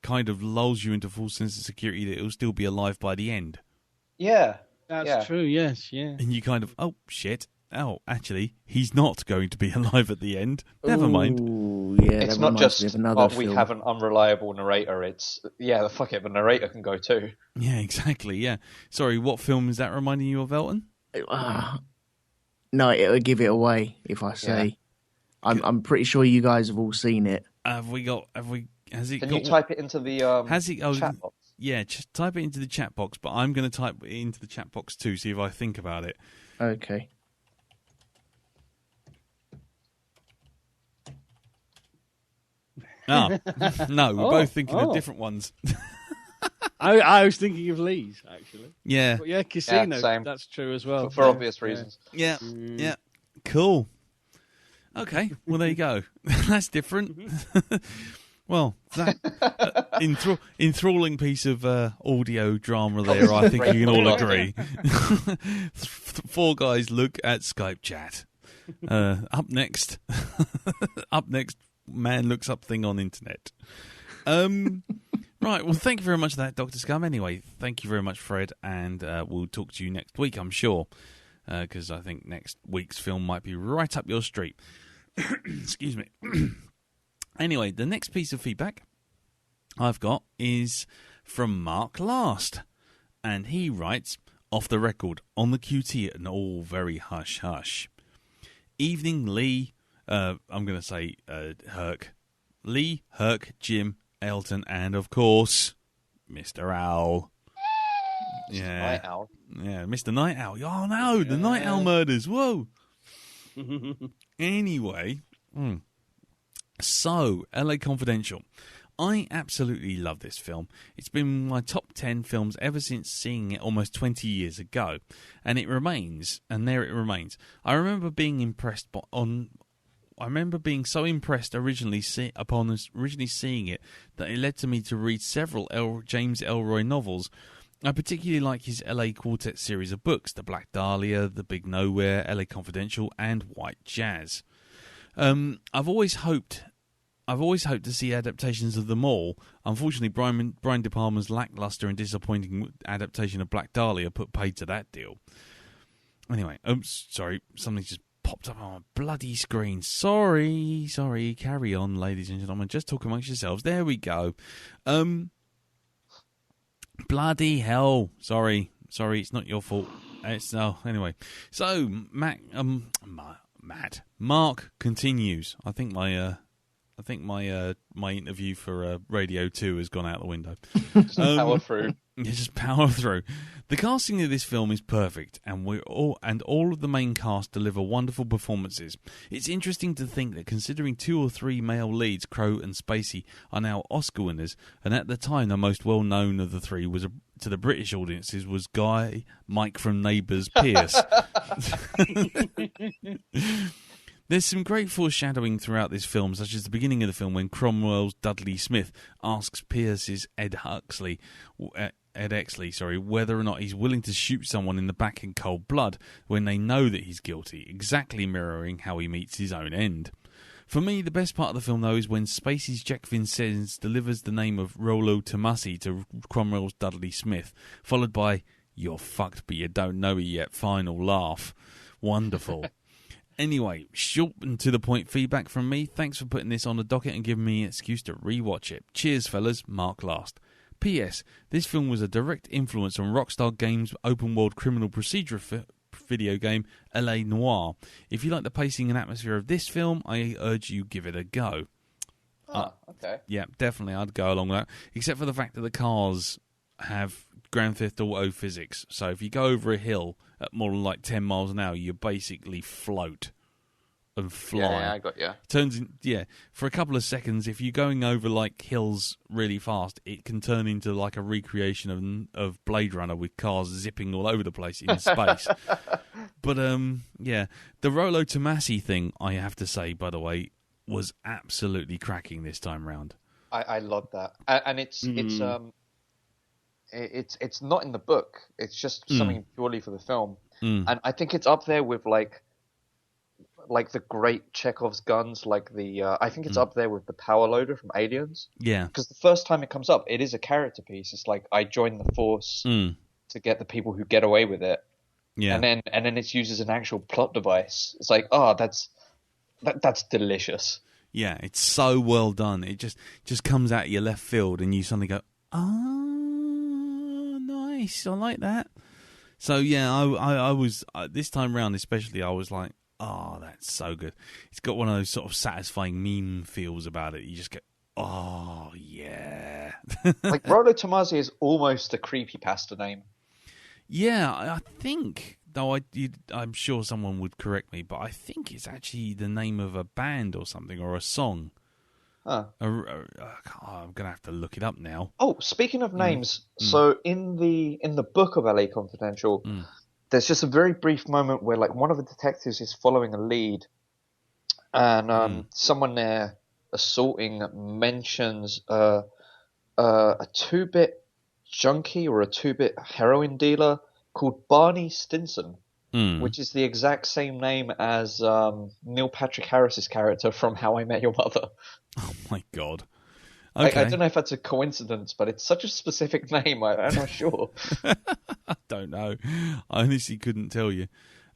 Speaker 1: kind of lulls you into full sense of security that he'll still be alive by the end.
Speaker 5: Yeah.
Speaker 3: That's true, yes, yeah.
Speaker 1: And you kind of, oh, shit. Oh, actually, he's not going to be alive at the end. Never mind.
Speaker 4: Yeah,
Speaker 5: it's not just, we have an unreliable narrator. It's, fuck it, the narrator can go too.
Speaker 1: Yeah, exactly, yeah. Sorry, what film is that reminding you of, Elton?
Speaker 4: No, it'll give it away if I say. Yeah. I'm pretty sure you guys have all seen it.
Speaker 1: Can you
Speaker 5: type it into the chat box?
Speaker 1: Yeah, just type it into the chat box, but I'm going to type it into the chat box too, see if I think about it.
Speaker 4: Okay.
Speaker 1: No, we're both thinking of different ones.
Speaker 3: I was thinking of Lee's, actually.
Speaker 1: Yeah.
Speaker 3: But yeah, Casino,
Speaker 5: same.
Speaker 3: That's true as well.
Speaker 5: For obvious reasons.
Speaker 1: Yeah, yeah. Cool. Okay, well, there you go. That's different. Well, that enthralling piece of audio drama there, I think you can all agree. 4 guys look at Skype chat. Up next, man looks up thing on internet. Right, well, thank you very much for that, Dr. Scum. Anyway, thank you very much, Fred, and we'll talk to you next week, I'm sure, because I think next week's film might be right up your street. Excuse me. Anyway, the next piece of feedback I've got is from Mark Last, and he writes, off the record, on the QT, and all very hush-hush. Evening, Lee... I'm going to say Herc. Lee, Herc, Jim, Elton, and, of course, Mr. Owl. Yeah.
Speaker 5: Night Owl.
Speaker 1: Yeah, Mr. Night Owl. Oh, no, the Night Owl murders. Whoa. Anyway, so, LA Confidential. I absolutely love this film. It's been my top 10 films ever since seeing it almost 20 years ago. And it remains, and there it remains. I remember being so impressed originally seeing it that it led to me to read several James Ellroy novels. I particularly like his LA Quartet series of books, The Black Dahlia, The Big Nowhere, LA Confidential, and White Jazz. I've always hoped I've always hoped to see adaptations of them all. Unfortunately, Brian De Palma's lackluster and disappointing adaptation of Black Dahlia put paid to that deal. Anyway, sorry, something just popped up on my bloody screen. Sorry. Carry on, ladies and gentlemen. Just talk amongst yourselves. There we go. Bloody hell. Sorry, it's not your fault. Anyway. So, Mark continues. I think my interview for Radio 2 has gone out the window.
Speaker 5: Power through.
Speaker 1: Yeah, just power through. The casting of this film is perfect, and all of the main cast deliver wonderful performances. It's interesting to think that considering 2 or 3 male leads, Crowe and Spacey, are now Oscar winners, and at the time the most well known of the 3 was to the British audiences was Mike from Neighbours Pierce. There's some great foreshadowing throughout this film, such as the beginning of the film when Cromwell's Dudley Smith asks Pierce's Ed Exley, whether or not he's willing to shoot someone in the back in cold blood when they know that he's guilty, exactly mirroring how he meets his own end. For me, the best part of the film, though, is when Spacey's Jack Vincennes delivers the name of Rollo Tomasi to Cromwell's Dudley Smith, followed by, "You're fucked, but you don't know it yet," final laugh. Wonderful. Anyway, short and to the point feedback from me. Thanks for putting this on the docket and giving me an excuse to rewatch it. Cheers, fellas. Mark last. P.S. This film was a direct influence on Rockstar Games' open-world criminal procedure video game, L.A. Noire. If you like the pacing and atmosphere of this film, I urge you give it a go.
Speaker 5: Okay.
Speaker 1: Yeah, definitely. I'd go along with that. Except for the fact that the cars have Grand Theft Auto physics. So if you go over a hill at more than like 10 miles an hour, you basically float and fly.
Speaker 5: Yeah, I got you.
Speaker 1: For a couple of seconds, if you're going over like hills really fast, it can turn into like a recreation of Blade Runner with cars zipping all over the place in space. But the Rollo Tomasi thing, I have to say, by the way, was absolutely cracking this time round.
Speaker 5: I love that, and it's not in the book. It's just something purely for the film, and I think it's up there with like the great Chekhov's guns. Like I think it's up there with the power loader from Aliens.
Speaker 1: Yeah,
Speaker 5: because the first time it comes up, it is a character piece. It's like I joined the force to get the people who get away with it. Yeah, and then it's used as an actual plot device. It's like, that's delicious.
Speaker 1: Yeah, it's so well done. It just comes out of your left field, and you suddenly go, nice, I like that. So yeah, I was this time round especially, I was like, that's so good. It's got one of those sort of satisfying meme feels about it. You just go, oh yeah.
Speaker 5: Like Rollo Tomasi is almost a creepypasta name.
Speaker 1: Yeah, I think, though I'm sure someone would correct me, but I think it's actually the name of a band or something, or a song.
Speaker 5: Huh.
Speaker 1: I'm going to have to look it up now.
Speaker 5: Oh, speaking of names, so in the book of LA Confidential, there's just a very brief moment where like one of the detectives is following a lead, and someone there assaulting mentions a 2-bit junkie or a 2-bit heroin dealer called Barney Stinson, which is the exact same name as Neil Patrick Harris's character from How I Met Your Mother.
Speaker 1: Oh my god. Okay.
Speaker 5: I don't know if that's a coincidence, but it's such a specific name, I'm not sure.
Speaker 1: I don't know. I honestly couldn't tell you.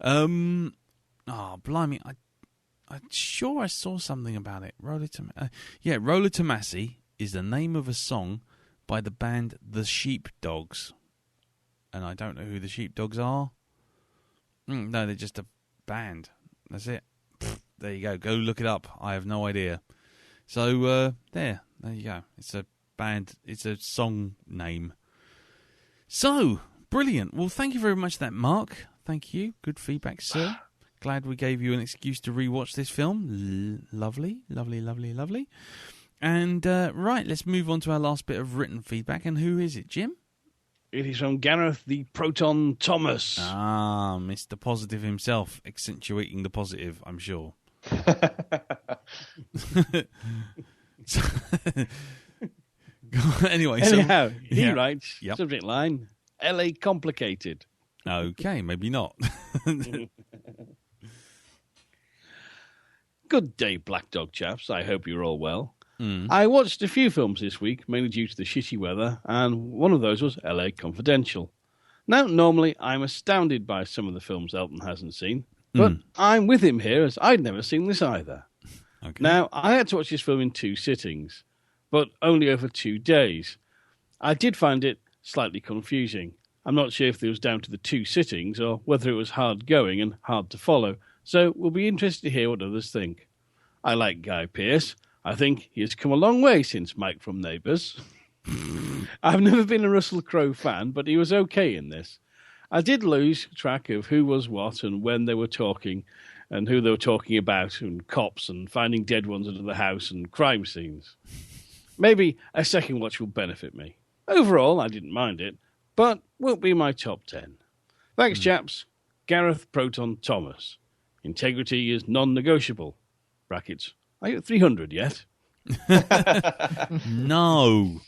Speaker 1: Blimey, I'm sure I saw something about it. Rollo Tomasi is the name of a song by the band The Sheepdogs. And I don't know who the Sheepdogs are. No, they're just a band. That's it. There you go. Go look it up. I have no idea. So, there you go. It's a band. It's a song name. So, brilliant. Well, thank you very much for that, Mark. Thank you. Good feedback, sir. Glad we gave you an excuse to rewatch this film. Lovely. And, right, let's move on to our last bit of written feedback. And who is it, Jim?
Speaker 3: It is from Gareth the Proton Thomas.
Speaker 1: Ah, Mr. Positive himself, accentuating the positive, I'm sure. Anyway,
Speaker 3: anyhow, he writes, subject line, LA complicated.
Speaker 1: Okay, maybe not.
Speaker 3: Good day, Blackdog chaps. I hope you're all well. I watched a few films this week, mainly due to the shitty weather, and one of those was LA Confidential. Now, normally I'm astounded by some of the films Elton hasn't seen, but I'm with him here as I'd never seen this either.
Speaker 1: Okay.
Speaker 3: Now, I had to watch this film in 2 sittings, but only over 2 days. I did find it slightly confusing. I'm not sure if it was down to the 2 sittings or whether it was hard going and hard to follow, so we'll be interested to hear what others think. I like Guy Pearce. I think he has come a long way since Mike from Neighbours. I've never been a Russell Crowe fan, but he was okay in this. I did lose track of who was what and when they were talking and who they were talking about, and cops and finding dead ones under the house and crime scenes. Maybe a second watch will benefit me. Overall, I didn't mind it, but won't be my top 10. Thanks, chaps. Gareth Proton Thomas. Integrity is non-negotiable. Brackets. Are you at 300 yet?
Speaker 1: No,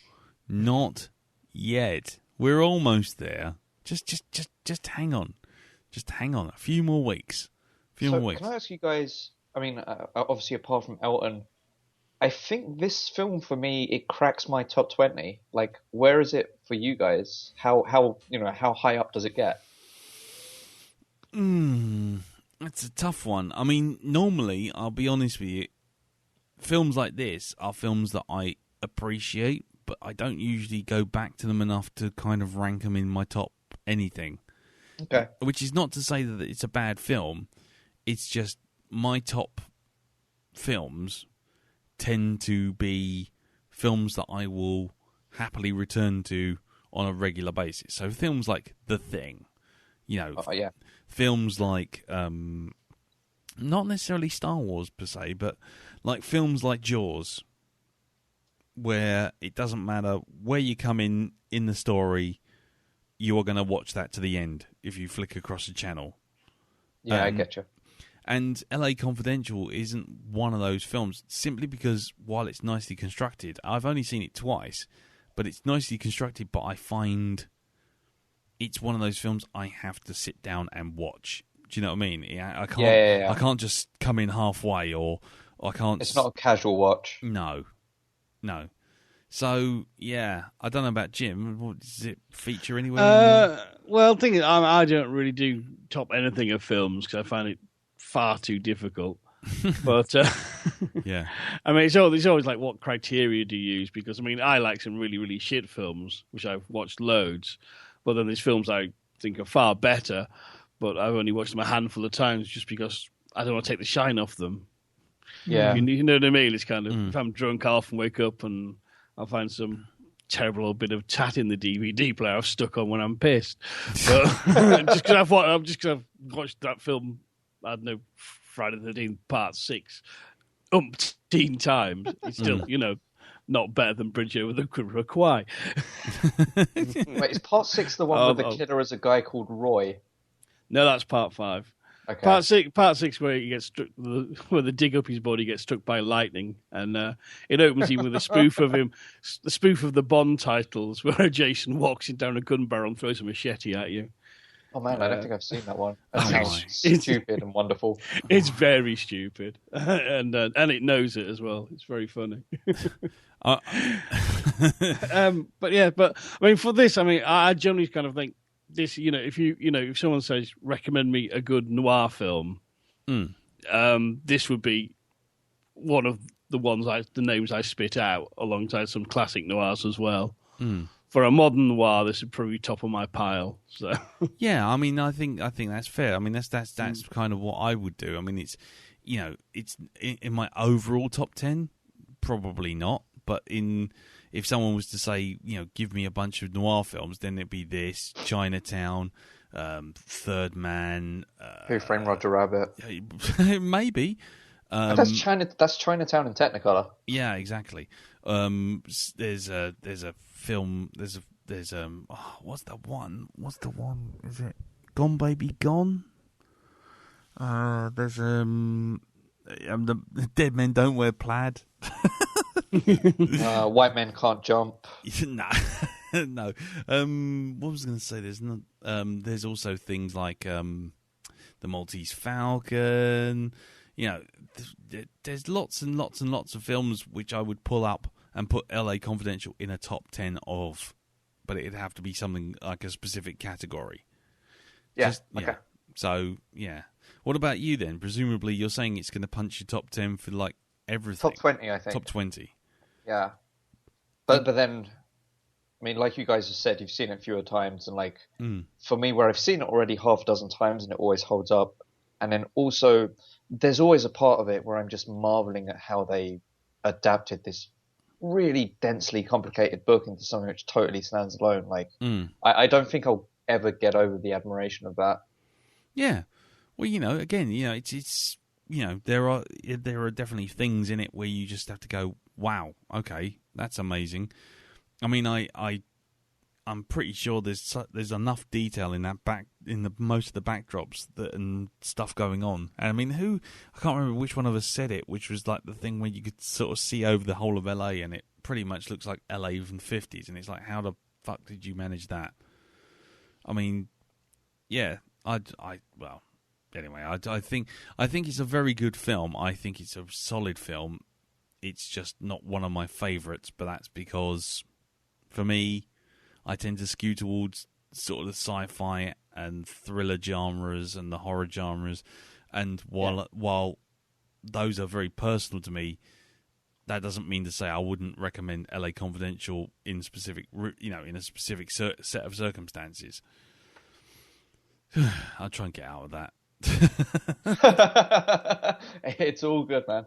Speaker 1: not yet. We're almost there. Just hang on. Just hang on. A few more weeks.
Speaker 5: Can I ask you guys? I mean, obviously, apart from Elton, I think this film for me it cracks my top 20. Like, where is it for you guys? How high up does it get?
Speaker 1: That's a tough one. I mean, normally, I'll be honest with you, films like this are films that I appreciate, but I don't usually go back to them enough to kind of rank them in my top anything.
Speaker 5: Okay.
Speaker 1: Which is not to say that it's a bad film. It's just my top films tend to be films that I will happily return to on a regular basis. So films like The Thing, films like not necessarily Star Wars per se, but like films like Jaws, where it doesn't matter where you come in the story, you are going to watch that to the end if you flick across the channel.
Speaker 5: Yeah, I get you.
Speaker 1: And LA Confidential isn't one of those films, simply because while it's nicely constructed, I've only seen it twice, but it's nicely constructed, but I find it's one of those films I have to sit down and watch. Do you know what I mean? I can't.
Speaker 5: Yeah.
Speaker 1: I can't just come in halfway, or I can't.
Speaker 5: It's not a casual watch.
Speaker 1: No. So yeah, I don't know about Jim. Does it feature anywhere?
Speaker 3: Well, the thing is, I don't really do top anything of films because I find it far too difficult. But
Speaker 1: yeah,
Speaker 3: I mean, it's always like, what criteria do you use? Because I mean, I like some really, really shit films, which I've watched loads. But then there's films I think are far better, but I've only watched them a handful of times just because I don't want to take the shine off them.
Speaker 5: Yeah,
Speaker 3: you know what I mean? It's kind of if I'm drunk, I'll often wake up and I'll find some terrible old bit of tat in the DVD player I've stuck on when I'm pissed. But just because I've watched that film, I don't know, Friday the 13th Part 6 umpteen times, it's still, not better than Bridge Over the River Kwai.
Speaker 5: Wait, is Part 6 the one where the killer is a guy called Roy?
Speaker 3: No, that's Part 5.
Speaker 5: Okay.
Speaker 3: Part six, where he gets struck, where they dig up his body, gets struck by lightning, and it opens even with a spoof of him, the spoof of the Bond titles, where Jason walks in down a gun barrel and throws a machete at you.
Speaker 5: Oh man, I don't think I've seen that one. That sounds stupid and wonderful.
Speaker 3: It's very stupid, and it knows it as well. It's very funny. But I mean, for this, I generally kind of think this. If someone says recommend me a good noir film, this would be one of the names I spit out alongside some classic noirs as well. For a modern noir, this is probably top of my pile. So
Speaker 1: yeah, I mean, I think that's fair. I mean, that's kind of what I would do. I mean, it's in my overall top 10, probably not. But if someone was to say, give me a bunch of noir films, then it'd be this, Chinatown, Third Man,
Speaker 5: Who Framed Roger Rabbit?
Speaker 1: Maybe.
Speaker 5: That's Chinatown in Technicolor.
Speaker 1: Yeah, exactly. There's a film. There's what's the one? Is it Gone Baby Gone? There's the Dead Men Don't Wear Plaid.
Speaker 5: White Men Can't Jump.
Speaker 1: No. What was I going to say? There's also things like the Maltese Falcon. you know, there's lots and lots and lots of films which I would pull up and put LA Confidential in a top 10 of, but it'd have to be something like a specific category.
Speaker 5: Yeah. Okay.
Speaker 1: So, yeah. What about you then? Presumably you're saying it's going to punch your top 10 for like everything.
Speaker 5: Top 20, I think.
Speaker 1: Top 20.
Speaker 5: Yeah. But then, I mean, like you guys have said, you've seen it fewer times, and like for me, where I've seen it already half a dozen times and it always holds up. And then also, there's always a part of it where I'm just marveling at how they adapted this really densely complicated book into something which totally stands alone. Like, I don't think I'll ever get over the admiration of that.
Speaker 1: Yeah. Well, you know, again, you know, it's you know, there are definitely things in it where you just have to go, wow, okay, that's amazing. I mean, I'm pretty sure there's enough detail in that most of the backdrops and stuff going on. And I mean, I can't remember which one of us said it, which was like the thing where you could sort of see over the whole of LA, and it pretty much looks like LA from the 50s, and it's like, how the fuck did you manage that? I mean, yeah, anyway, I think it's a very good film. I think it's a solid film. It's just not one of my favourites, but that's because, for me, I tend to skew towards sort of the sci-fi and thriller genres and the horror genres. And while those are very personal to me, that doesn't mean to say I wouldn't recommend LA Confidential in a specific set of circumstances. I'll try and get out of that.
Speaker 5: It's all good, man.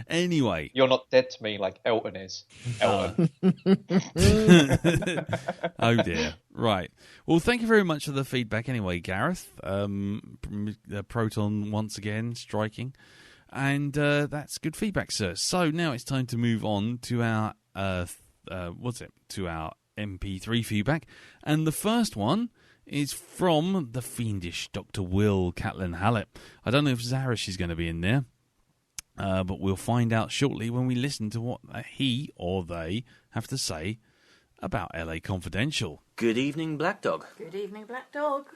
Speaker 1: Anyway,
Speaker 5: you're not dead to me like Elton is. Elton.
Speaker 1: Oh dear. Right. Well, thank you very much for the feedback. Anyway, Gareth, Proton once again striking, and that's good feedback, sir. So now it's time to move on to our to our MP3 feedback, and the first one is from the fiendish Dr. Will Catlin Hallett. I don't know if Zarish is going to be in there, but we'll find out shortly when we listen to what he or they have to say about LA Confidential.
Speaker 7: Good evening, Blackdog.
Speaker 8: Good evening, Blackdog.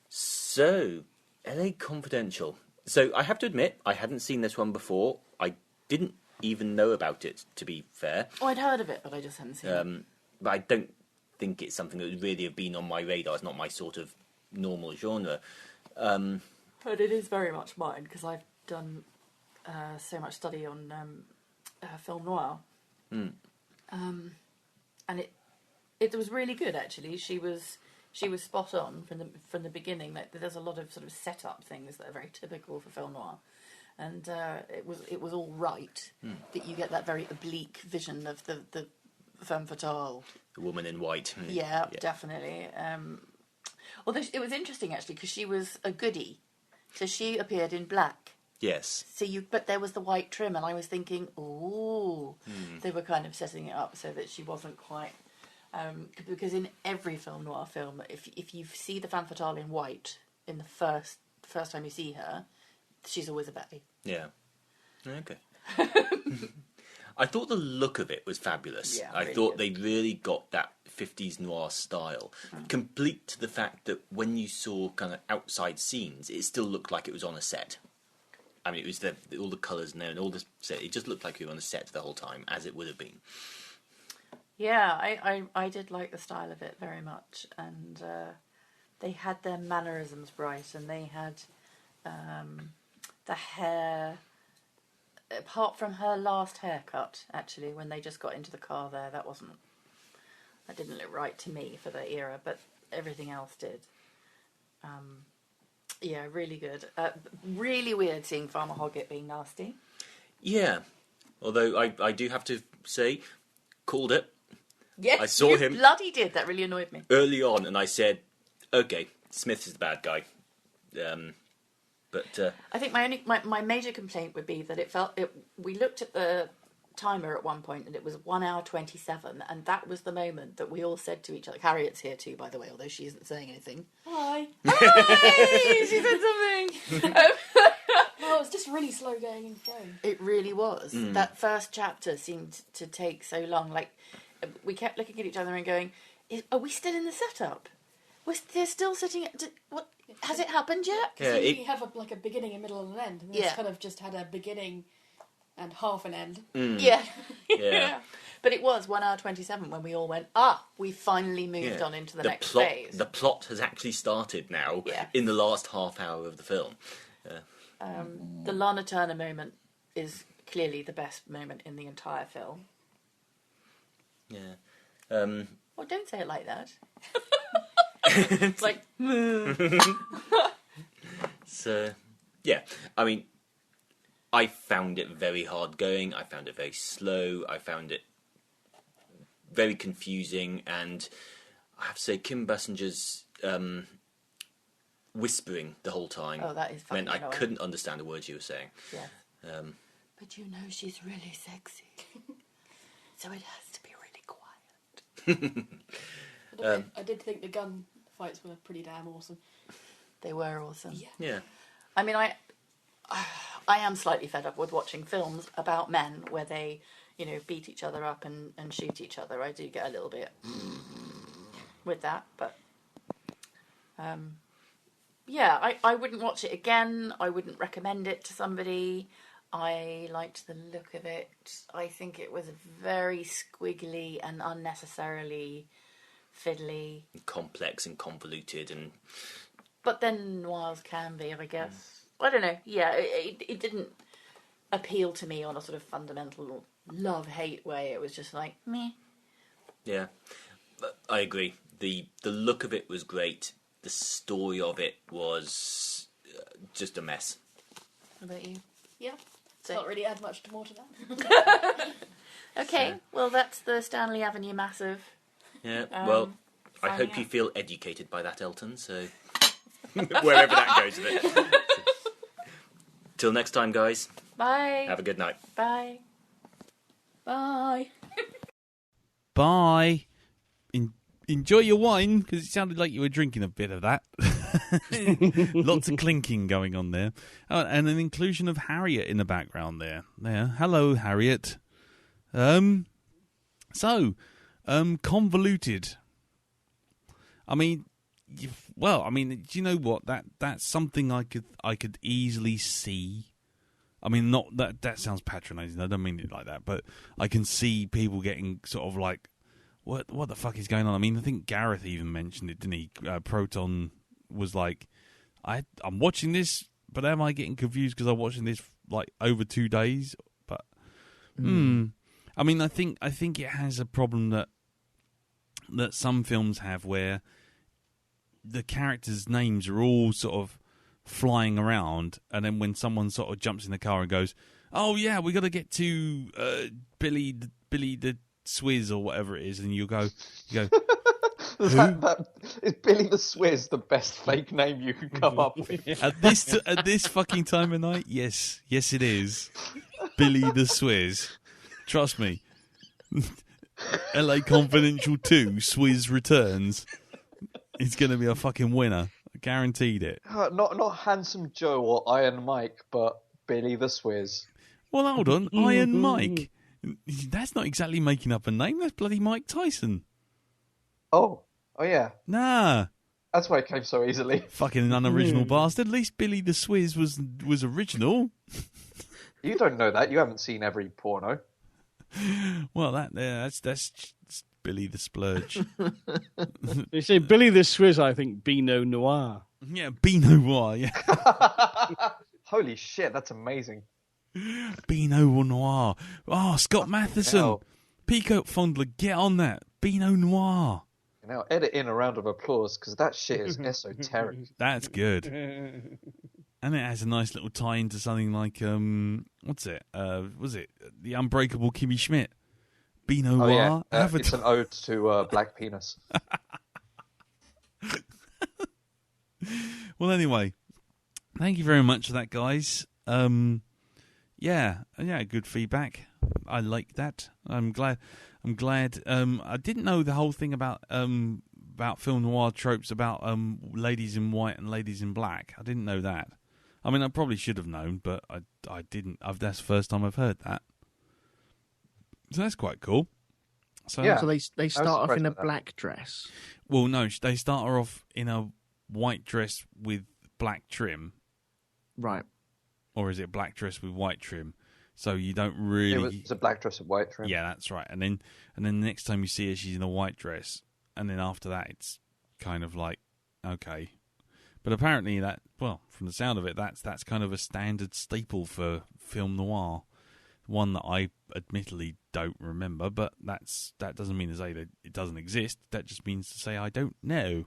Speaker 7: So, LA Confidential. So, I have to admit, I hadn't seen this one before. I didn't even know about it, to be fair.
Speaker 8: Oh, I'd heard of it, but I just hadn't seen it.
Speaker 7: But I don't think it's something that would really have been on my radar. It's not my sort of normal genre.
Speaker 8: But it is very much mine, because I've done so much study on film noir. And it was really good, actually. She was spot on from the beginning. That there's a lot of sort of setup things that are very typical for film noir, and it was all right. That you get that very oblique vision of the femme fatale,
Speaker 7: the woman in white.
Speaker 8: Yeah, definitely. Although it was interesting actually because she was a goodie, so she appeared in black.
Speaker 7: Yes.
Speaker 8: But there was the white trim, and I was thinking, they were kind of setting it up so that she wasn't quite. Because in every film noir film, if you see the femme fatale in white in the first time you see her, she's always a baddie.
Speaker 7: Yeah. Okay. I thought the look of it was fabulous.
Speaker 8: Yeah,
Speaker 7: I thought they really got that 50s noir style, complete to the fact that when you saw kind of outside scenes, it still looked like it was on a set. I mean, it was all the colours and all the set. It just looked like we were on a set the whole time, as it would have been.
Speaker 8: Yeah, I did like the style of it very much, and they had their mannerisms right, and they had the hair. Apart from her last haircut, actually, when they just got into the car there, that didn't look right to me for the era, but everything else did. Yeah, really good. Really weird seeing Farmer Hoggett being nasty.
Speaker 7: Yeah, although I do have to say, called it.
Speaker 8: Yes,
Speaker 7: I saw him
Speaker 8: bloody did. That really annoyed me.
Speaker 7: Early on, and I said, okay, Smith is the bad guy. But
Speaker 8: I think my major complaint would be that we looked at the timer at one point and it was 1 hour 27, and that was the moment that we all said to each other. Harriet's here too, by the way, although she isn't saying anything. Hi. Hi. She said something.
Speaker 9: No, it's just really slow getting in frame.
Speaker 8: It really was. That first chapter seemed to take so long. Like we kept looking at each other and going, "Are we still in the setup?" They're still sitting. What has it happened yet?
Speaker 7: Yeah,
Speaker 9: You have a beginning, a middle, and an end. And this kind of just had a beginning and half an end.
Speaker 8: Yeah.
Speaker 7: Yeah.
Speaker 8: But it was 1 hour 27 when we all went, we finally moved on into the next phase.
Speaker 7: The plot has actually started now in the last half hour of the film.
Speaker 8: The Lana Turner moment is clearly the best moment in the entire film.
Speaker 7: Yeah.
Speaker 8: Well, don't say it like that. It's like...
Speaker 7: So, yeah. I mean, I found it very hard going. I found it very slow. I found it very confusing. And I have to say, Kim Basinger's whispering the whole time
Speaker 8: that is fucking
Speaker 7: meant I
Speaker 8: annoying.
Speaker 7: couldn't understand a word she was saying.
Speaker 8: Yeah. But you know she's really sexy. So it has to be really quiet.
Speaker 9: I did think the gun fights were pretty damn awesome.
Speaker 8: They were awesome.
Speaker 7: Yeah.
Speaker 8: I mean, I am slightly fed up with watching films about men where they, beat each other up and shoot each other. I do get a little bit with that, but I wouldn't watch it again. I wouldn't recommend it to somebody. I liked the look of it. I think it was very squiggly and unnecessarily fiddly.
Speaker 7: Complex and convoluted and...
Speaker 8: But then noirs can be, I guess. I don't know. Yeah, it didn't appeal to me on a sort of fundamental love-hate way. It was just like, meh.
Speaker 7: Yeah, I agree. The look of it was great. The story of it was just a mess.
Speaker 8: What about you?
Speaker 9: Yeah. Can't really add much more to that.
Speaker 8: Okay, well, that's the Stanley Avenue Massive.
Speaker 7: Yeah, well, I hope you feel educated by that, Elton, so... Wherever that goes with it. Till next time, guys.
Speaker 8: Bye.
Speaker 7: Have a good night.
Speaker 8: Bye.
Speaker 9: Bye.
Speaker 1: Bye. Enjoy your wine, because it sounded like you were drinking a bit of that. Lots of clinking going on there. Oh, and an inclusion of Harriet in the background there. Hello, Harriet. Convoluted. I mean, do you know what? That's something I could easily see. I mean, not that sounds patronising. I don't mean it like that, but I can see people getting sort of like, what the fuck is going on? I mean, I think Gareth even mentioned it, didn't he? Proton was like, I'm watching this, but am I getting confused because I'm watching this like over 2 days? But I mean, I think it has a problem that some films have where the characters' names are all sort of flying around, and then when someone sort of jumps in the car and goes, "Oh yeah, we got to get to Billy the Swizz or whatever it is," and you go,
Speaker 5: Is Billy the Swizz the best fake name you can come up with?
Speaker 1: at this fucking time of night, yes, it is Billy the Swizz. Trust me. LA Confidential 2 Swizz Returns. It's going to be a fucking winner. I guaranteed it.
Speaker 5: Not Handsome Joe or Iron Mike, but Billy the Swizz.
Speaker 1: Well, hold on. Iron Mike. That's not exactly making up a name. That's bloody Mike Tyson.
Speaker 5: Oh yeah.
Speaker 1: Nah.
Speaker 5: That's why it came so easily.
Speaker 1: Fucking unoriginal bastard. At least Billy the Swizz was original.
Speaker 5: You don't know that. You haven't seen every porno.
Speaker 1: Well, that's Billy the Splurge.
Speaker 3: They say Billy the Swizz, I think Beano Noir.
Speaker 1: Yeah, Beano Noir, yeah.
Speaker 5: Holy shit, that's amazing.
Speaker 1: Beano Noir. Oh, Scott Matheson.
Speaker 5: Hell.
Speaker 1: Peacock Fondler, get on that. Beano Noir.
Speaker 5: Now edit in a round of applause, because that shit is esoteric.
Speaker 1: That's good. And it has a nice little tie into something like, what's it? Was it The Unbreakable Kimmy Schmidt? Beano Noir?
Speaker 5: Oh, yeah. It's an ode to Black Penis.
Speaker 1: Well, anyway, thank you very much for that, guys. Yeah, good feedback. I like that. I'm glad. I didn't know the whole thing about film noir tropes about ladies in white and ladies in black. I didn't know that. I mean, I probably should have known, but I didn't. That's the first time I've heard that. So that's quite cool. So,
Speaker 5: Yeah.
Speaker 4: So they start off
Speaker 5: surprised
Speaker 4: in a
Speaker 5: by that.
Speaker 4: black dress.
Speaker 1: well, no, they start her off in a white dress with black trim,
Speaker 4: Right.
Speaker 1: or is it black dress with white trim? So you don't really.
Speaker 5: It's a black dress with white trim.
Speaker 1: Yeah, that's right. And then the next time you see her, she's in a white dress, and then after that, it's kind of like okay. But apparently, from the sound of it, that's kind of a standard staple for film noir. One that I admittedly don't remember, but that doesn't mean to say that it doesn't exist. That just means to say I don't know.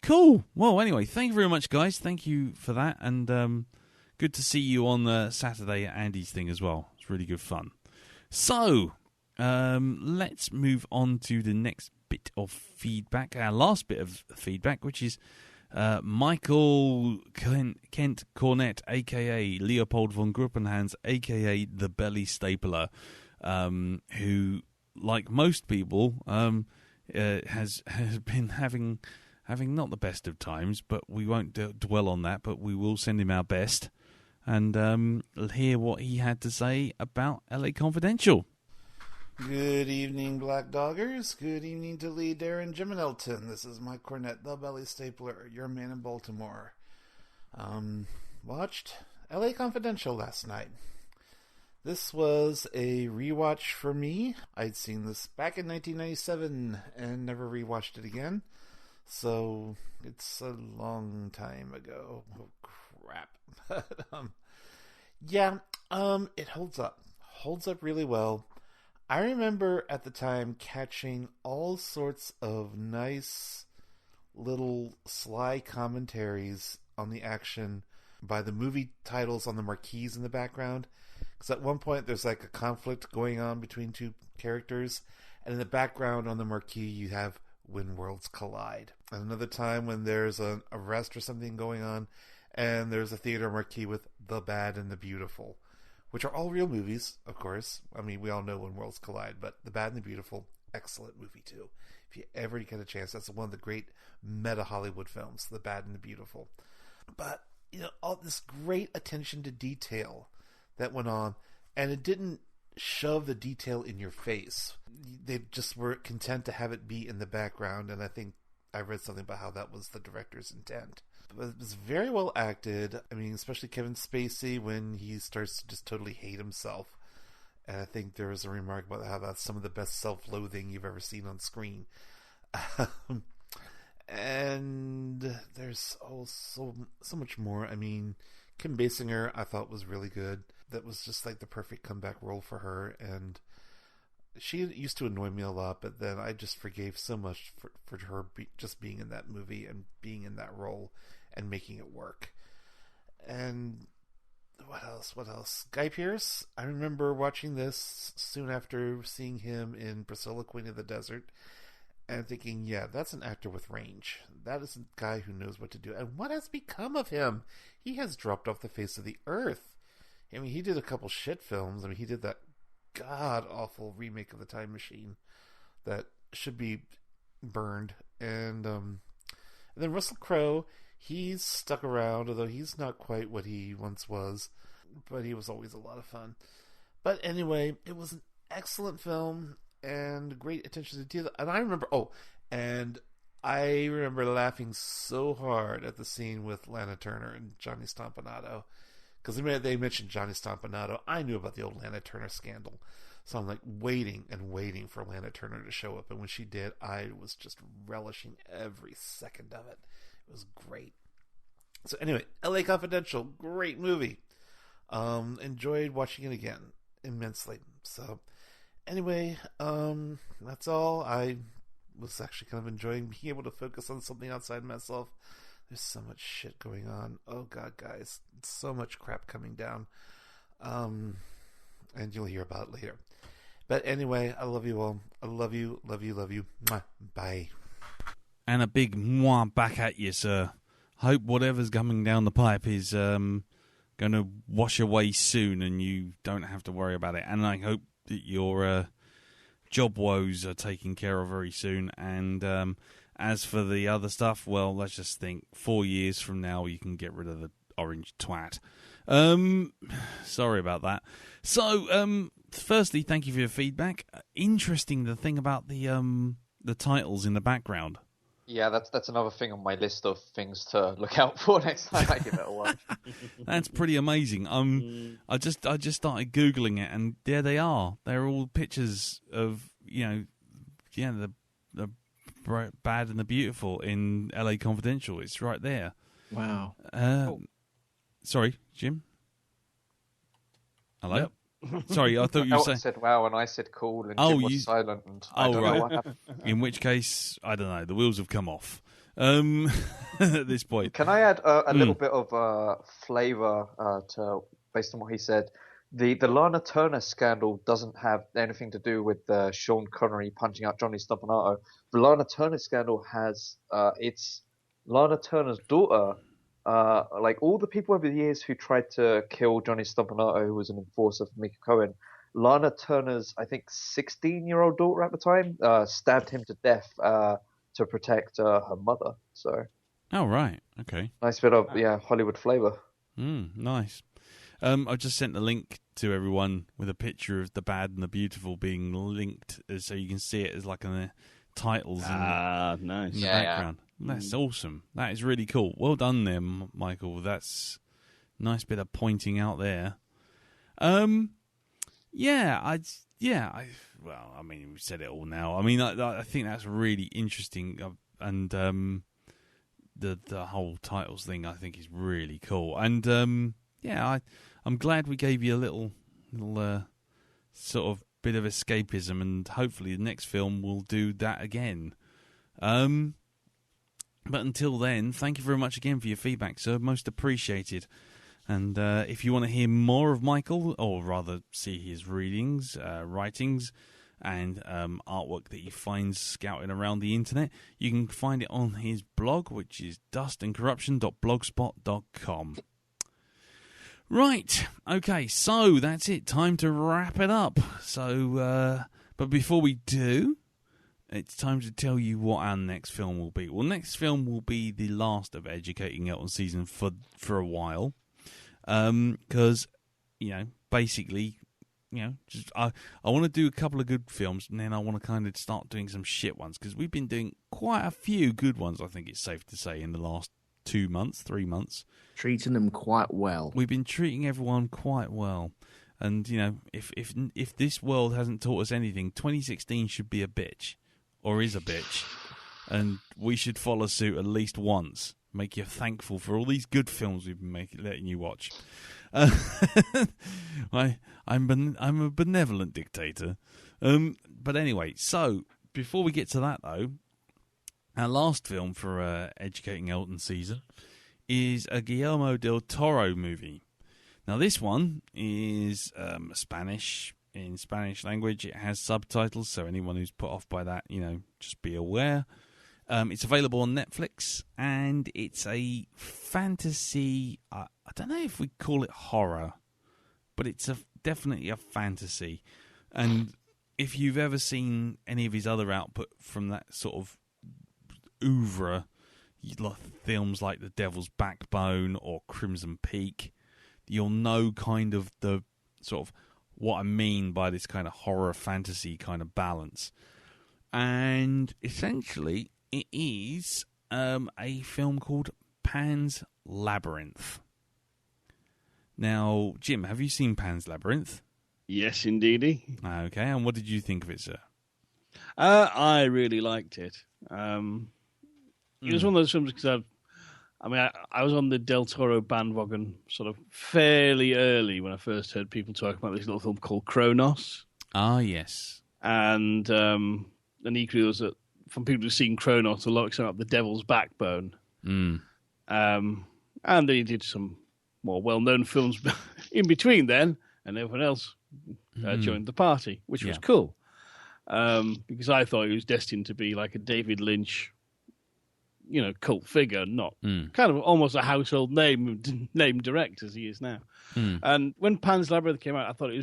Speaker 1: Cool. Well, anyway, thank you very much, guys. Thank you for that, and good to see you on Saturday at Andy's thing as well. It's really good fun. So, let's move on to the next bit of feedback, our last bit of feedback, which is Michael Kent Cornett, a.k.a. Leopold von Gruppenhans, a.k.a. the Belly Stapler, who, like most people, has been having not the best of times, but we won't dwell on that, but we will send him our best and hear what he had to say about LA Confidential.
Speaker 10: Good evening, Black Doggers. Good evening to Lee, Darren, Jim, and Elton. This is Mike Cornett, the Belly Stapler, your man in Baltimore. Watched LA Confidential last night. This was a rewatch for me. I'd seen this back in 1997 and never rewatched it again. So, it's a long time ago. Oh, crap. It holds up. Holds up really well. I remember at the time catching all sorts of nice little sly commentaries on the action by the movie titles on the marquees in the background. Because at one point there's like a conflict going on between two characters, and in the background on the marquee you have When Worlds Collide. And another time when there's an arrest or something going on, and there's a theater marquee with The Bad and the Beautiful, which are all real movies, of course. I mean, we all know When Worlds Collide, but The Bad and the Beautiful, excellent movie too. If you ever get a chance, that's one of the great meta Hollywood films, The Bad and the Beautiful. But, all this great attention to detail that went on, and it didn't shove the detail in your face. They just were content to have it be in the background, and I think I read something about how that was the director's intent. But it was very well acted. I mean, especially Kevin Spacey when he starts to just totally hate himself. And I think there was a remark about how that's some of the best self-loathing you've ever seen on screen. And there's also so much more. I mean, Kim Basinger I thought was really good. That was just like the perfect comeback role for her. And she used to annoy me a lot, but then I just forgave so much for her just being in that movie and being in that role and making it work. And what else? Guy Pearce, I remember watching this soon after seeing him in Priscilla, Queen of the Desert, and thinking, yeah, that's an actor with range. That is a guy who knows what to do. And what has become of him? He has dropped off the face of the earth. I mean, he did a couple shit films. I mean, he did that god-awful remake of The Time Machine that should be burned. And then Russell Crowe, he's stuck around, although he's not quite what he once was, but he was always a lot of fun. But anyway, it was an excellent film and great attention to detail. And I remember laughing so hard at the scene with Lana Turner and Johnny Stompanato. Because the minute they mentioned Johnny Stompanato, I knew about the old Lana Turner scandal. So I'm like waiting and waiting for Lana Turner to show up. And when she did, I was just relishing every second of it. It was great. So anyway, LA Confidential, great movie. Enjoyed watching it again immensely. So anyway, that's all. I was actually kind of enjoying being able to focus on something outside myself. There's so much shit going on. Oh God, guys, so much crap coming down. And you'll hear about it later. But anyway, I love you all. I love you, love you, love you. Mwah. Bye.
Speaker 1: And a big mwah back at you, sir. Hope whatever's coming down the pipe is going to wash away soon and you don't have to worry about it. And I hope that your job woes are taken care of very soon. And as for the other stuff, well, let's just think 4 years from now you can get rid of the orange twat. Sorry about that. So, firstly, thank you for your feedback. Interesting, the thing about the titles in the background.
Speaker 5: Yeah, that's another thing on my list of things to look out for next time I give it a watch.
Speaker 1: That's pretty amazing. I just started Googling it, and there they are. They're all pictures of the Bad and the Beautiful in LA Confidential. It's right there.
Speaker 4: Wow.
Speaker 5: Cool.
Speaker 1: Sorry, Jim. Hello.
Speaker 3: Yep.
Speaker 1: Sorry, I thought you
Speaker 5: Elton
Speaker 1: said.
Speaker 5: said wow, and I said cool, and Jim was silent, and I don't know what happened.
Speaker 1: In which case, I don't know. The wheels have come off at this point.
Speaker 5: Can I add a little bit of flavour to based on what he said? The Lana Turner scandal doesn't have anything to do with Sean Connery punching out Johnny Stompanato. The Lana Turner scandal has it's Lana Turner's daughter. Like all the people over the years who tried to kill Johnny Stompanato, who was an enforcer for Mika Cohen, Lana Turner's, I think, 16-year-old daughter at the time stabbed him to death to protect her mother. So,
Speaker 1: oh right, okay,
Speaker 5: nice bit of Hollywood flavour.
Speaker 1: Nice. I just sent the link to everyone with a picture of the Bad and the Beautiful being linked, so you can see it as like in the titles
Speaker 3: nice.
Speaker 1: in the background. That's awesome. That is really cool. Well done there, Michael. That's a nice bit of pointing out there. Well, I mean, we said it all now. I mean, I think that's really interesting, and the whole titles thing I think is really cool. And I'm glad we gave you a little sort of bit of escapism, and hopefully the next film will do that again. But until then, thank you very much again for your feedback, sir. Most appreciated. And if you want to hear more of Michael, or rather see his readings, writings, and artwork that he finds scouting around the internet, you can find it on his blog, which is dustandcorruption.blogspot.com. Right, okay, so that's it. Time to wrap it up. So, but before we do, it's time to tell you what our next film will be. Well, next film will be the last of Educating Elton season for a while, because basically, just I want to do a couple of good films, and then I want to kind of start doing some shit ones, because we've been doing quite a few good ones. I think it's safe to say in the last 3 months,
Speaker 4: treating them quite well.
Speaker 1: We've been treating everyone quite well. And if this world hasn't taught us anything, 2016 should be a bitch. Or is a bitch, and we should follow suit at least once. Make you thankful for all these good films we've been letting you watch. I'm a benevolent dictator. But anyway, so before we get to that though, our last film for Educating Elton season is a Guillermo del Toro movie. Now this one is Spanish. In Spanish language, it has subtitles, so anyone who's put off by that, just be aware. It's available on Netflix, and it's a fantasy. I don't know if we call it horror, but it's definitely a fantasy. And if you've ever seen any of his other output from that sort of oeuvre, films like The Devil's Backbone or Crimson Peak, you'll know kind of the sort of what I mean by this kind of horror fantasy kind of balance. And essentially it is a film called Pan's Labyrinth. Now, Jim, have you seen Pan's Labyrinth?
Speaker 3: Yes, indeedy.
Speaker 1: Okay, and what did you think of it, sir?
Speaker 3: I really liked it. It was one of those films because I was on the Del Toro bandwagon sort of fairly early when I first heard people talk about this little film called Kronos.
Speaker 1: Ah, yes.
Speaker 3: And equally, was from people who've seen Kronos, a lot of about The Devil's Backbone. And then he did some more well-known films in between then, and everyone else joined the party, which was cool. Because I thought he was destined to be like a David Lynch, cult figure, not kind of almost a household name direct as he is now. And when Pan's Labyrinth came out, I thought it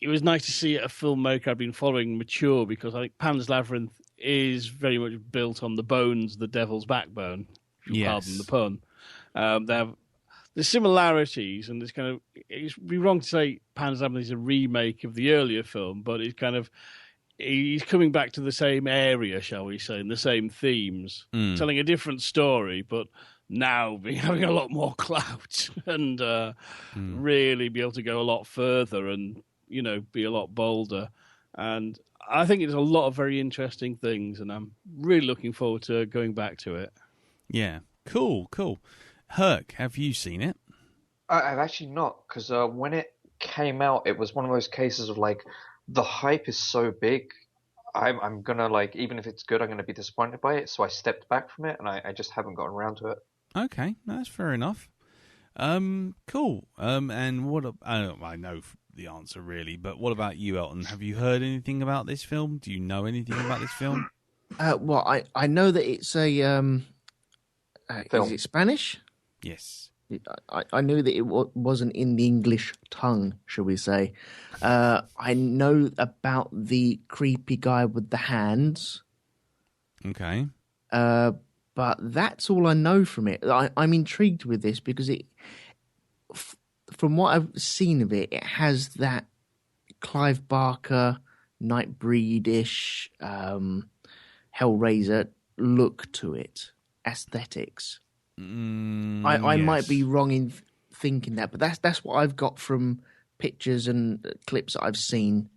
Speaker 3: was nice to see a filmmaker I've been following mature, because I think Pan's Labyrinth is very much built on the bones of The Devil's Backbone, if you pardon the pun. the similarities, and it'd be wrong to say Pan's Labyrinth is a remake of the earlier film, but he's coming back to the same area, shall we say, and the same themes, telling a different story, but now having a lot more clout and really be able to go a lot further and, be a lot bolder. And I think it's a lot of very interesting things, and I'm really looking forward to going back to it.
Speaker 1: Yeah, cool. Herc, have you seen it?
Speaker 5: I've actually not, because when it came out, it was one of those cases of like, the hype is so big, I'm gonna even if it's good, I'm gonna be disappointed by it. So I stepped back from it, and I just haven't gotten around to it.
Speaker 1: Okay, that's fair enough. Cool. And what? I know the answer really, but what about you, Elton? Have you heard anything about this film? Do you know anything about this film?
Speaker 4: Well, I know that it's a is it Spanish?
Speaker 1: Yes.
Speaker 4: I knew that it wasn't in the English tongue, shall we say. I know about the creepy guy with the hands.
Speaker 1: Okay.
Speaker 4: But that's all I know from it. I'm intrigued with this because from what I've seen of it, it has that Clive Barker, Nightbreed-ish, Hellraiser look to it, aesthetics. I might be wrong in thinking that, but that's what I've got from pictures and clips that I've seen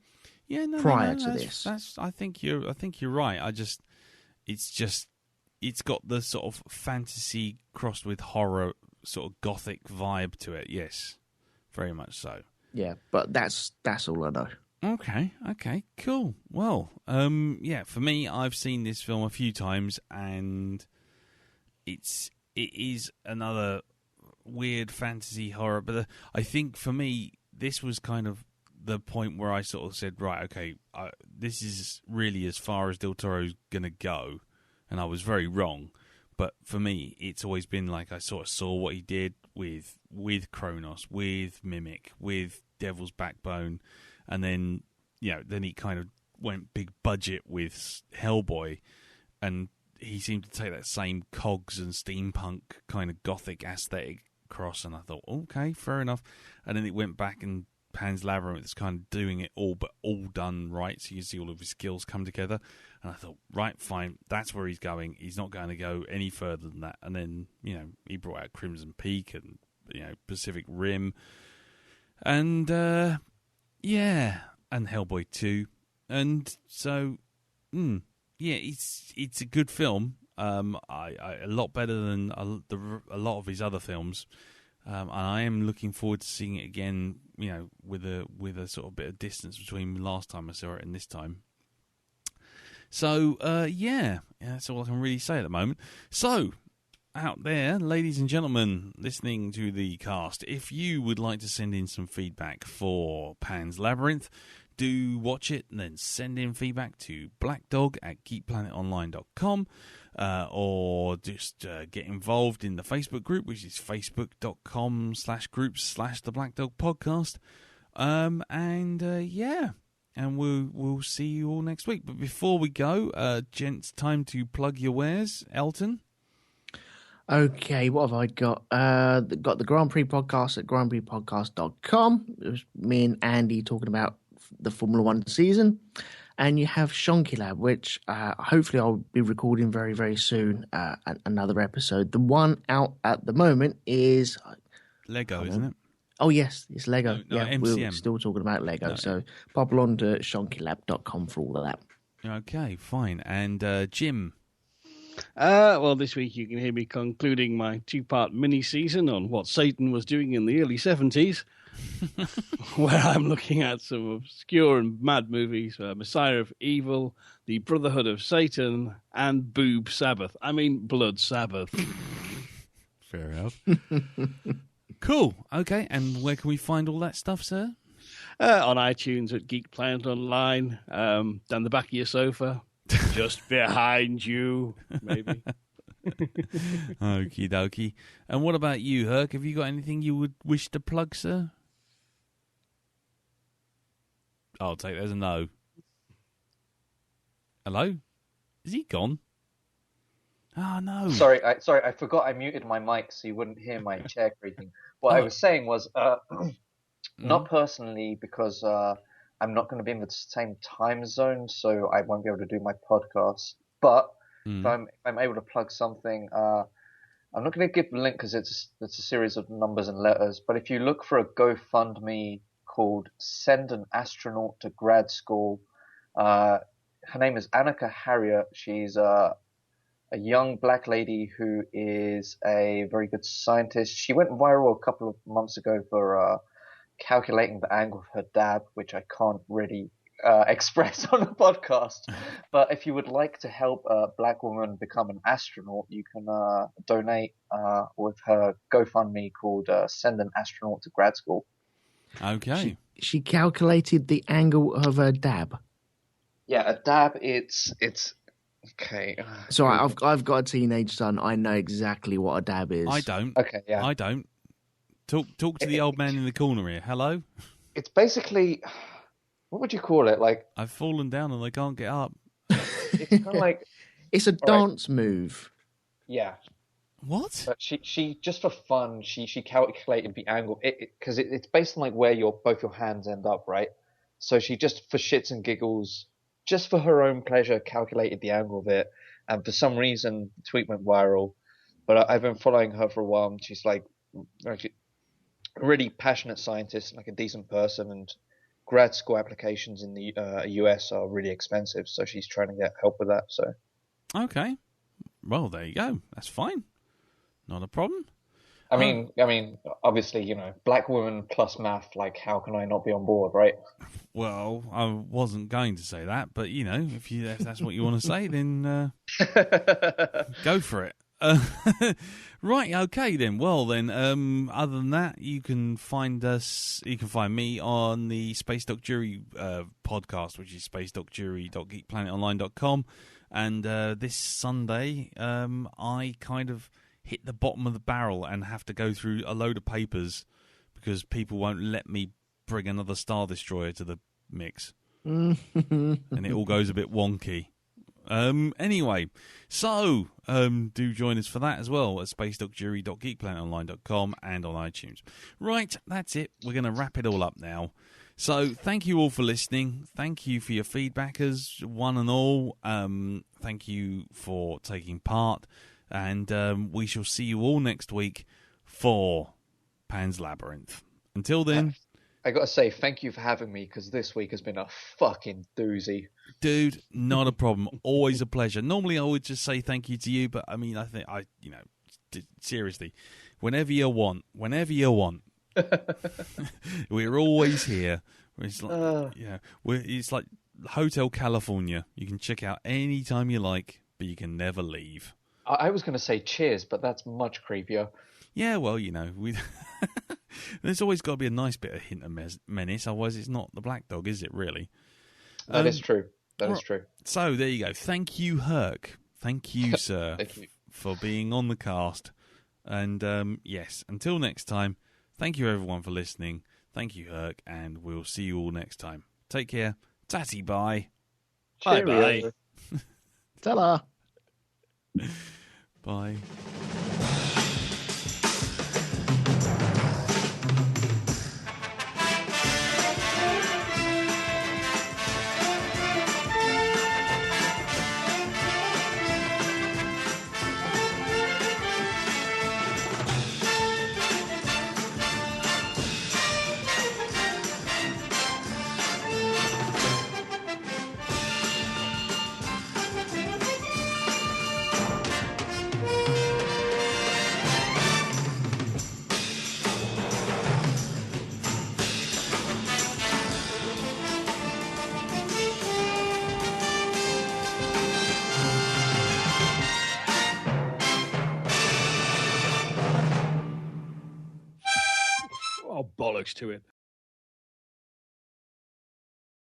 Speaker 4: prior to this.
Speaker 1: I think you're right. It's got the sort of fantasy crossed with horror, sort of gothic vibe to it. Yes, very much so.
Speaker 4: Yeah, but that's all I know.
Speaker 1: Okay, cool. Well, for me, I've seen this film a few times, and it is another weird fantasy horror. But I think for me, this was kind of the point where I sort of said, right, okay, this is really as far as Del Toro's going to go. And I was very wrong. But for me, it's always been like I sort of saw what he did with Kronos, with Mimic, with Devil's Backbone. And then, then he kind of went big budget with Hellboy. And he seemed to take that same cogs and steampunk kind of gothic aesthetic across. And I thought, okay, fair enough. And then it went back and Pan's Labyrinth is kind of doing it all, but all done right. So you see all of his skills come together. And I thought, right, fine, that's where he's going. He's not going to go any further than that. And then, he brought out Crimson Peak and, Pacific Rim. And, and Hellboy 2. And so, it's a good film. A lot better than a lot of his other films. And I am looking forward to seeing it again, with a sort of bit of distance between last time I saw it and this time. So, that's all I can really say at the moment. So, out there, ladies and gentlemen, listening to the cast, if you would like to send in some feedback for Pan's Labyrinth, do watch it and then send in feedback to blackdog@geekplanetonline.com. Or just get involved in the Facebook group, which is facebook.com/groups/the Blackdog Podcast. And we'll see you all next week. But before we go, gents, time to plug your wares. Elton?
Speaker 4: Okay, what have I got? Got the Grand Prix podcast at grandprixpodcast.com. It was me and Andy talking about the Formula One season. And you have Shonky Lab, which hopefully I'll be recording very, very soon, another episode. The one out at the moment is...
Speaker 1: Lego, isn't it?
Speaker 4: Oh, yes, it's Lego.
Speaker 1: No,
Speaker 4: yeah,
Speaker 1: MCM.
Speaker 4: We're still talking about Lego.
Speaker 1: No.
Speaker 4: So pop along to shonkylab.com for all of that.
Speaker 1: Okay, fine. And Jim?
Speaker 3: Well, this week you can hear me concluding my 2-part mini-season on what Satan was doing in the early 70s, where I'm looking at some obscure and mad movies, Messiah of Evil, The Brotherhood of Satan, and Boob Sabbath. I mean, Blood Sabbath.
Speaker 1: Fair enough. Cool. Okay, and where can we find all that stuff, sir?
Speaker 3: On iTunes at Geek Planet Online, down the back of your sofa, just behind you, maybe.
Speaker 1: Okie dokie. And what about you, Herc? Have you got anything you would wish to plug, sir? I'll take that as a no. Hello? Is he gone? Oh no!
Speaker 5: Sorry, I forgot I muted my mic so you wouldn't hear my chair creaking. What I was saying was, not personally, because I'm not going to be in the same time zone, so I won't be able to do my podcast. But if I'm able to plug something, I'm not going to give the link because it's a series of numbers and letters. But if you look for a GoFundMe called "Send an Astronaut to Grad School," her name is Annika Harriet. She's a young black lady who is a very good scientist. She went viral a couple of months ago for calculating the angle of her dab, which I can't really express on a podcast. But if you would like to help a black woman become an astronaut, you can donate with her GoFundMe called "Send an Astronaut to Grad School."
Speaker 1: Okay.
Speaker 4: She calculated the angle of her dab.
Speaker 5: Yeah, a dab. It's okay.
Speaker 4: So I've got a teenage son. I know exactly what a dab is.
Speaker 1: I don't.
Speaker 5: Okay, yeah.
Speaker 1: I don't. Talk to the old man in the corner here. Hello?
Speaker 5: It's basically, what would you call it? Like,
Speaker 1: I've fallen down and I can't get up.
Speaker 5: it's kind of like,
Speaker 4: it's a dance move.
Speaker 5: yeah.
Speaker 1: What?
Speaker 5: But she just for fun, she calculated the angle because it's based on like where both your hands end up, right? So she just for shits and giggles, just for her own pleasure, calculated the angle of it, and for some reason the tweet went viral. But I've been following her for a while, and she's like actually a really passionate scientist, like a decent person, and grad school applications in the US are really expensive, so she's trying to get help with that. So
Speaker 1: okay, well there you go. That's fine. Not a problem.
Speaker 5: I mean, obviously, black woman plus math. Like, how can I not be on board, right?
Speaker 1: Well, I wasn't going to say that, but if that's what you want to say, then go for it. Right, okay then. Well then, other than that, you can find us. You can find me on the Space Doc Jury podcast, which is spacedocjury.geekplanetonline.com. And this Sunday, I kind of hit the bottom of the barrel and have to go through a load of papers because people won't let me bring another Star Destroyer to the mix. And it all goes a bit wonky. Anyway, so do join us for that as well at spacedocjury.geekplanetonline.com and on iTunes. Right, that's it. We're going to wrap it all up now. So thank you all for listening. Thank you for your feedbackers, one and all. Thank you for taking part. And we shall see you all next week for Pan's Labyrinth. Until then...
Speaker 5: I got to say, thank you for having me, because this week has been a fucking doozy.
Speaker 1: Dude, not a problem. Always a pleasure. Normally I would just say thank you to you, but I mean, seriously, whenever you want. We're always here. It's like, it's like Hotel California. You can check out any time you like, but you can never leave.
Speaker 5: I was going to say cheers, but that's much creepier.
Speaker 1: Yeah, well, there's always got to be a nice bit of hint of menace, otherwise it's not the Blackdog, is it, really?
Speaker 5: That is true. That is true.
Speaker 1: So, there you go. Thank you, Herc. Thank you, sir,
Speaker 5: Thank you.
Speaker 1: for being on the cast. And, yes, until next time, thank you, everyone, for listening. Thank you, Herc, and we'll see you all next time. Take care. Tatty, bye.
Speaker 3: Bye-bye.
Speaker 4: Ta-da.
Speaker 1: Bye.
Speaker 3: Oh, bollocks to it.